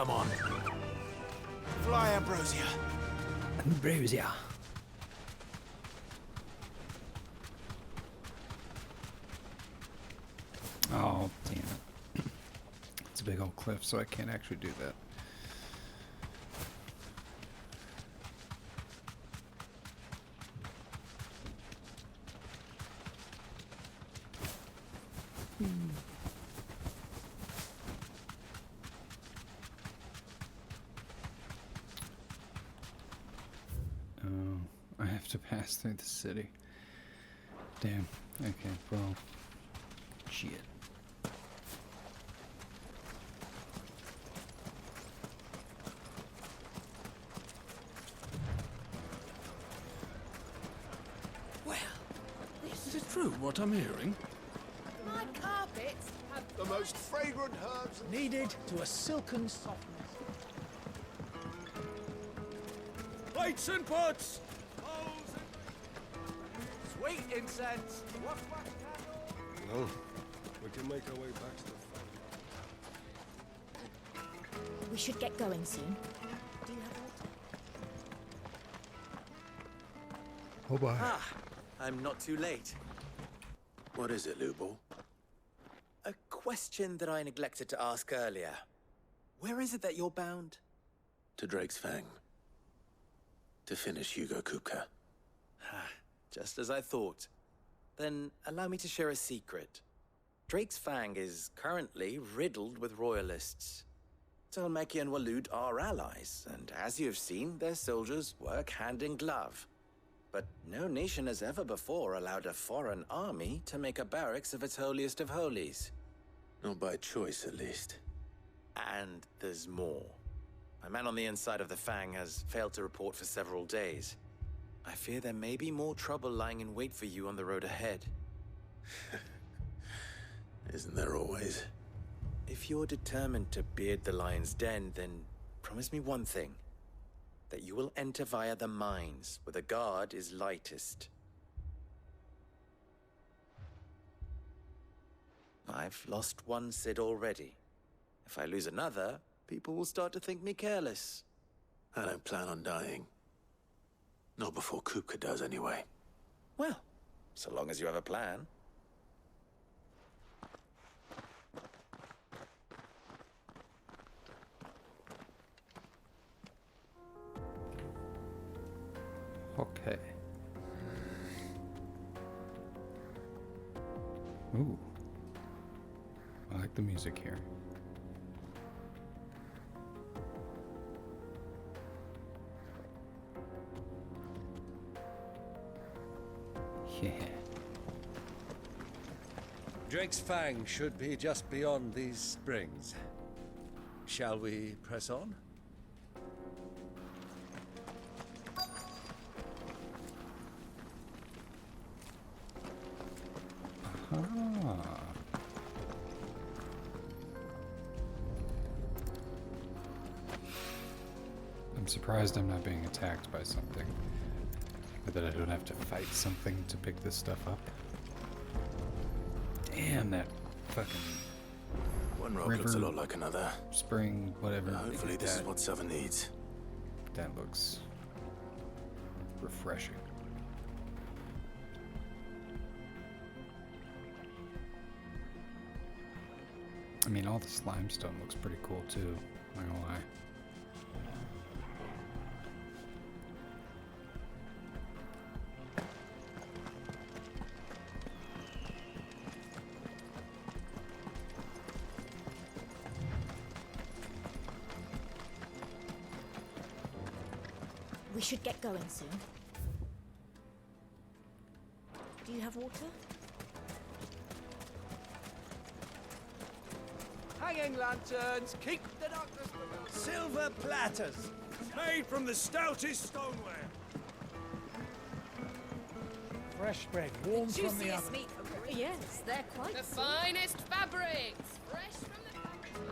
Come on. Fly, Ambrosia. Ambrosia. Oh, damn it. It's a big old cliff, so I can't actually do that. Oh, I have to pass through the city. Damn. Okay, well. Shit. Well, is it true what I'm hearing? My carpets have The most fragrant herbs Needed to a silken softness. Plates and pots! Sweet incense. Well, we can make our way back to the We should get going soon. Do you have water? Oh boy. Ah, I'm not too late. What is it, Lubor? A question that I neglected to ask earlier. Where is it that you're bound? To Drake's Fang. To finish Hugo Kupka. Just as I thought. Then allow me to share a secret. Drake's Fang is currently riddled with royalists. Talmeki and Walud are allies, and as you have seen, their soldiers work hand in glove. But no nation has ever before allowed a foreign army to make a barracks of its holiest of holies. Not by choice, at least. And there's more. My man on the inside of the Fang has failed to report for several days. I fear there may be more trouble lying in wait for you on the road ahead. Isn't there always? If you're determined to beard the lion's den, then promise me one thing. That you will enter via the mines, where the guard is lightest. I've lost one Cid already. If I lose another, people will start to think me careless. I don't plan on dying. Not before Kupka does, anyway. Well, so long as you have a plan. Okay. Ooh. I like the music here. Yeah. Drake's Fang should be just beyond these springs. Shall we press on? Ah. I'm surprised I'm not being attacked by something. Or that I don't have to fight something to pick this stuff up. Damn, that fucking One rock looks a lot like another. Spring, whatever. Hopefully this is what Southern needs. That looks refreshing. I mean, all this limestone looks pretty cool too, not gonna lie. We should get going soon. Do you have water? Hanging lanterns, keep the darkness below. Silver platters, made from the stoutest stoneware. Fresh bread, warm from the oven. meat. Yes, they're quite The soft. finest fabrics, fresh from the factory.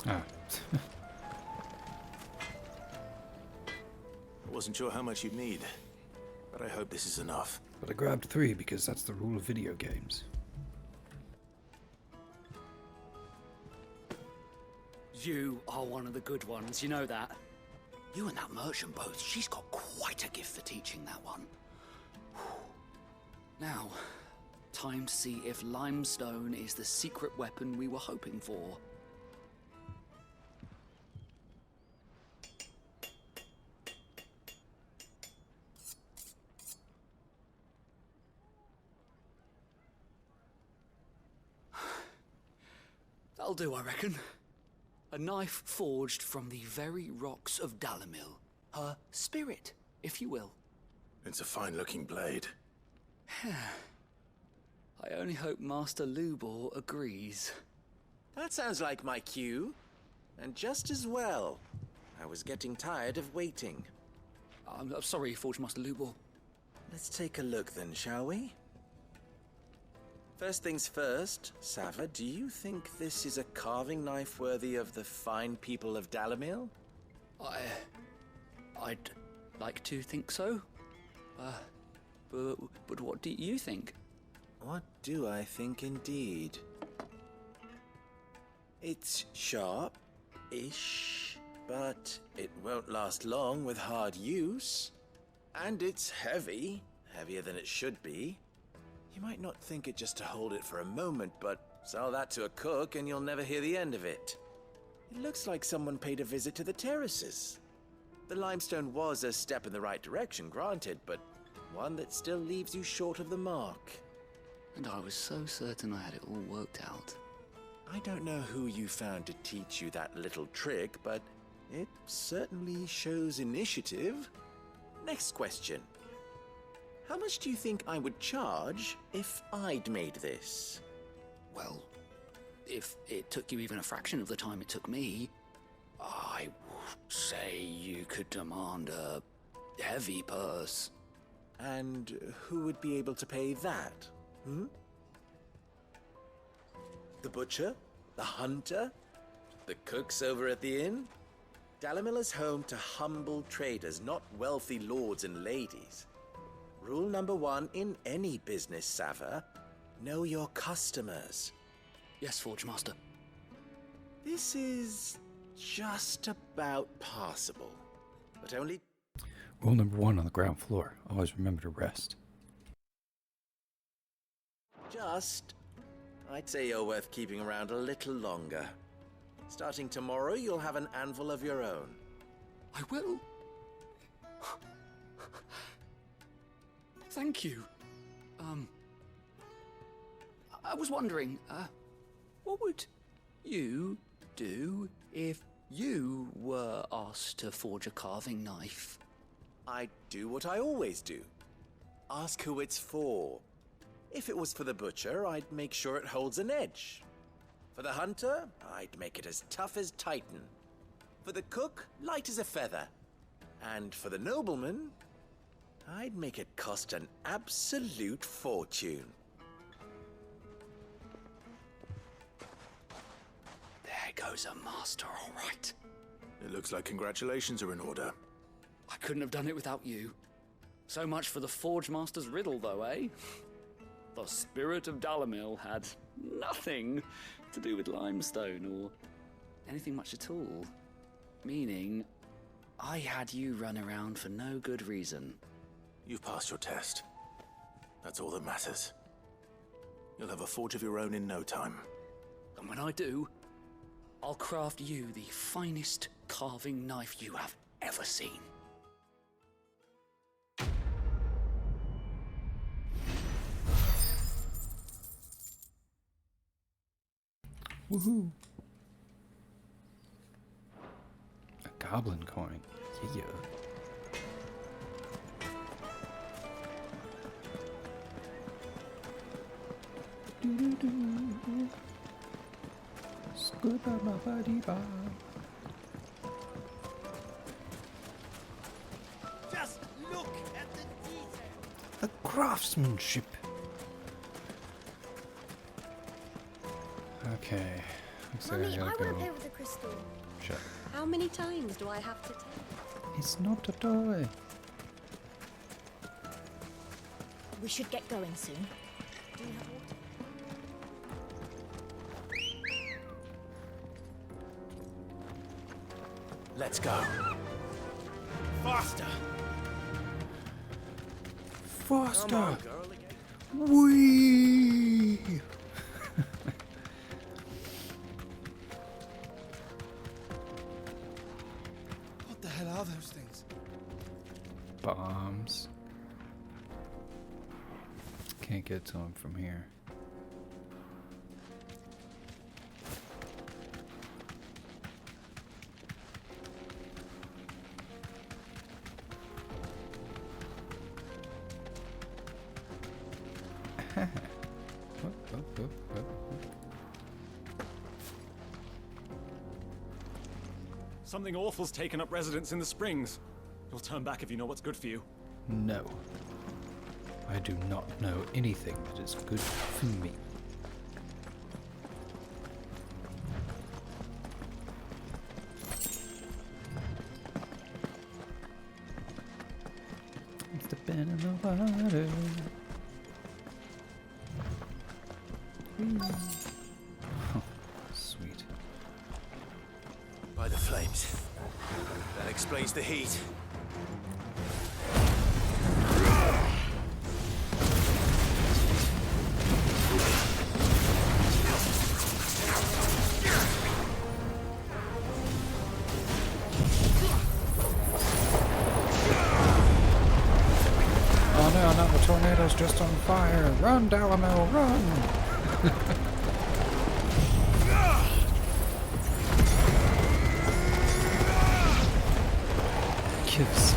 Ah. Wasn't sure how much you'd need, but I hope this is enough. But I grabbed 3 because that's the rule of video games. You are one of the good ones, you know that? You and that merchant both, she's got quite a gift for teaching, that one. Now, time to see if limestone is the secret weapon we were hoping for. That'll do, I reckon. A knife forged from the very rocks of Dalamil. Her spirit, if you will. It's a fine-looking blade. I only hope Master Lubor agrees. That sounds like my cue. And just as well. I was getting tired of waiting. I'm sorry, Forge Master Lubor. Let's take a look then, shall we? First things first, Sava, do you think this is a carving knife worthy of the fine people of Dalamil? I'd like to think so. But what do you think? What do I think indeed? It's sharp-ish, but it won't last long with hard use. And it's heavy, heavier than it should be. You might not think it just to hold it for a moment, but sell that to a cook and you'll never hear the end of it. It looks like someone paid a visit to the terraces. The limestone was a step in the right direction, granted, but one that still leaves you short of the mark. And I was so certain I had it all worked out. I don't know who you found to teach you that little trick, but it certainly shows initiative. Next question. How much do you think I would charge if I'd made this? Well, if it took you even a fraction of the time it took me, I would say you could demand a heavy purse. And who would be able to pay that? The butcher? The hunter? The cooks over at the inn? Dalamil is home to humble traders, not wealthy lords and ladies. Rule number 1 in any business, Sava. Know your customers. Yes, Forge Master. This is just about passable, but only... Rule number 1 on the ground floor. Always remember to rest. Just... I'd say you're worth keeping around a little longer. Starting tomorrow, you'll have an anvil of your own. I will. Thank you. I was wondering, what would you do if you were asked to forge a carving knife? I'd do what I always do. Ask who it's for. If it was for the butcher, I'd make sure it holds an edge. For the hunter, I'd make it as tough as Titan. For the cook, light as a feather. And for the nobleman, I'd make it cost an absolute fortune. There goes a master, all right. It looks like congratulations are in order. I couldn't have done it without you. So much for the Forge Master's riddle, though, eh? The spirit of Dalamil had nothing to do with limestone or anything much at all. Meaning, I had you run around for no good reason. You've passed your test. That's all that matters. You'll have a forge of your own in no time. And when I do, I'll craft you the finest carving knife you have ever seen. Woohoo! A goblin coin. Yeah. Just look at the detail. The craftsmanship. Okay. Looks like Mummy, I gotta want go. to play with the crystal. Shut. How many times do I have to tell? It's not a toy. We should get going soon. Do you have water? Let's go. Faster. Faster. Wee. What the hell are those things? Bombs. Can't get to them from here. Something awful's taken up residence in the springs. You'll turn back if you know what's good for you. No. I do not know anything that is good for me. It's the pen in the water. Oh, sweet. By the flames. That explains the heat. Oh no, not the tornado's just on fire. Run, Dalamel, run! Gives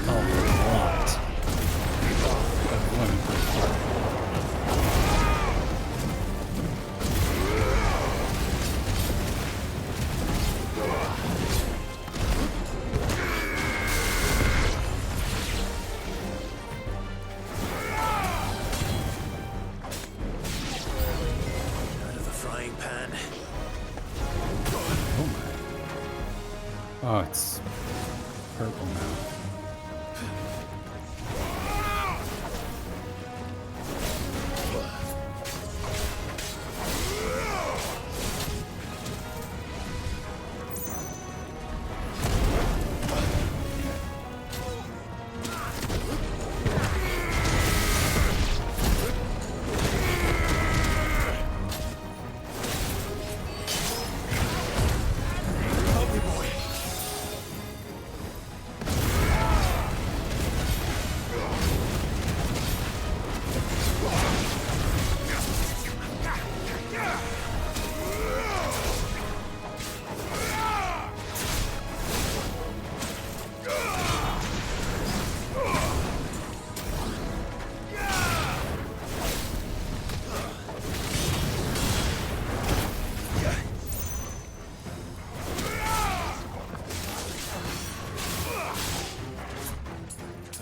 a lot of women. Out of the frying pan. Oh my. Oh, it's purple now.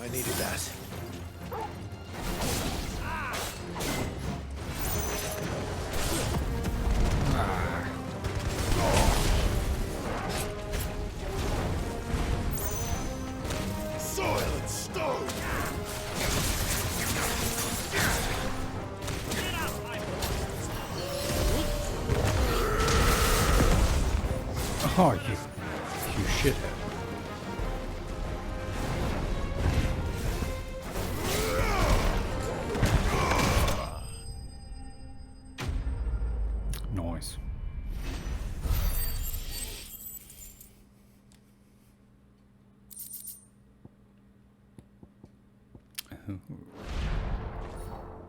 I needed that. Soil and stone! Oh, you shithead. Noise.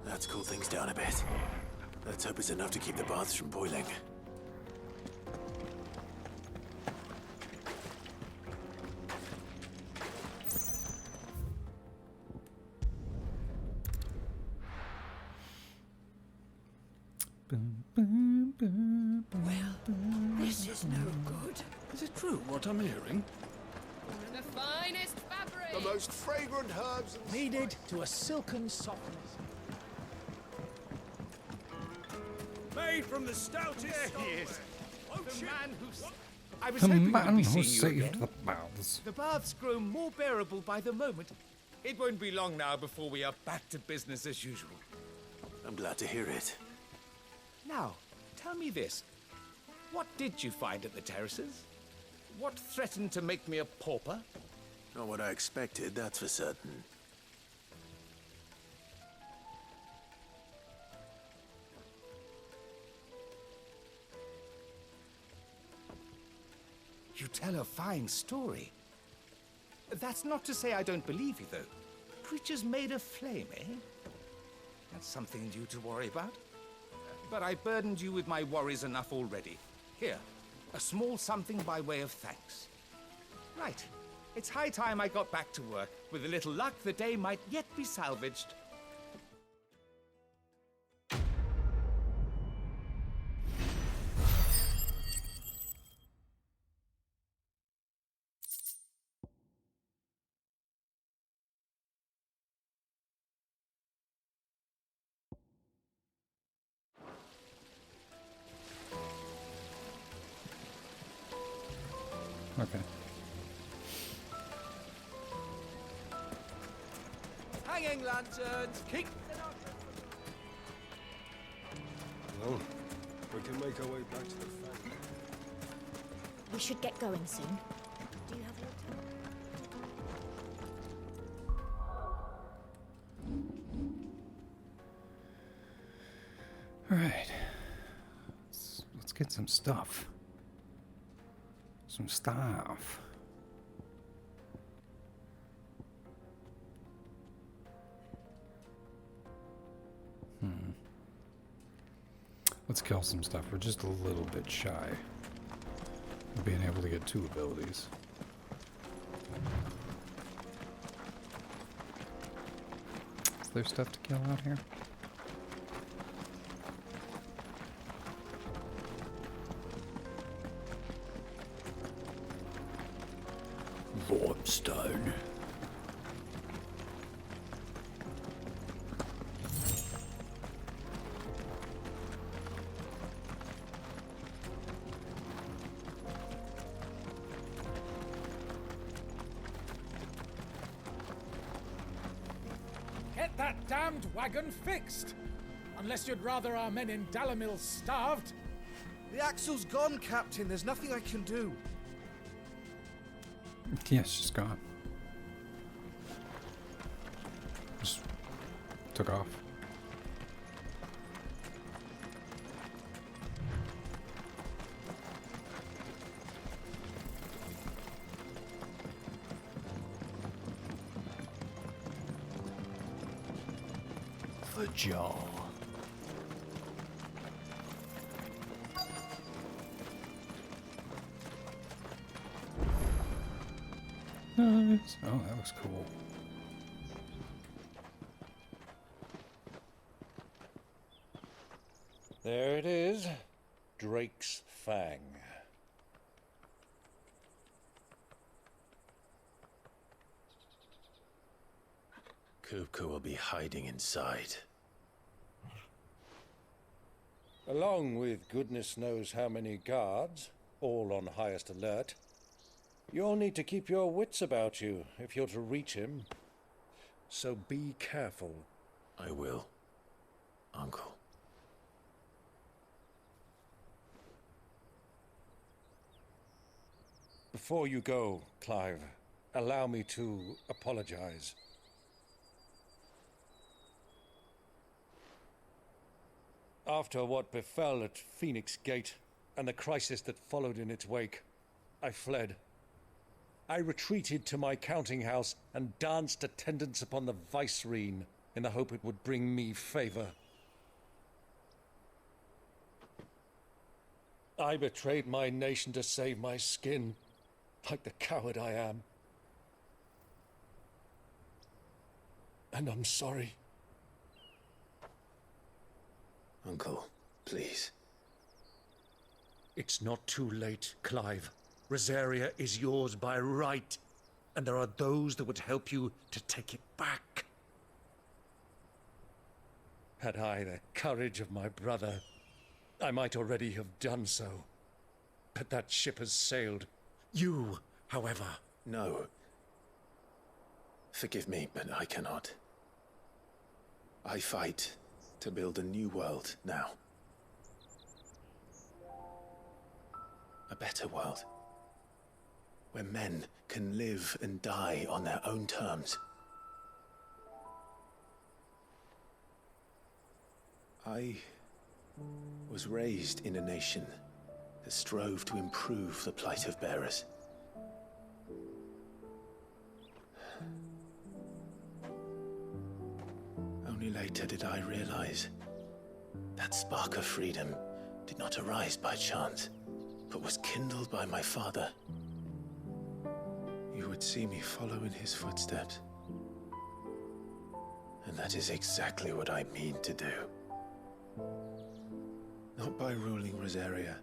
That's cooled things down a bit. Let's hope it's enough to keep the baths from boiling. This is no good. Is it true what I'm hearing? The finest fabric! The most fragrant herbs and Kneaded to a silken softness. Made from the stoutest There he is. The man who... I was The hoping man we'd be who seeing you saved again. the baths. The baths grow more bearable by the moment. It won't be long now before we are back to business as usual. I'm glad to hear it. Now, tell me this. What did you find at the terraces? What threatened to make me a pauper? Not what I expected, that's for certain. You tell a fine story. That's not to say I don't believe you, though. Creatures made of flame, eh? That's something you to worry about. But I burdened you with my worries enough already. Here, a small something by way of thanks. Right. It's high time I got back to work. With a little luck, the day might yet be salvaged. Okay. Hanging lanterns, keep Well, we can make our way back to the family. We should get going soon. Do you have your time? All right. Let's get some stuff. Some stuff. Let's kill some stuff. We're just a little bit shy of being able to get 2 abilities. Is there stuff to kill out here? Limestone. Get that damned wagon fixed! Unless you'd rather our men in Dalamil starved. The axle's gone, Captain. There's nothing I can do. Yeah, it's just gone. Just took off. The jar. Nice. Oh, that looks cool. There it is. Drake's Fang. Kupka will be hiding inside. Along with goodness knows how many guards, all on highest alert. You'll need to keep your wits about you if you're to reach him. So be careful. I will, Uncle. Before you go, Clive, allow me to apologize. After what befell at Phoenix Gate and the crisis that followed in its wake, I fled. I retreated to my counting house and danced attendance upon the vicereine in the hope it would bring me favor. I betrayed my nation to save my skin, like the coward I am. And I'm sorry. Uncle, please. It's not too late, Clive. Rosaria is yours by right, and there are those that would help you to take it back. Had I the courage of my brother, I might already have done so. But that ship has sailed. You, however... No. Forgive me, but I cannot. I fight to build a new world now. A better world. Where men can live and die on their own terms. I was raised in a nation that strove to improve the plight of bearers. Only later did I realize that spark of freedom did not arise by chance, but was kindled by my father. You would see me follow in his footsteps. And that is exactly what I mean to do. Not by ruling Rosaria,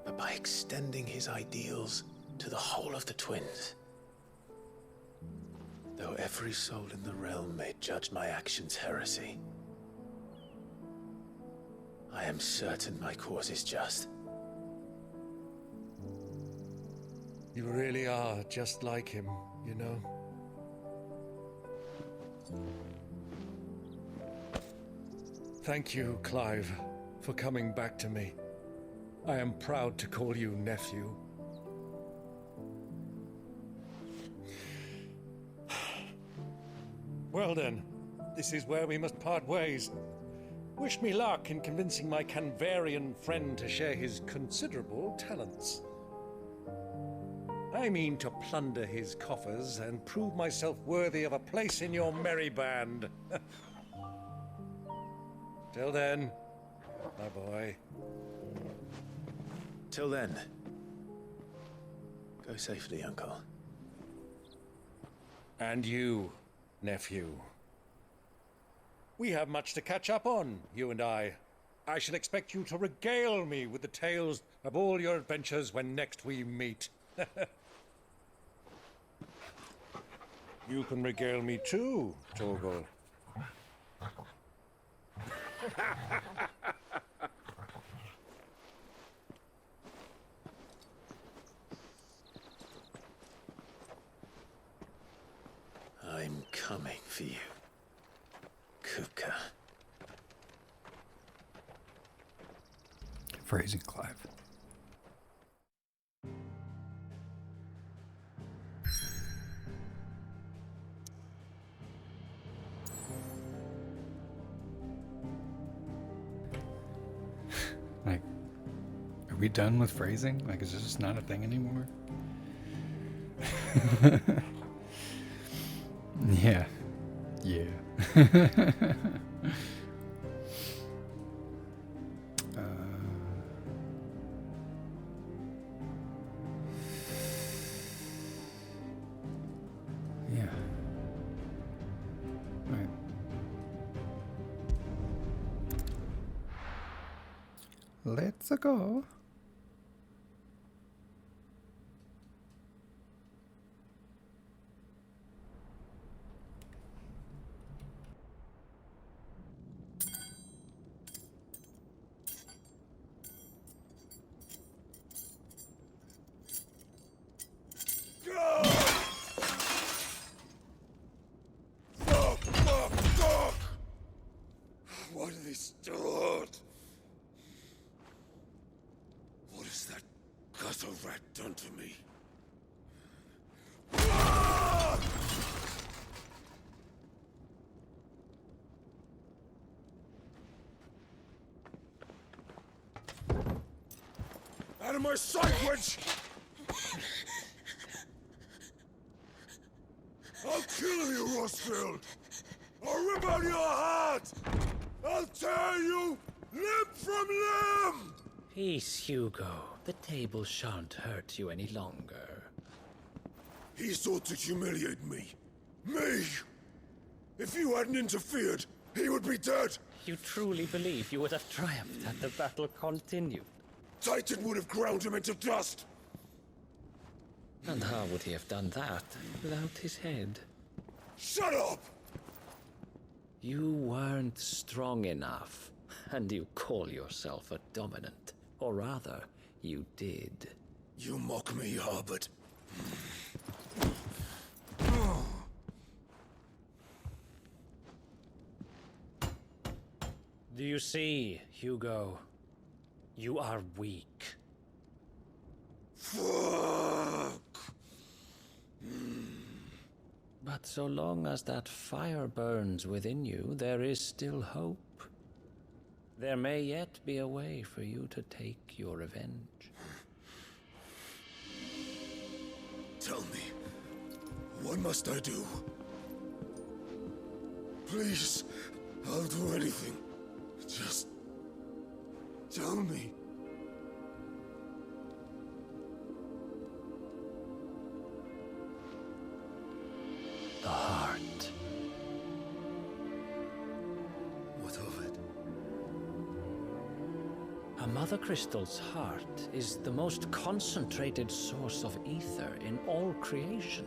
but by extending his ideals to the whole of the twins. Though every soul in the realm may judge my actions heresy, I am certain my cause is just. You really are just like him, you know? Thank you, Clive, for coming back to me. I am proud to call you nephew. Well then, this is where we must part ways. Wish me luck in convincing my Canvarian friend to share his considerable talents. I mean to plunder his coffers and prove myself worthy of a place in your merry band. Till then, my boy. Till then, go safely, Uncle. And you, nephew. We have much to catch up on, you and I. I shall expect you to regale me with the tales of all your adventures when next we meet. You can regale me too, Torgal. I'm coming for you, Kupka. Phrasing, Clive. Like, are we done with phrasing? Like, is this just not a thing anymore? Yeah. Yeah. Yeah. Right. Let's go. What are they stored? What has that gutter rat done to me? Out of my sight, witch! I'll kill you, Rosfield! I'll rip out your heart! I'll tear you limb from limb! Peace, Hugo. The table shan't hurt you any longer. He sought to humiliate me. Me! If you hadn't interfered, he would be dead! You truly believe you would have triumphed had the battle continued? Titan would have ground him into dust! And how would he have done that without his head? Shut up! You weren't strong enough, and you call yourself a dominant. Or rather, you did. You mock me, Harbert. Do you see, Hugo? You are weak. Fuck! But so long as that fire burns within you, there is still hope. There may yet be a way for you to take your revenge. Tell me, what must I do? Please, I'll do anything. Just tell me. The heart. What of it? A Mother Crystal's heart is the most concentrated source of ether in all creation.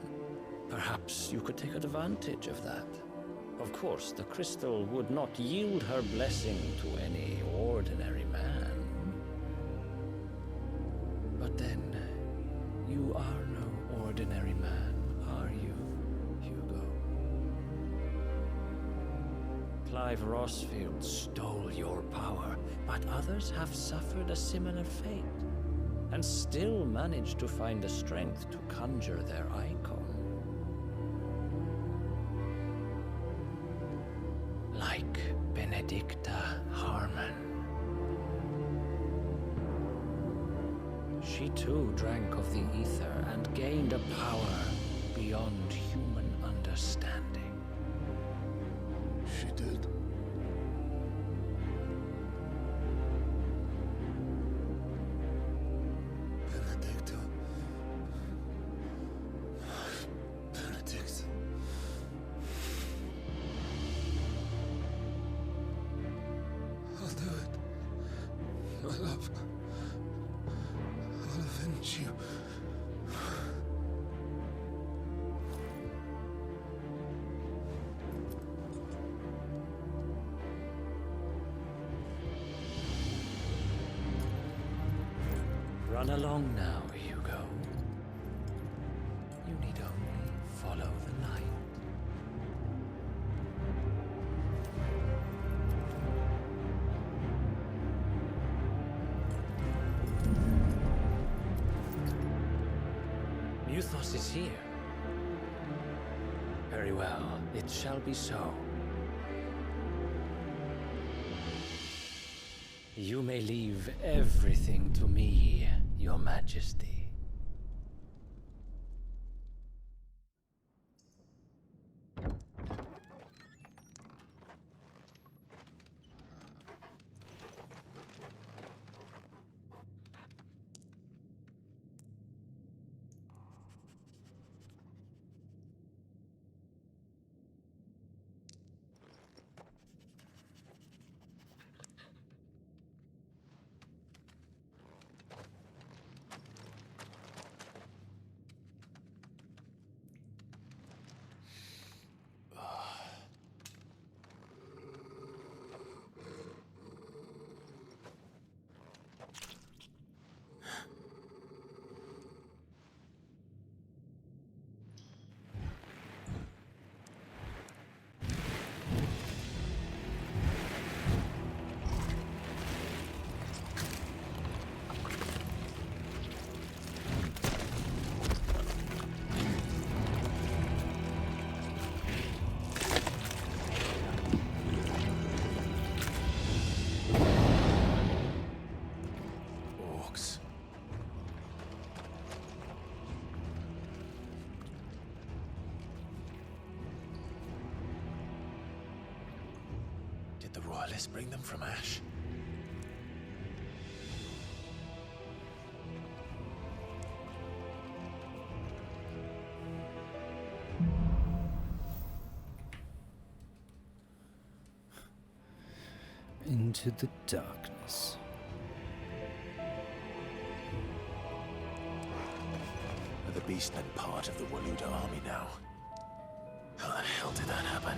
Perhaps you could take advantage of that. Of course, the crystal would not yield her blessing to any ordinary man. But then, you are no ordinary man, are you, Hugo? Clive Rossfield stole your power, but others have suffered a similar fate, and still managed to find the strength to conjure their icon. Like Benedicta Harmon. She too drank of the ether and gained a power beyond human understanding. She did. Benedicta. Benedict. I'll do it. My love. I'll avenge you. Run along now, Hugo. You need only follow the light. Muthos is here. Very well, it shall be so. You may leave everything to me, Your Majesty. Did the Royalists bring them from Ash? Into the darkness. Are the Beast then part of the Waluda army now? How the hell did that happen?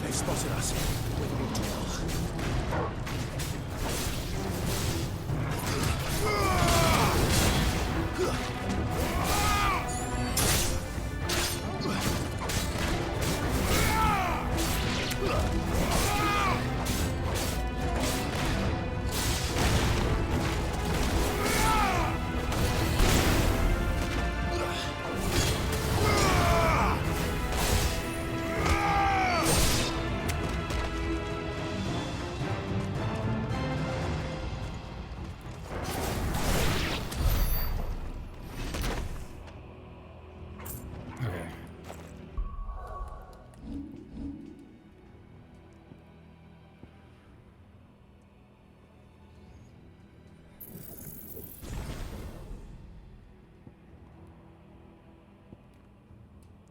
They've spotted us. Where do we dwell? Okay.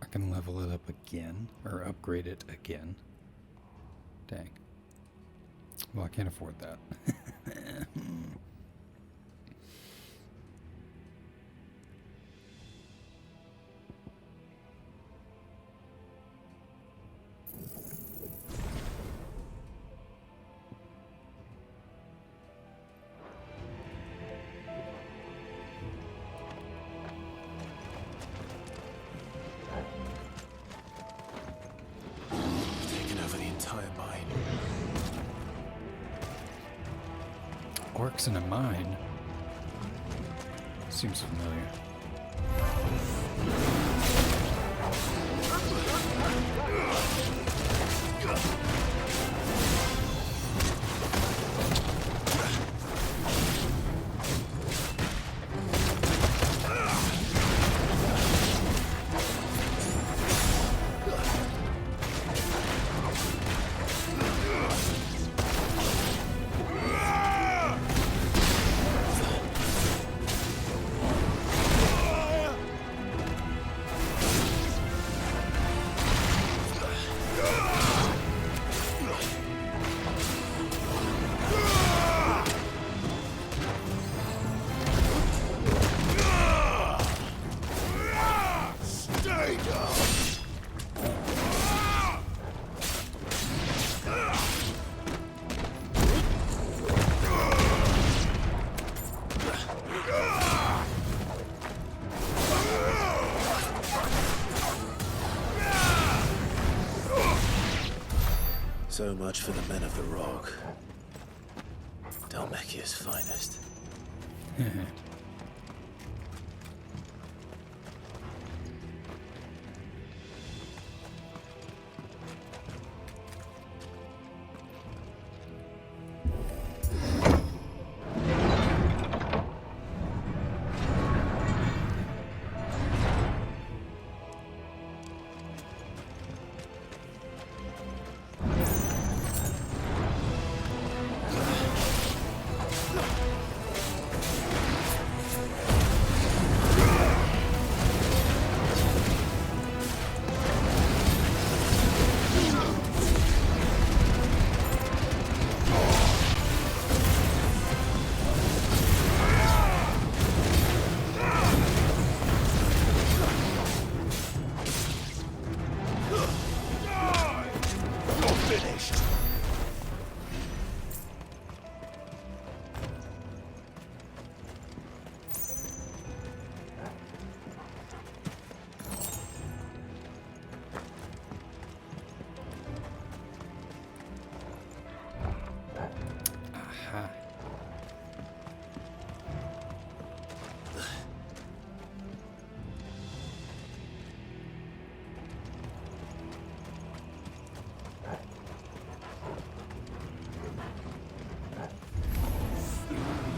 I can level it up again, or upgrade it again. Dang. Well, I can't afford that. Taken over the entire mine. Orcs in a mine? Seems familiar. Stay down! So much for the men of the rock. Dalmekia's finest.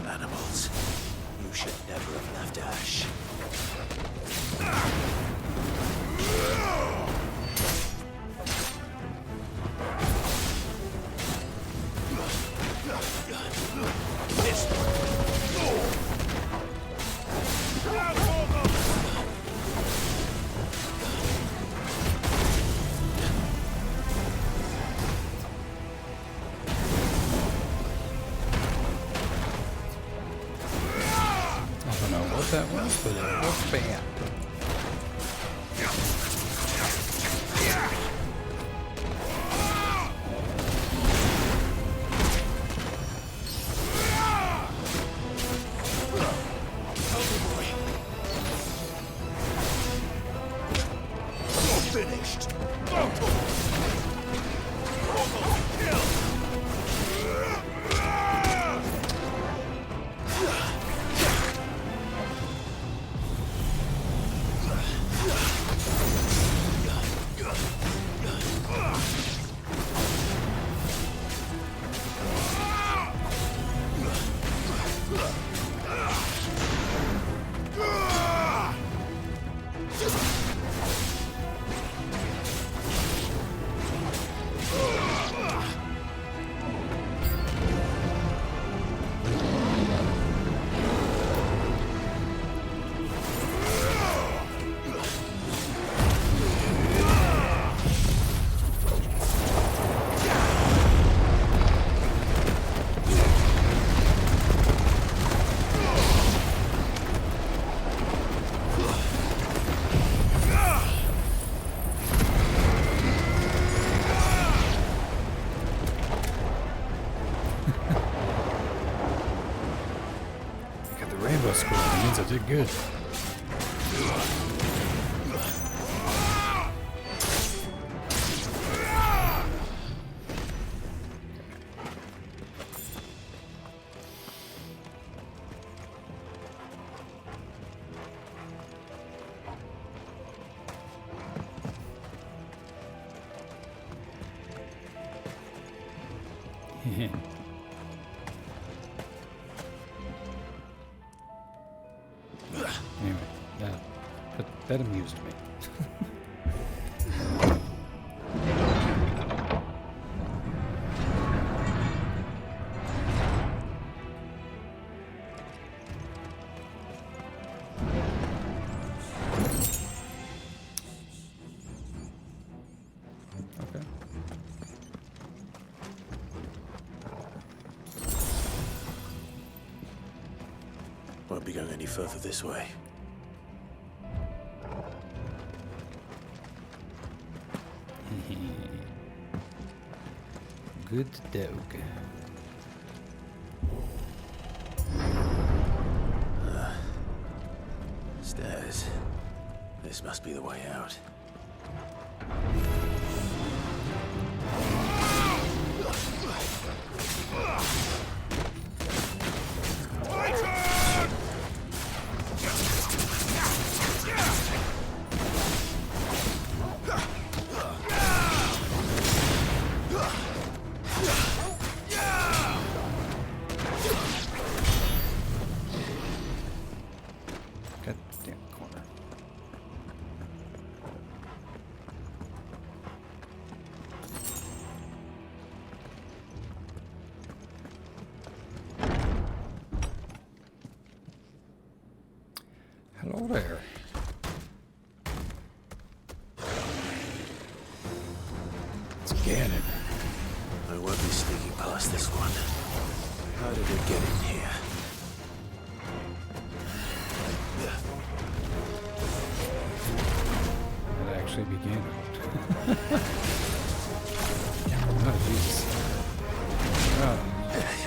Animals. You should never have left Ash. I don't know what that was, but it was bad. was cool. It means I did good. Anyway, that amused me. Okay. Won't be going any further this way. Good dog. Stairs. This must be the way out. Goddamn corner. Hello there. Let's get it. I won't be sneaking past this one. How did it get in here? It actually began. Oh, Jesus. Oh,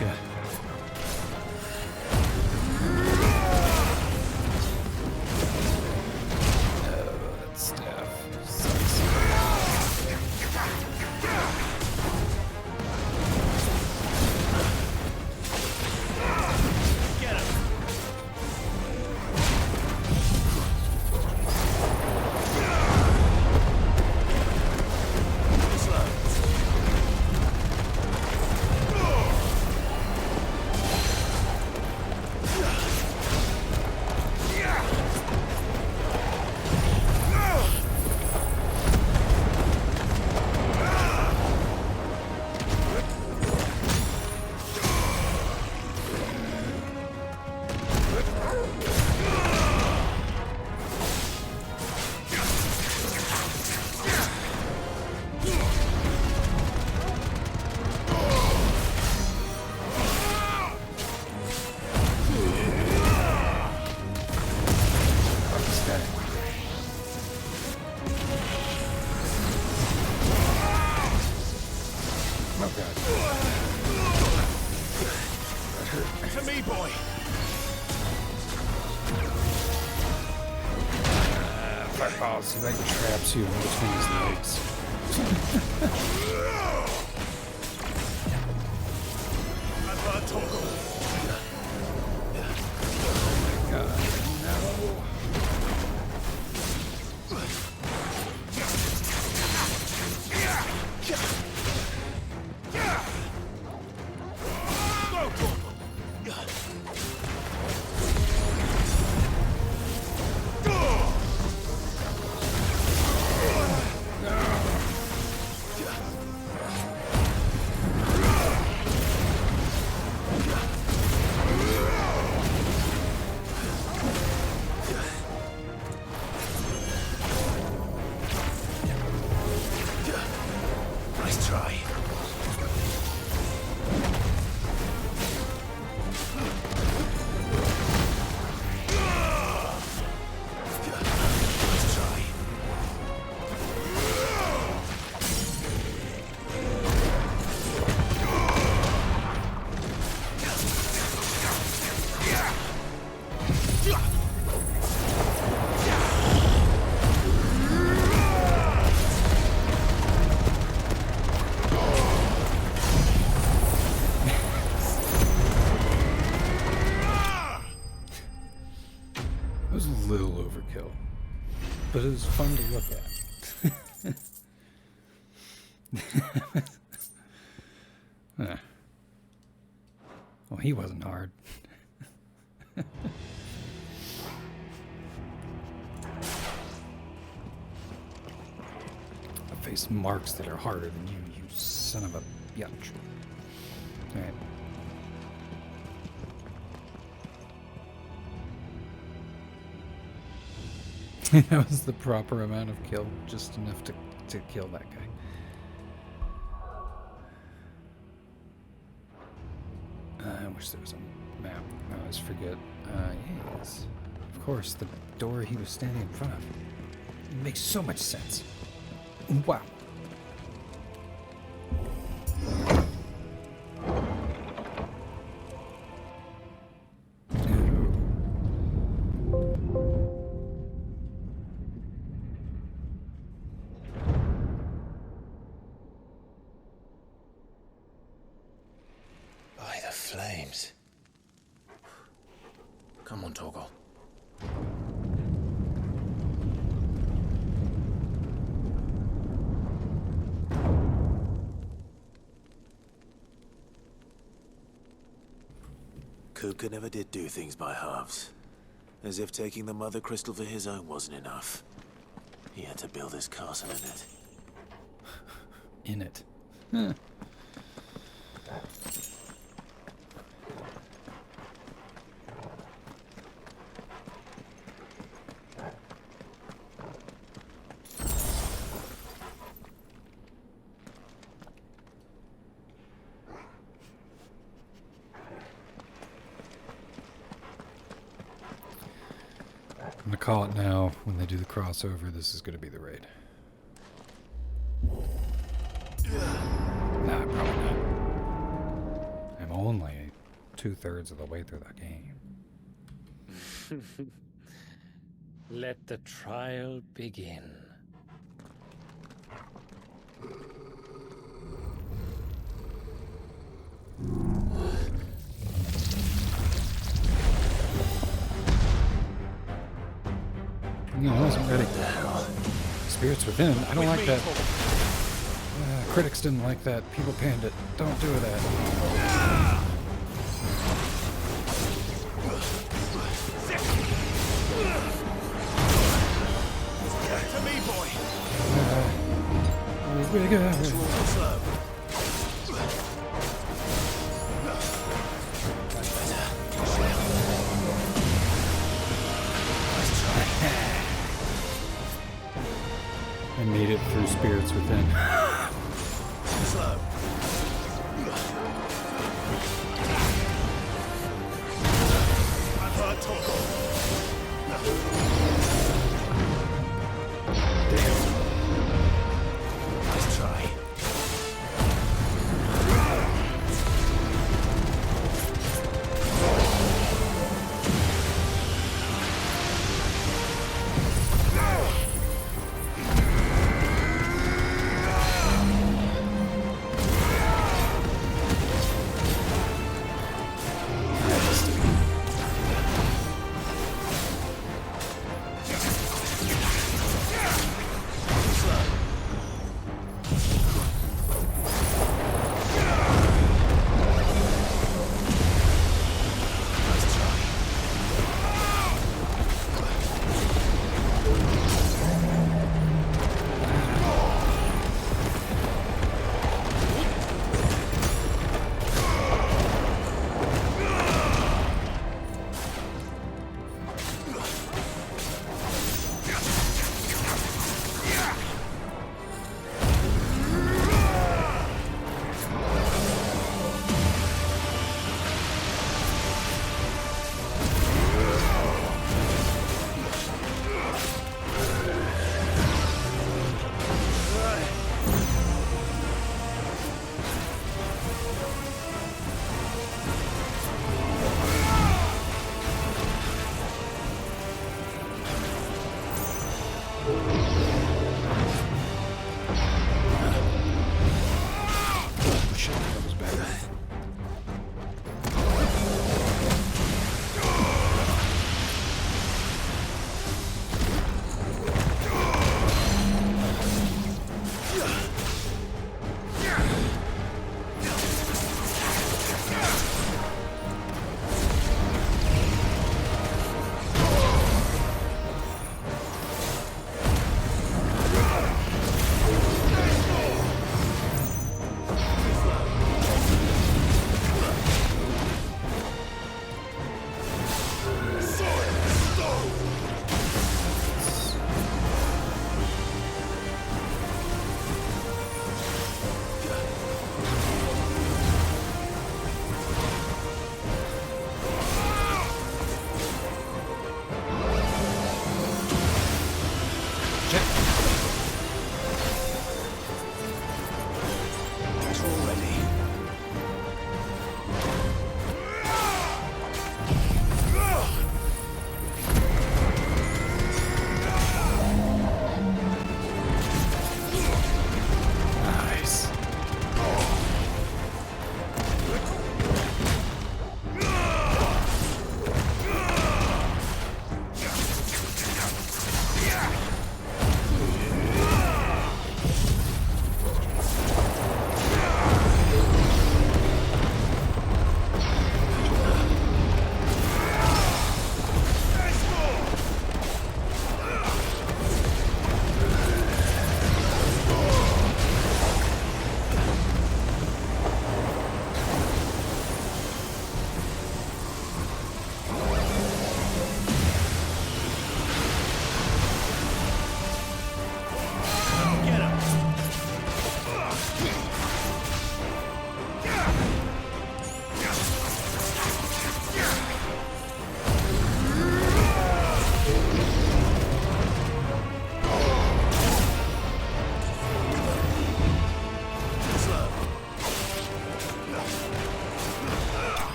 yeah. Oh, that staff sucks. Get him! To me, boy. Fireball, see if I can traps you in between his legs. Oh my god, no. but it was fun to look at. Well, he wasn't hard. I face marks that are harder than you, you son of a bitch. Alright. That was the proper amount of kill, just enough to kill that guy. I wish there was a map. I always forget. Yes. Of course, the door he was standing in front of. It makes so much sense. Wow. By the flames. Come on, Torgal. Kupka never did do things by halves. As if taking the Mother Crystal for his own wasn't enough. He had to build his castle in it. In it. Huh. I'm gonna call it now. When they do the crossover, this is gonna be the raid. Nah, probably not. I'm only 2/3 of the way through that game. Let the trial begin. You know, I wasn't ready. Spirits Within. I don't like that. Critics didn't like that. People panned it. Don't do that. To me, boy. I made it through Spirits Within. Slow. I've heard Torgal. Damn. Let's try.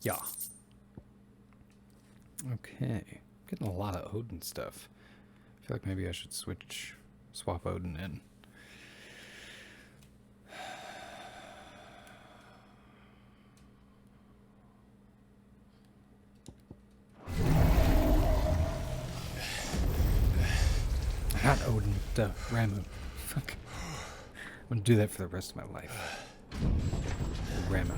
Yeah. Okay. Getting a lot of Odin stuff. I feel like maybe I should swap Odin in. Not Odin, the Ramu. Fuck. I'm gonna do that for the rest of my life. Ramu.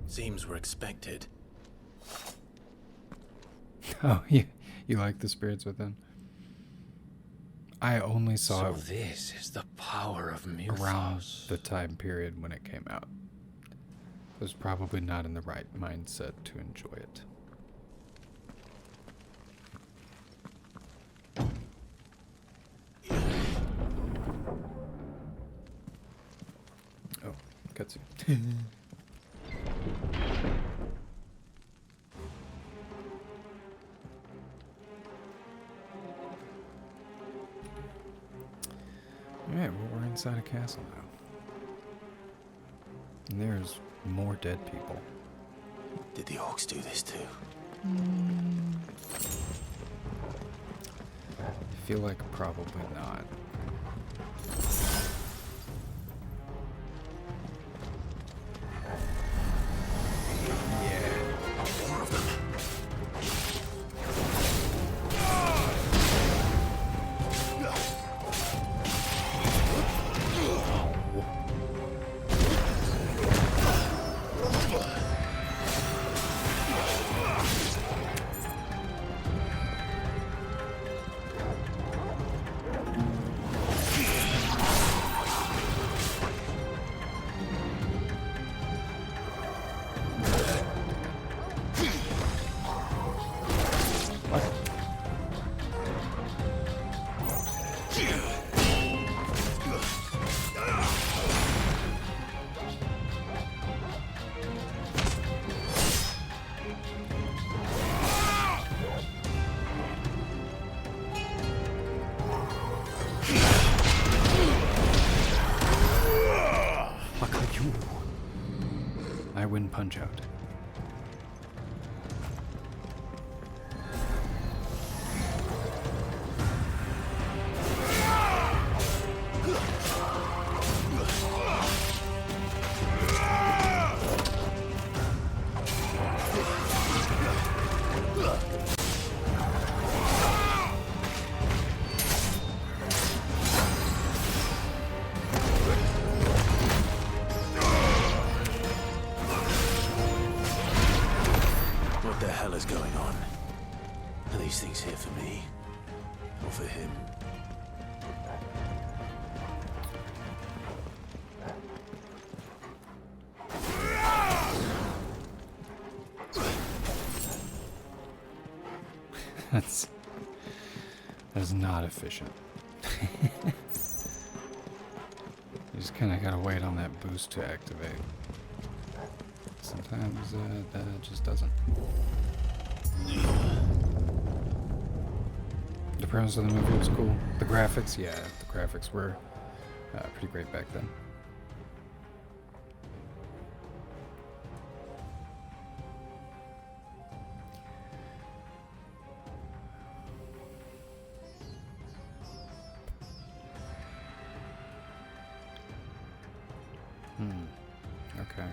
Seems we're expected. Oh, you like the spirits within? I only saw it. So this is the power of around Mythos. the time period when it came out. I was probably not in the right mindset to enjoy it. Oh, cutscene. Alright, well, we're inside a castle now. And there's more dead people. Did the orcs do this too? I feel like probably not. More of them. I win Punch Out. What the hell is going on? Are these things here for me? Or for him? That's not efficient. You just kind of gotta wait on that boost to activate. Sometimes that just doesn't. The premise of the movie was cool. The graphics, yeah, the graphics were pretty great back then. Okay.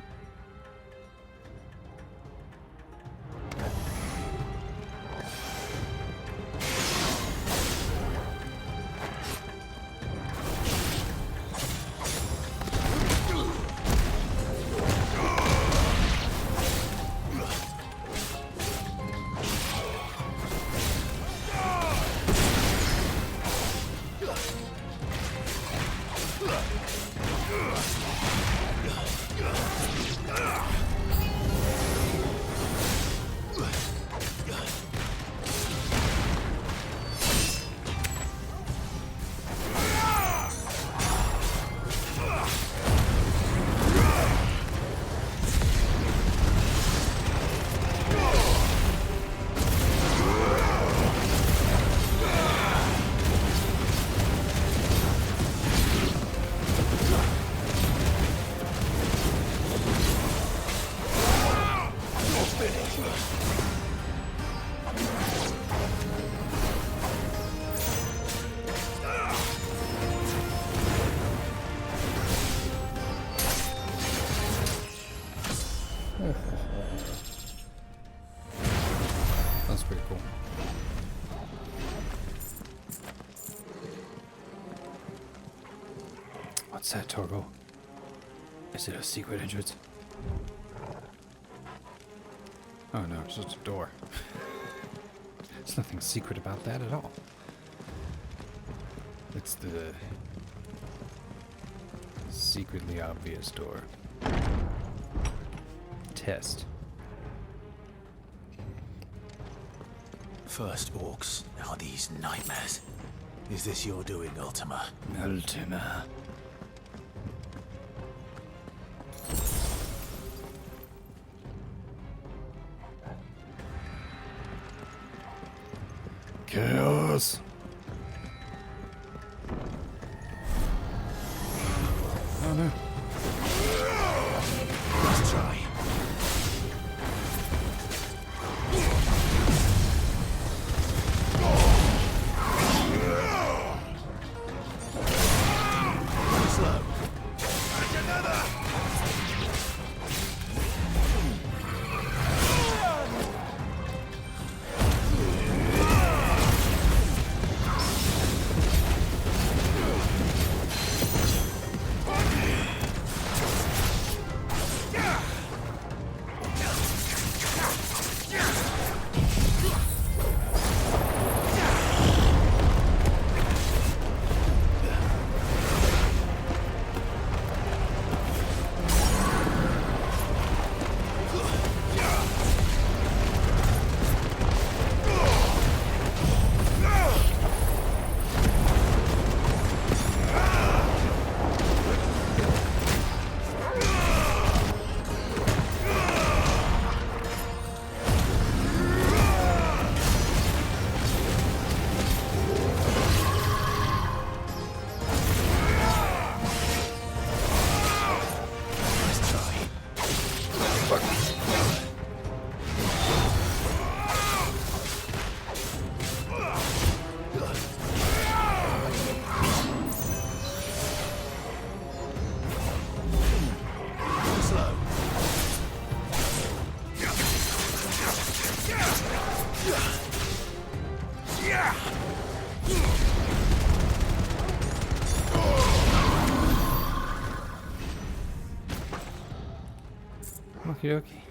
That's pretty cool. What's that, Torgo? Is it a secret entrance? Oh no, it's just a door. There's nothing secret about that at all. It's the secretly obvious door. Test. First orcs, now these nightmares. Is this your doing, Ultima? Ultima. Chaos. Oh no. Let's try. Slow. And another. Okie dokie.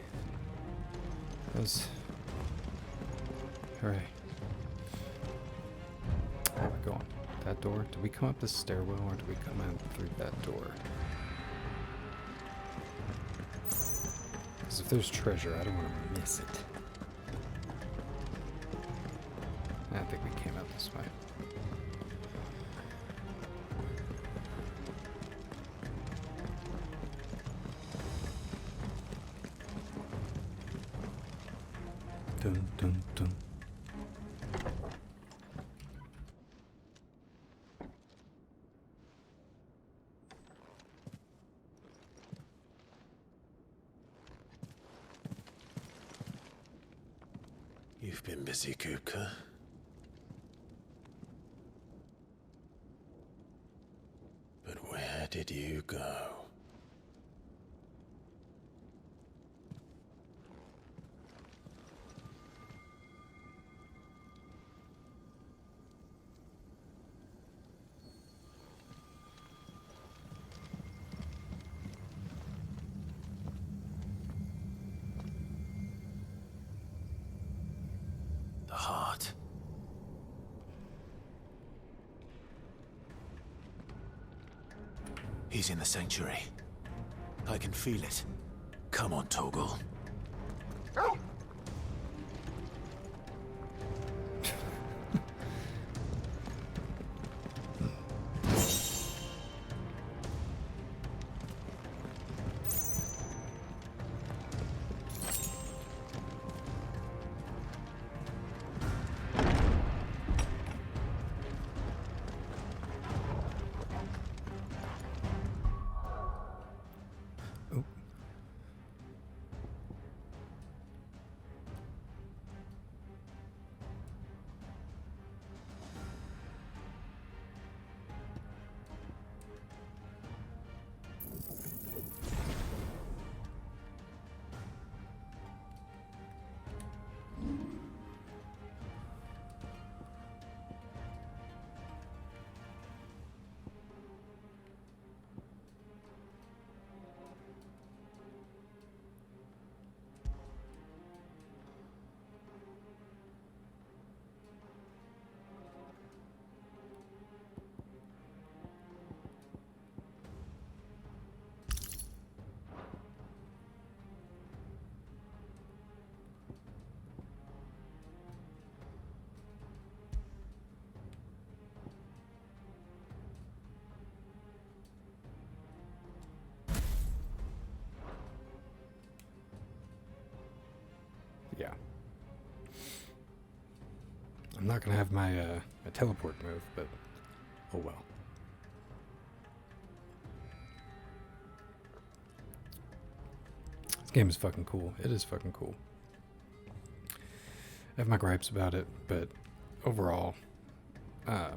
Hooray. Where are we going? That door? Did we come up the stairwell or did we come out through that door? Because if there's treasure, I don't want to miss it. I think we came out this way. Dun, dun, dun. You've been busy, Kupka. But where did you go? The heart. He's in the sanctuary. I can feel it. Come on, Toggle. yeah. I'm not gonna have my teleport move, but oh well. This game is fucking cool. It is fucking cool. I have my gripes about it, but overall, I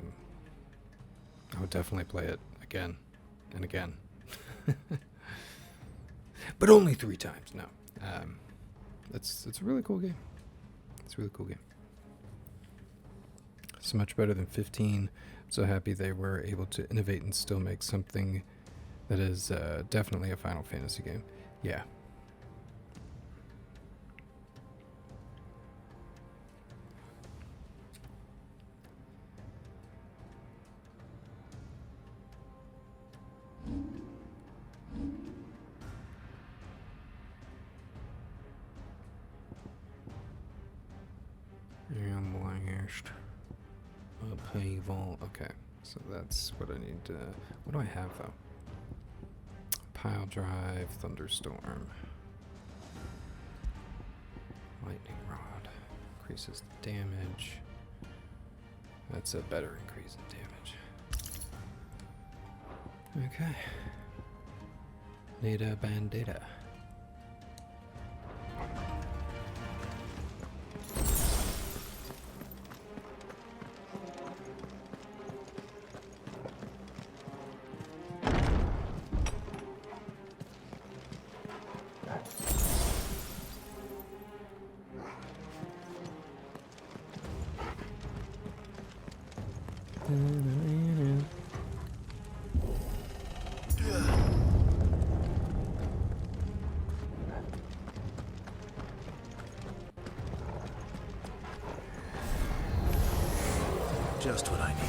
would definitely play it again and again. But only 3 times. No, it's a really cool game. It's a really cool game. It's much better than 15. I'm so happy they were able to innovate and still make something that is definitely a Final Fantasy game. Yeah. And last upheaval. Okay, so that's what I need to. What do I have though? Pile drive, thunderstorm, lightning rod increases the damage. That's a better increase in damage. Okay. Need a bandita. Just what I needed.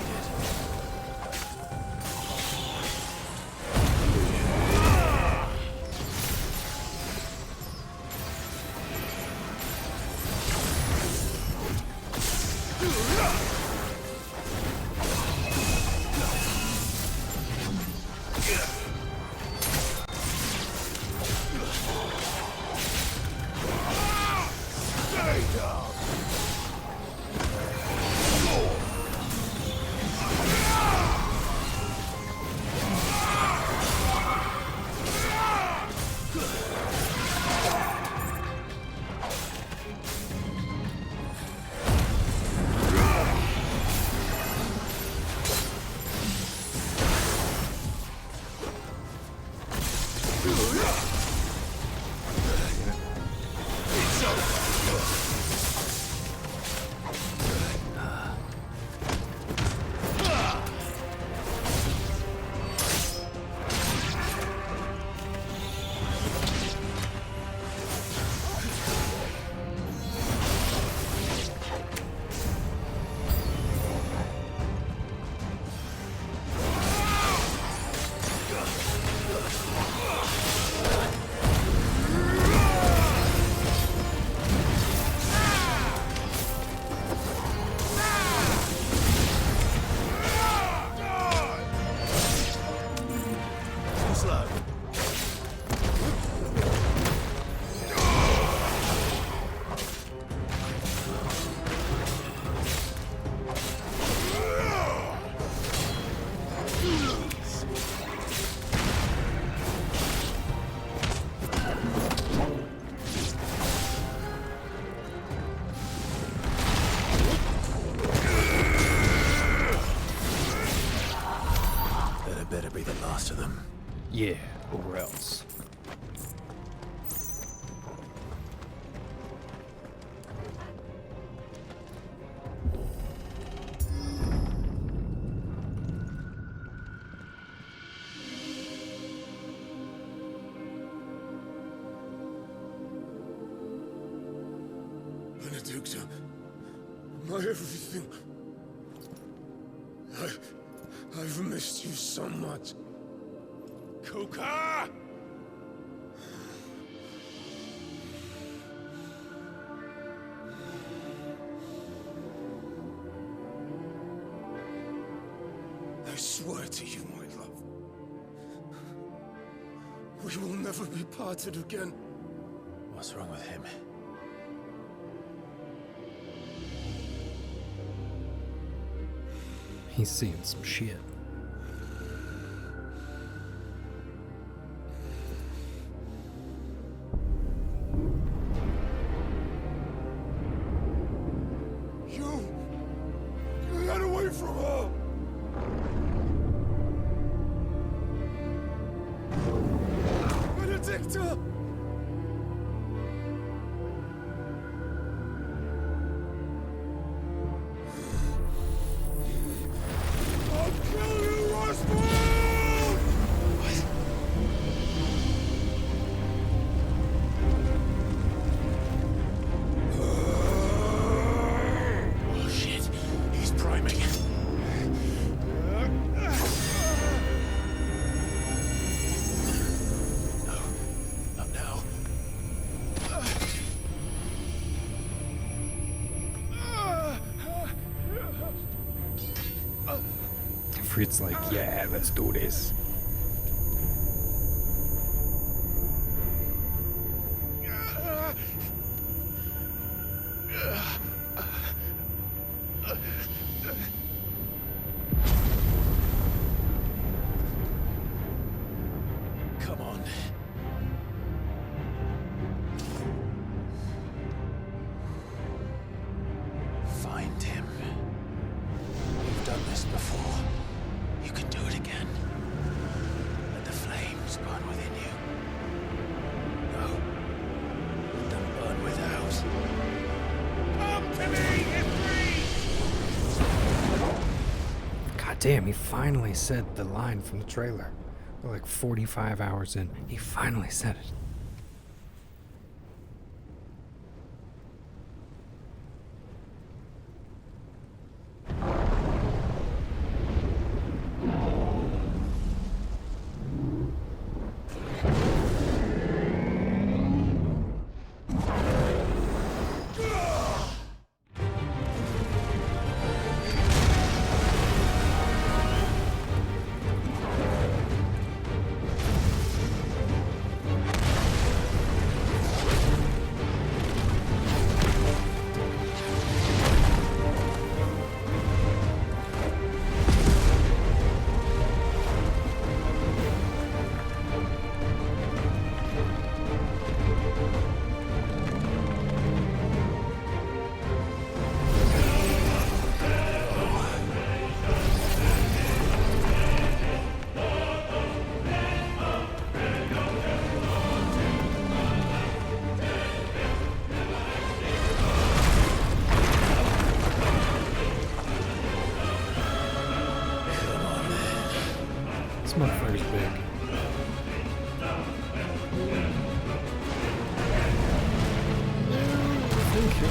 Yeah, or else. Benedicta, my everything. I've missed you so much. Kuka! I swear to you, my love, we will never be parted again. What's wrong with him? He's seeing some shit. Get away from her! Benedicta! I'll kill you, Roswell! Oh shit, he's priming. Not now. Frit's like, yeah, let's do this. Come on. Find him. You've done this before. You can do it again. Let the flames burn within you. No. Let them burn without. Come to me, God damn, he finally said the line from the trailer. We're like 45 hours in. He finally said it. This motherfucker's big. Thank you.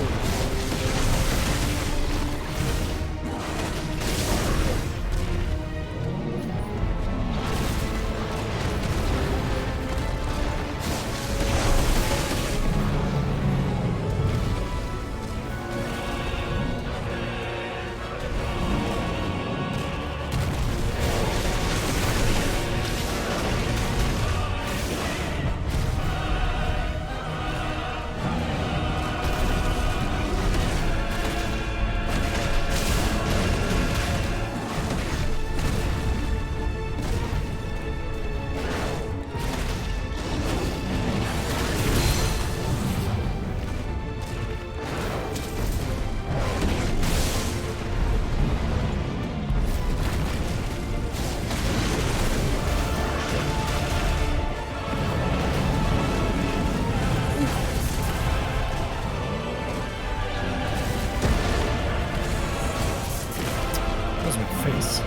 Face.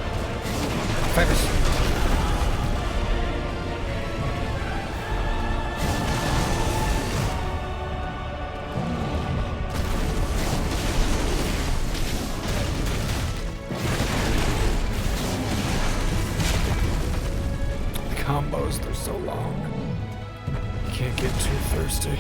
Finish. The combos, they're so long. You can't get too thirsty.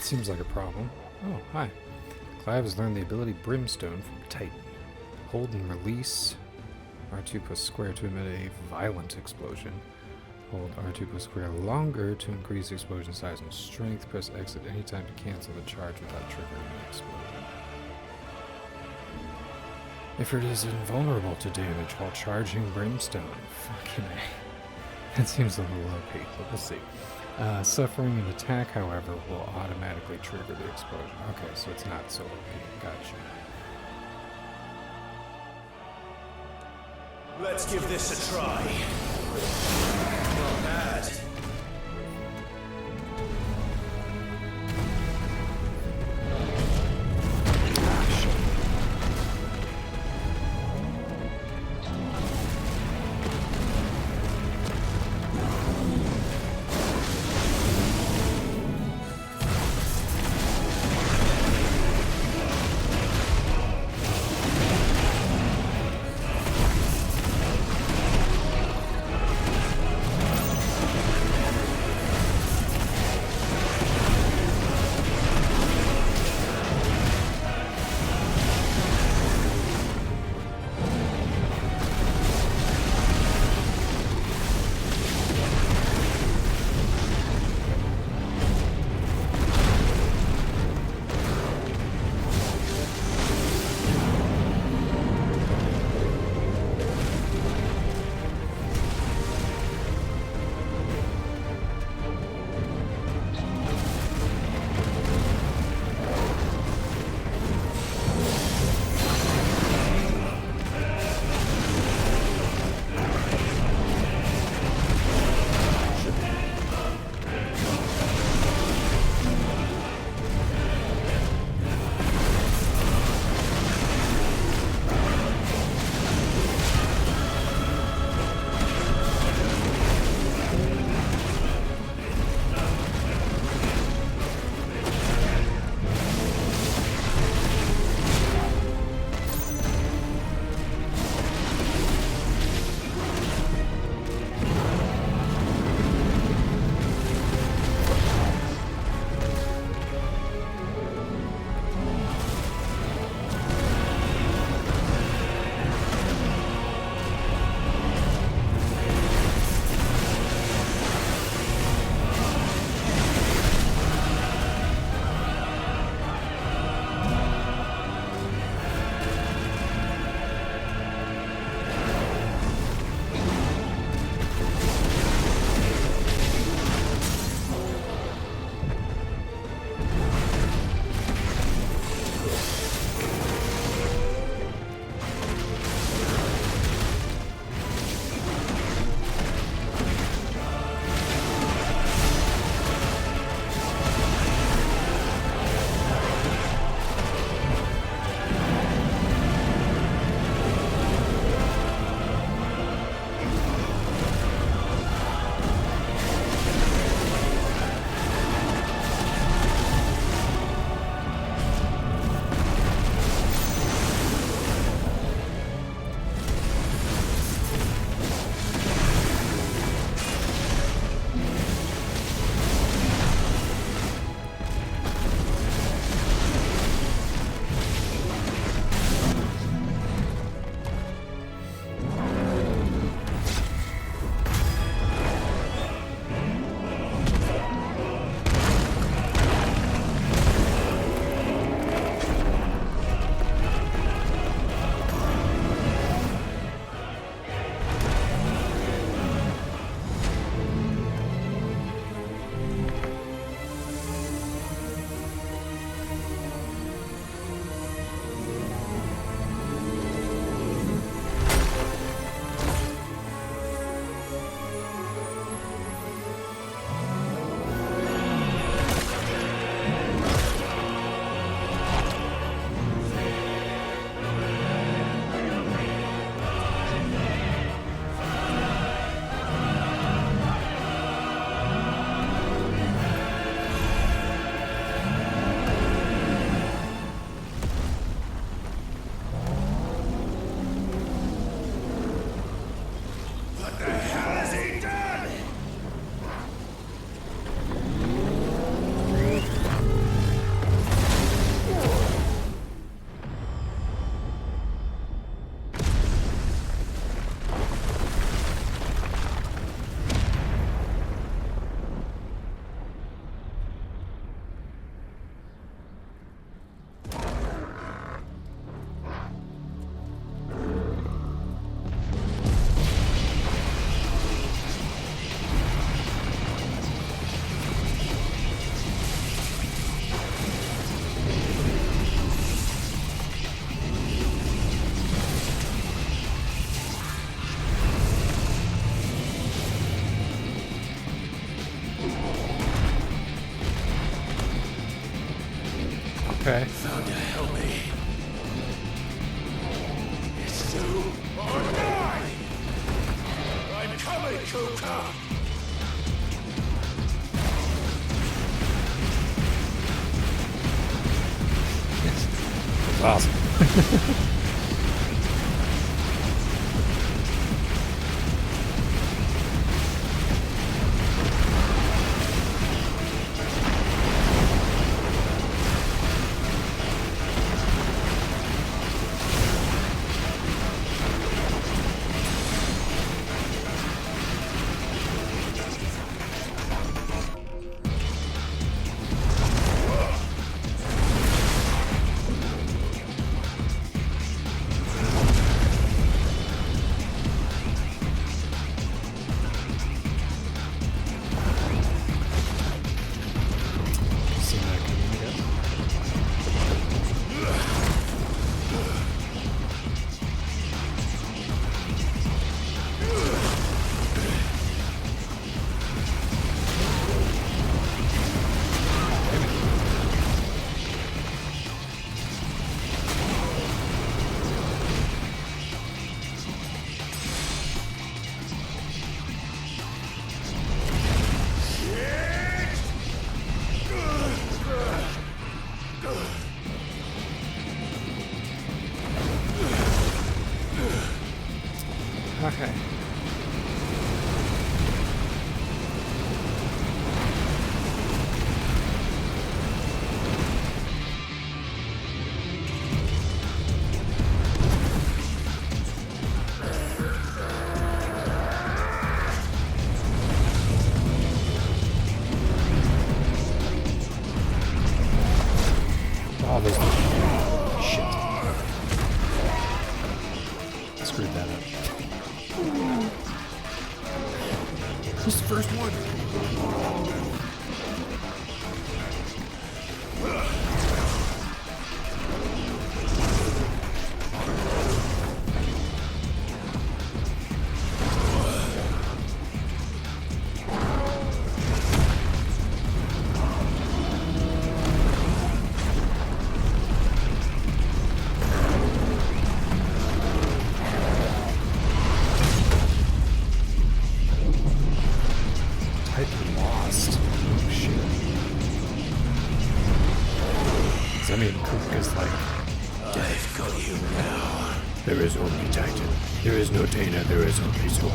seems like a problem. Oh, hi. Clive has learned the ability Brimstone from Titan. Hold and release R2 plus square to emit a violent explosion. Hold R2 plus square longer to increase explosion size and strength. Press X at any time to cancel the charge without triggering an explosion. If it is invulnerable to damage while charging Brimstone. Fucking A. That seems a little OP, but we'll see. Suffering an attack, however, will automatically trigger the explosion. Okay, so it's not so OP. Gotcha. Let's give this a try. Not bad. Okay. Thunder, help me. It's you or die! I'm coming, Kuka! That's awesome. Seen that coming yet? Okay. Oh, those shit. Screwed that up. This is the first one. Titan lost. Oh shit. Does that mean Cook is like I've got you now. there is only Titan. There is no Dana, there is only Soul.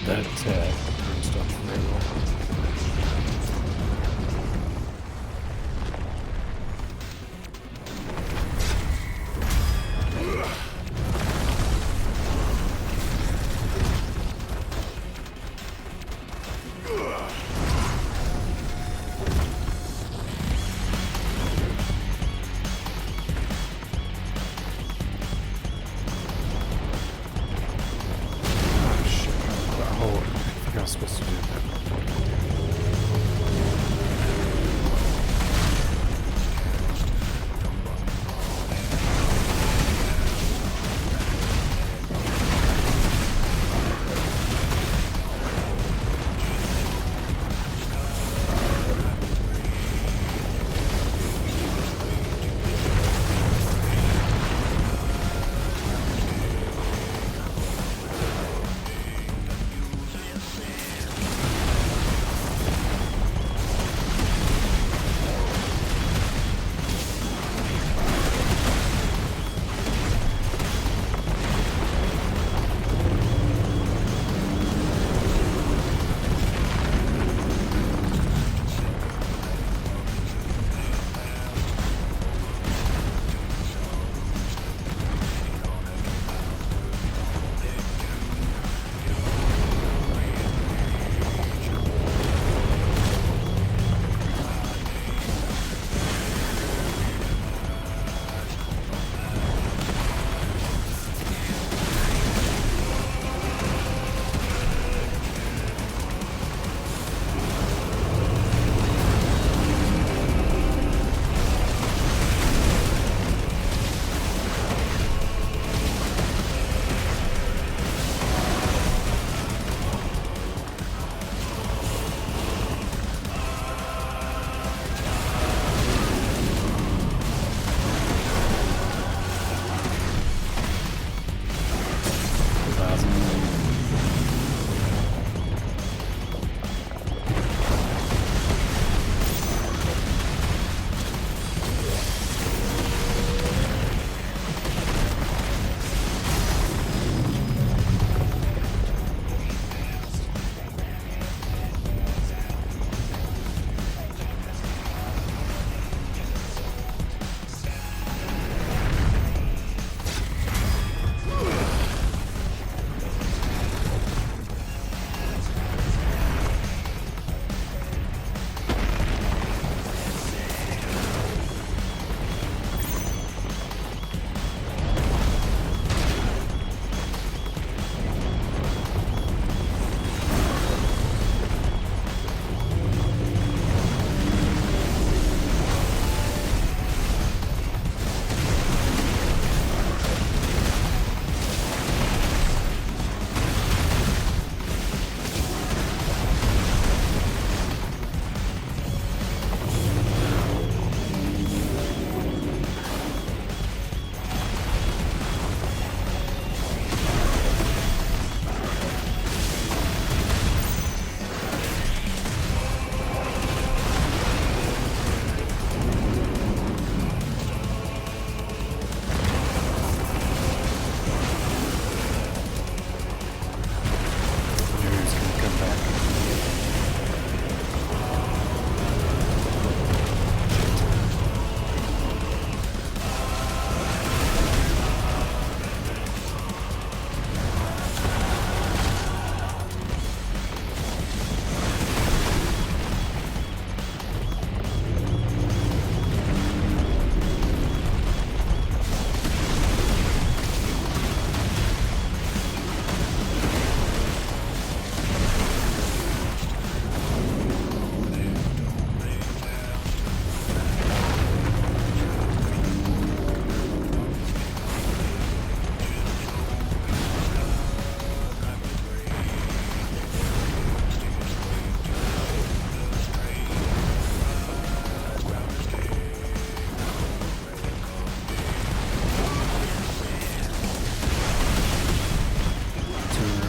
that brimstone very well. Supposed to do that.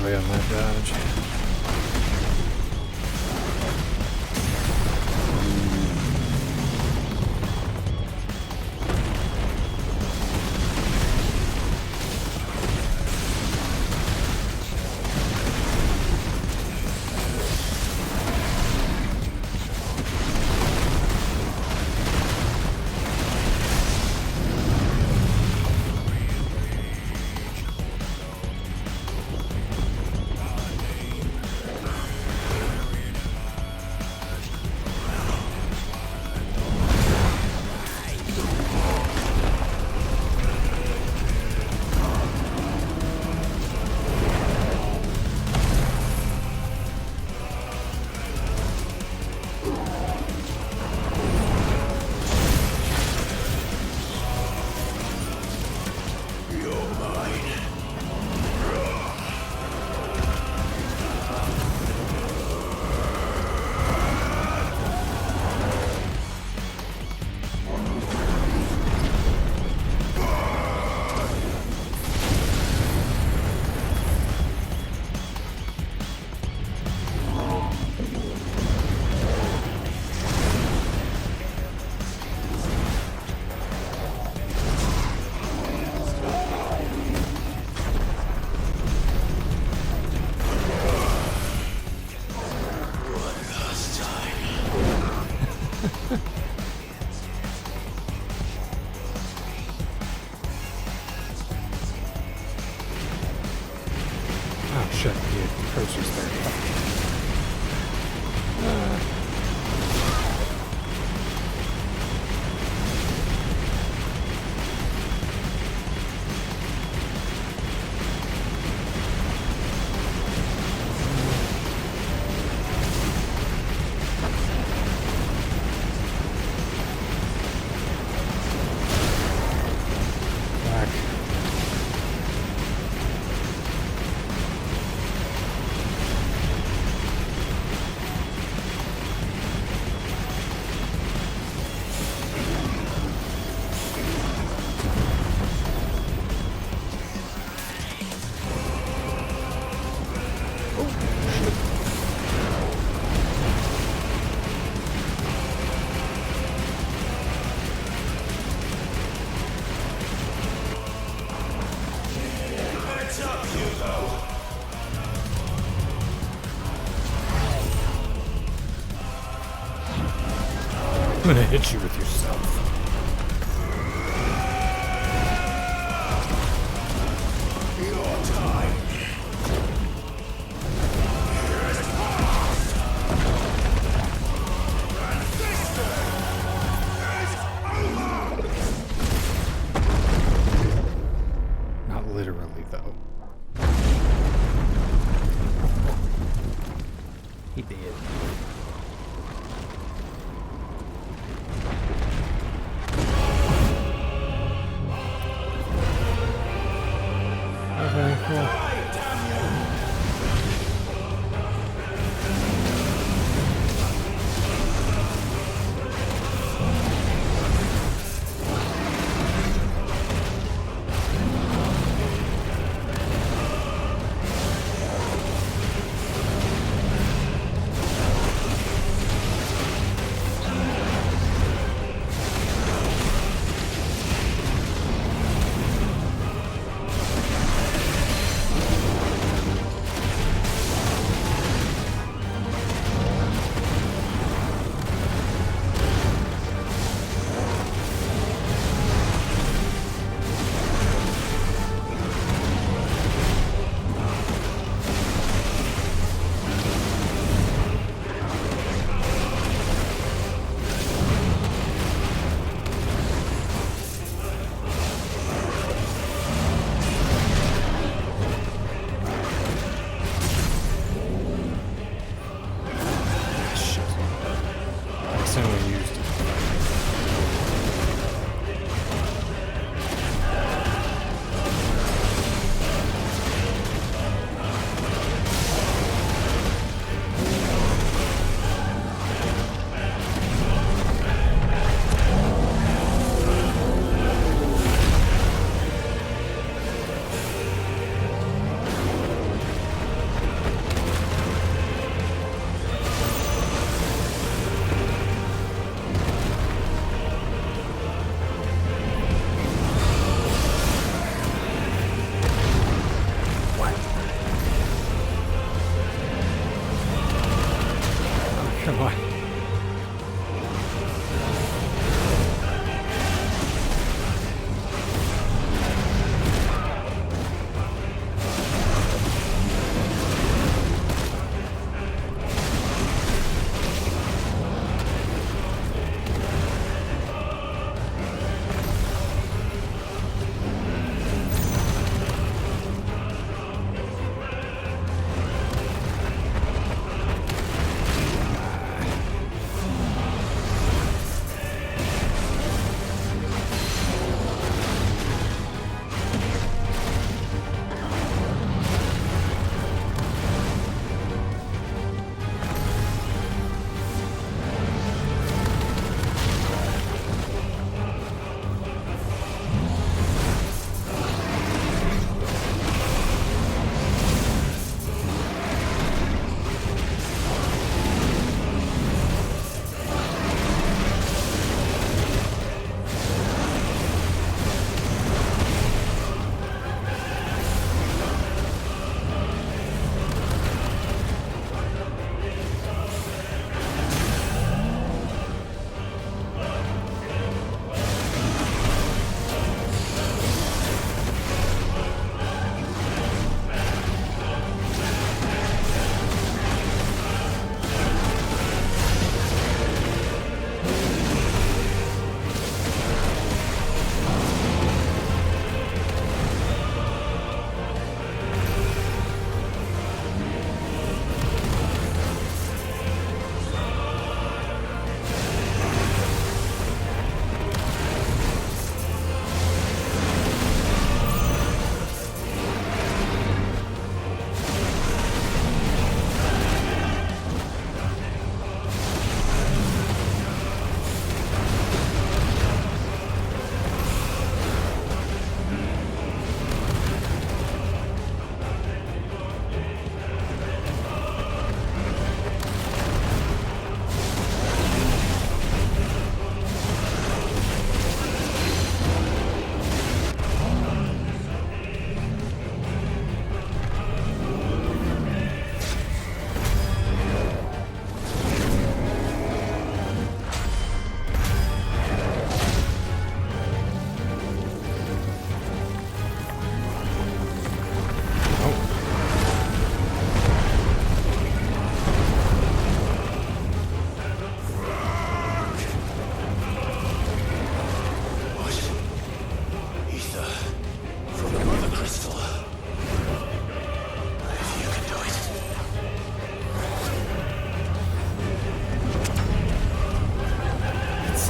On that dodge. Oh shit, the coast is there. I'm gonna hit you with yourself. Your time. Not literally, though. He did. Okay, cool.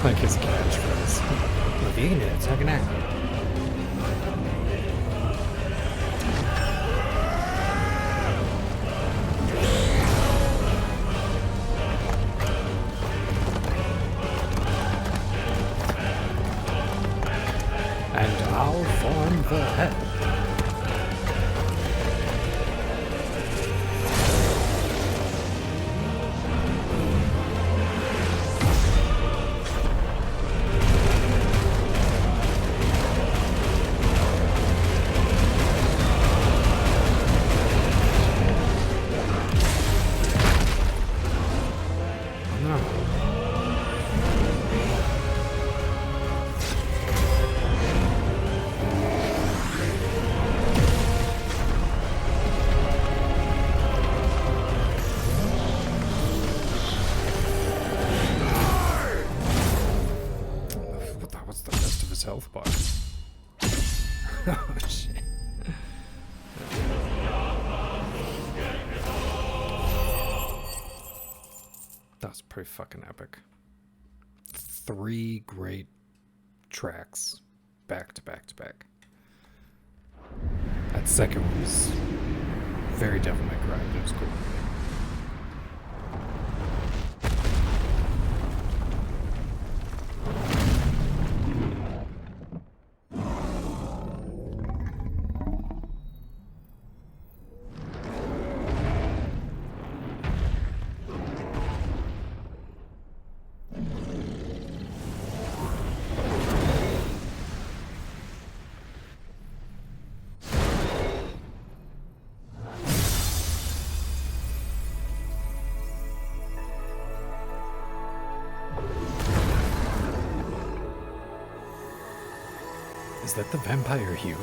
like his catchphrase. If you can do it, so can I. And I'll form the head. Health bar. Oh shit. That was pretty fucking epic. 3 great tracks back to back to back. That second one was very Devil May Cry, but it was cool. Is that the vampire hero?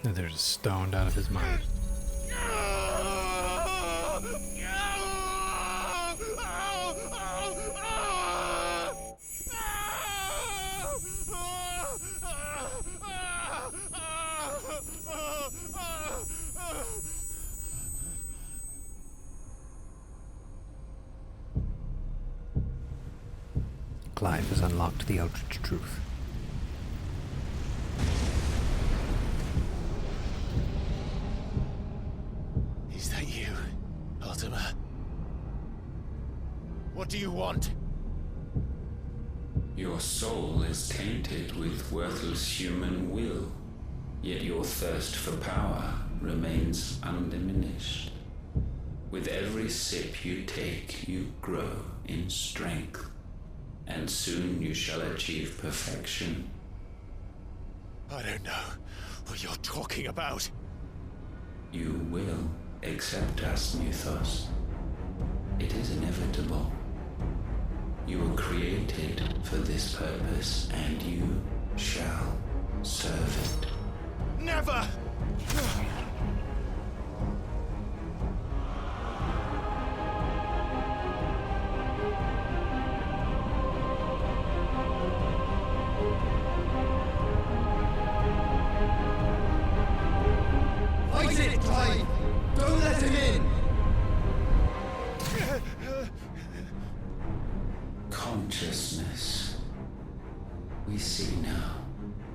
No, they're just stoned out of his mind. Clive has unlocked the Eldritch Truth. Is that you, Ultima? What do you want? Your soul is tainted with worthless human will, yet your thirst for power remains undiminished. With every sip you take, you grow in strength, and soon you shall achieve perfection. I don't know what you're talking about. You will accept us, Muthos. It is inevitable. You were created for this purpose, and you shall serve it. Never! Fight it, Clive! Don't let him in! Consciousness. We see now.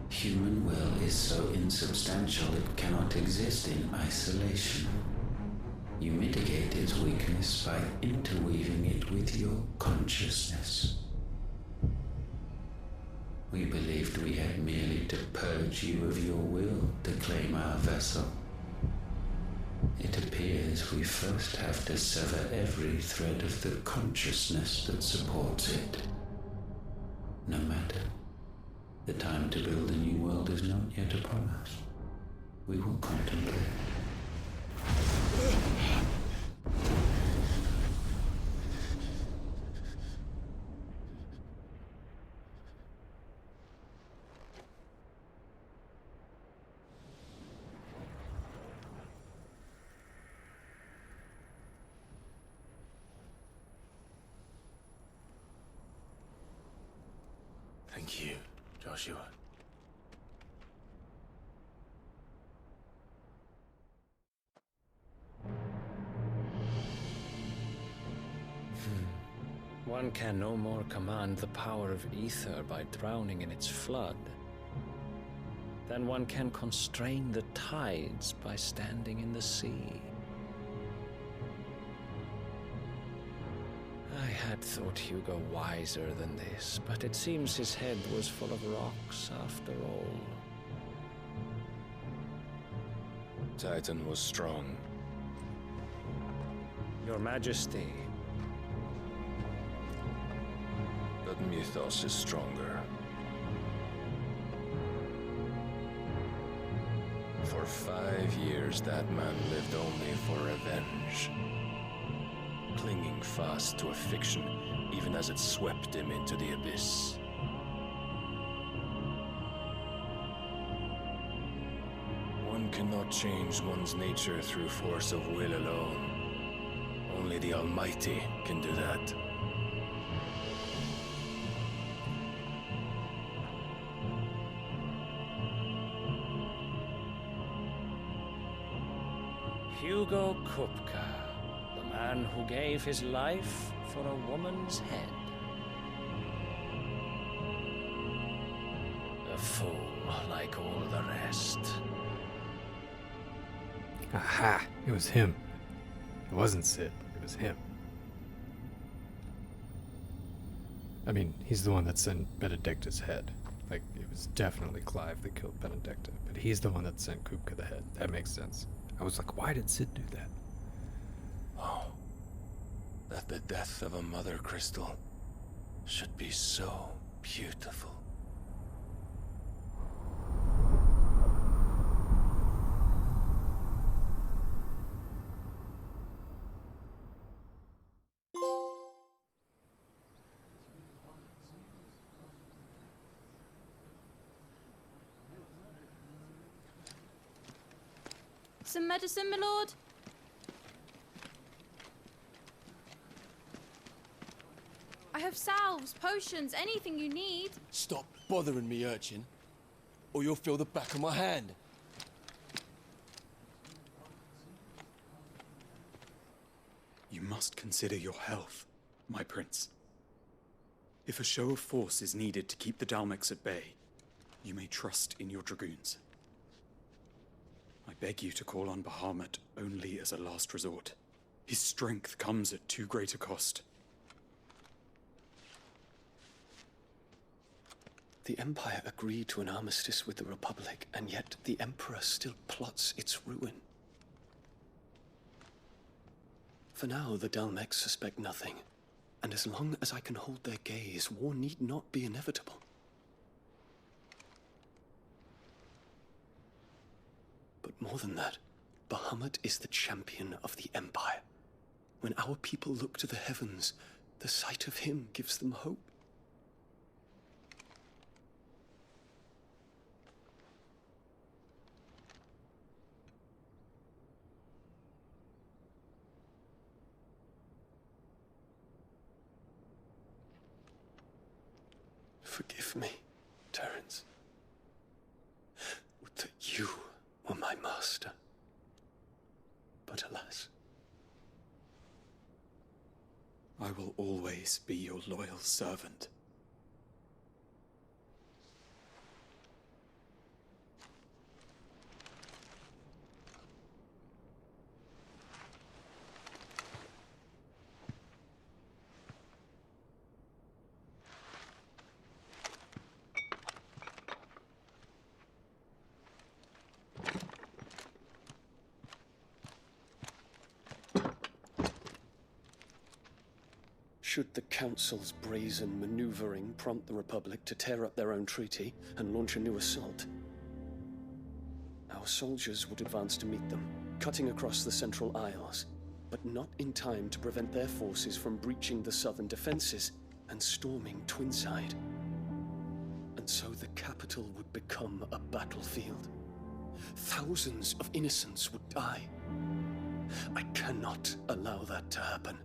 Human will is so insubstantial it cannot exist in isolation. You mitigate its weakness by interweaving it with your consciousness. We believed we had merely to purge you of your will to claim our vessel. It appears we first have to sever every thread of the consciousness that supports it. No matter. The time to build a new world is not yet upon us. We will contemplate. Thank you, Joshua. One can no more command the power of ether by drowning in its flood than one can constrain the tides by standing in the sea. I had thought Hugo wiser than this, but it seems his head was full of rocks after all. Titan was strong. Your Majesty. But Mythos is stronger. For 5 years, that man lived only for revenge. Clinging fast to a fiction, even as it swept him into the abyss. One cannot change one's nature through force of will alone. Only the Almighty can do that. Hugo Kupka, the man who gave his life for a woman's head. A fool like all the rest. Aha! It was him. It wasn't Sid. It was him. I mean, he's the one that sent Benedicta's head. Like, it was definitely Clive that killed Benedicta, but he's the one that sent Kupka the head. That makes sense. I was like, why did Sid do that? Oh, that the death of a mother crystal should be so beautiful. Some medicine, my lord? I have salves, potions, anything you need. Stop bothering me, urchin, or you'll feel the back of my hand. You must consider your health, my prince. If a show of force is needed to keep the Dalmex at bay, you may trust in your dragoons. I beg you to call on Bahamut only as a last resort. His strength comes at too great a cost. The Empire agreed to an armistice with the Republic, and yet the Emperor still plots its ruin. For now, the Dalmex suspect nothing, and as long as I can hold their gaze, war need not be inevitable. But more than that, Bahamut is the champion of the Empire. When our people look to the heavens, the sight of him gives them hope. Forgive me, Terence. Would that you were my master. But alas. I will always be your loyal servant. Should the Council's brazen maneuvering prompt the Republic to tear up their own treaty and launch a new assault, our soldiers would advance to meet them, cutting across the Central Isles, but not in time to prevent their forces from breaching the southern defenses and storming Twinside. And so the capital would become a battlefield. Thousands of innocents would die. I cannot allow that to happen.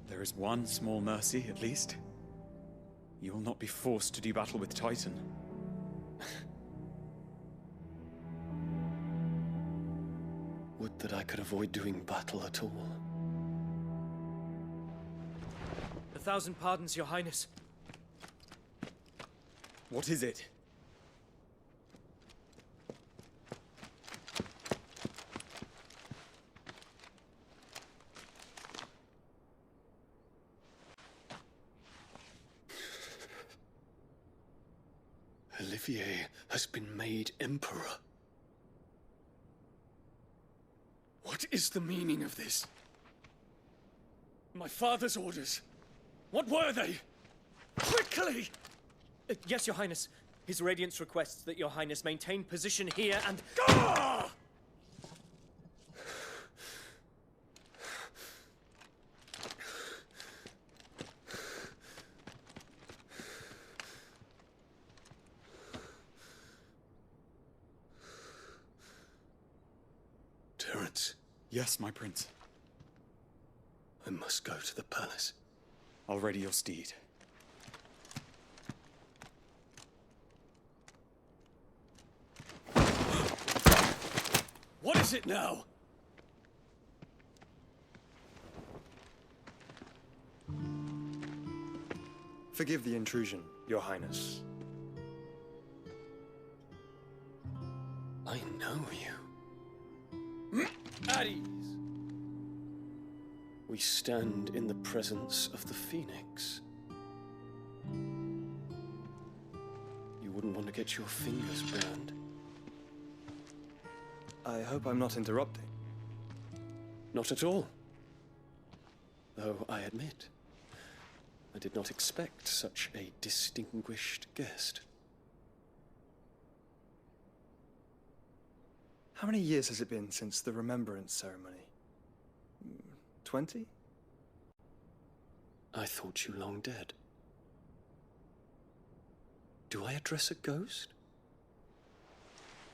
There is one small mercy, at least. You will not be forced to do battle with Titan. Would that I could avoid doing battle at all. 1,000 pardons, Your Highness. What is it? Olivier has been made Emperor. What is the meaning of this? My father's orders. What were they? Quickly! Yes, Your Highness. His Radiance requests that Your Highness maintain position here and... Ah! Terence. Yes, my prince. I must go to the palace. I'll ready your steed. What is it now? Forgive the intrusion, Your Highness. I know you. At ease. We stand in the presence of the Phoenix. You wouldn't want to get your fingers burned. I hope I'm not interrupting. Not at all. Though I admit, I did not expect such a distinguished guest. How many years has it been since the Remembrance ceremony? 20? I thought you long dead. Do I address a ghost?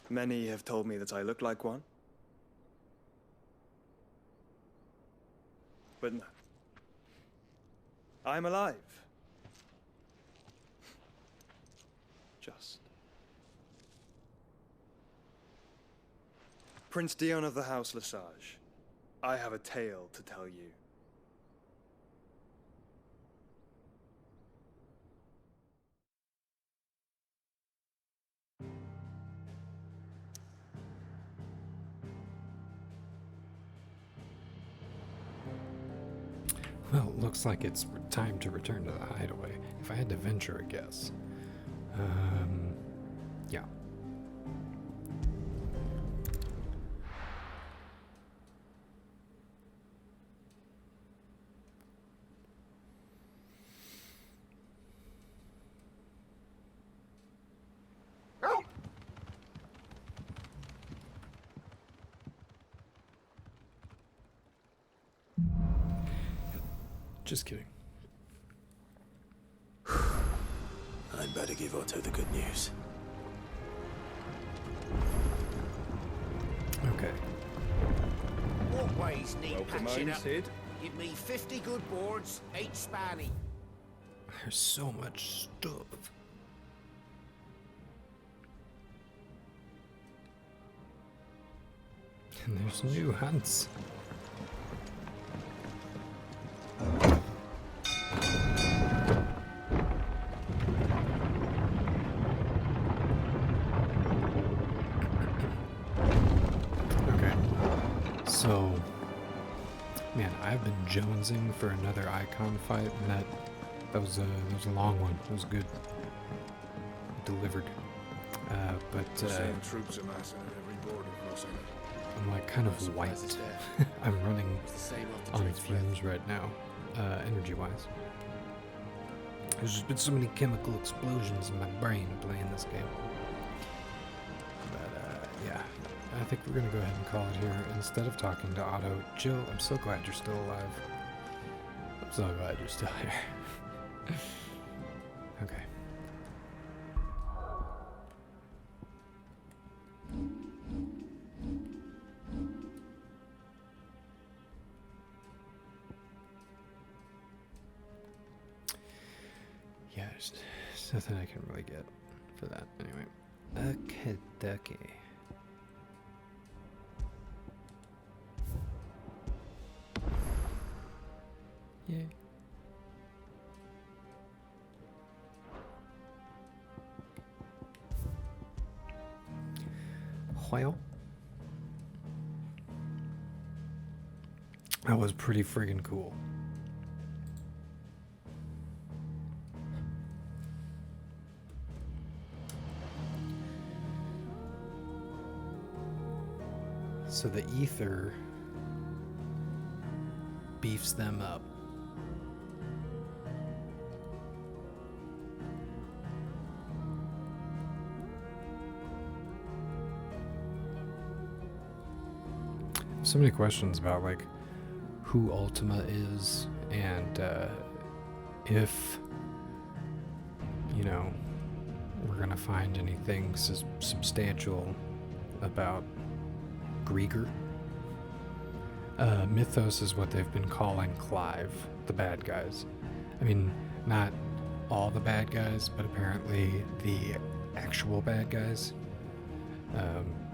Many have told me that I look like one. But no. I'm alive. Just. Prince Dion of the House Lesage, I have a tale to tell you. Well, it looks like it's time to return to the hideaway. If I had to venture a guess. Yeah. Just kidding. I'd better give Otto the good news. Okay. What ways need Welcome patching home, up? Sid. Give me 50 good boards, 8 spanny. There's so much stuff. And there's new hunts. Okay. So, man, I've been jonesing for another icon fight, and that was a long one. It was good. Delivered. Troops amassing at every border crossing. I'm like kind of wiped. I'm running on fumes right now, energy-wise. There's just been so many chemical explosions in my brain playing this game. But yeah, I think we're gonna go ahead and call it here. Instead of talking to Otto, Jill, I'm so glad you're still alive. I'm so glad you're still here. Okay. there's nothing I can really get for that. Anyway. Okay, ducky. Yeah. Well, that was pretty friggin' cool. So the ether beefs them up. So many questions about like who Ultima is and if you know we're gonna find anything substantial about Grieger. Mythos is what they've been calling Clive, the bad guys. I mean, not all the bad guys, but apparently the actual bad guys.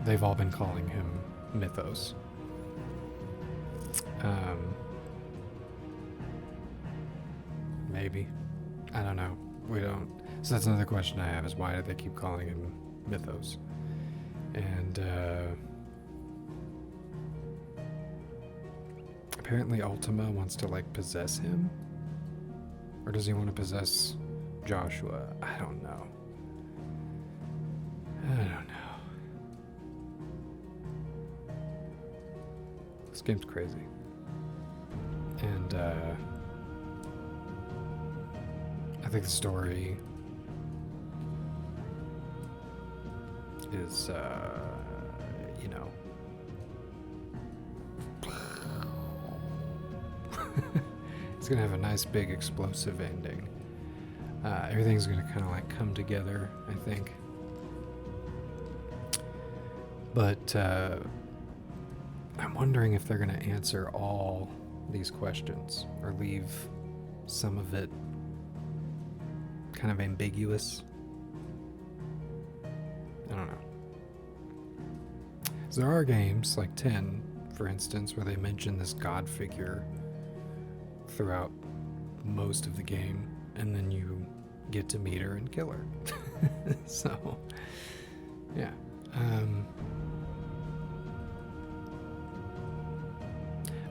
They've all been calling him Mythos. Maybe. I don't know. We don't. So that's another question I have is why do they keep calling him Mythos? And apparently Ultima wants to like possess him? Or does he want to possess Joshua? I don't know. I don't know. This game's crazy. And I think the story is, you know, it's gonna have a nice big explosive ending. Everything's gonna kind of like come together, I think. But I'm wondering if they're gonna answer all these questions or leave some of it kind of ambiguous. I don't know. So there are games like 10, for instance, where they mention this god figure throughout most of the game, and then you get to meet her and kill her. So, yeah.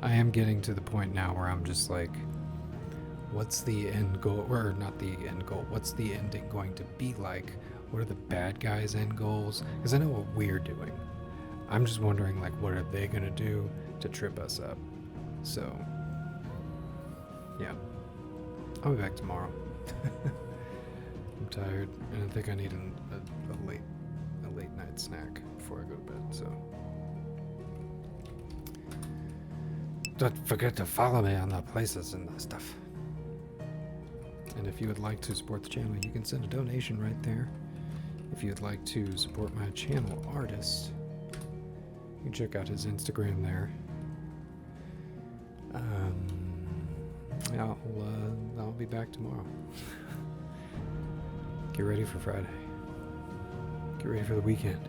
I am getting to the point now where I'm just like, what's the end goal? Or not the end goal. What's the ending going to be like? What are the bad guys' end goals? Because I know what we're doing. I'm just wondering, like, what are they going to do to trip us up? So, yeah. I'll be back tomorrow. I'm tired, and I think I need a late night snack before I go to bed, so. Don't forget to follow me on the places and the stuff. And if you would like to support the channel, you can send a donation right there. If you'd like to support my channel artist, you can check out his Instagram there. I'll be back tomorrow. Get ready for Friday. Get ready for the weekend.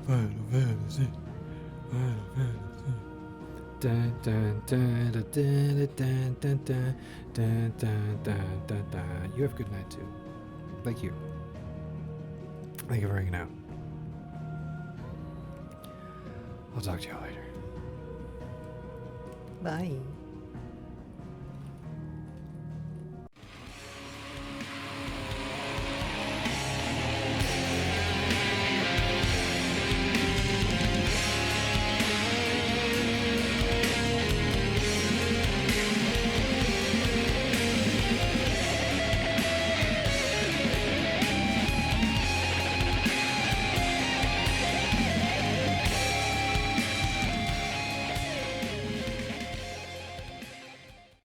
Final Fantasy. Final Fantasy. Dun, dun, dun, dun, dun, dun, dun, dun, dun, dun, dun, dun, dun. You have a good night too. Thank you. Thank you for hanging out. I'll talk to you later. Bye.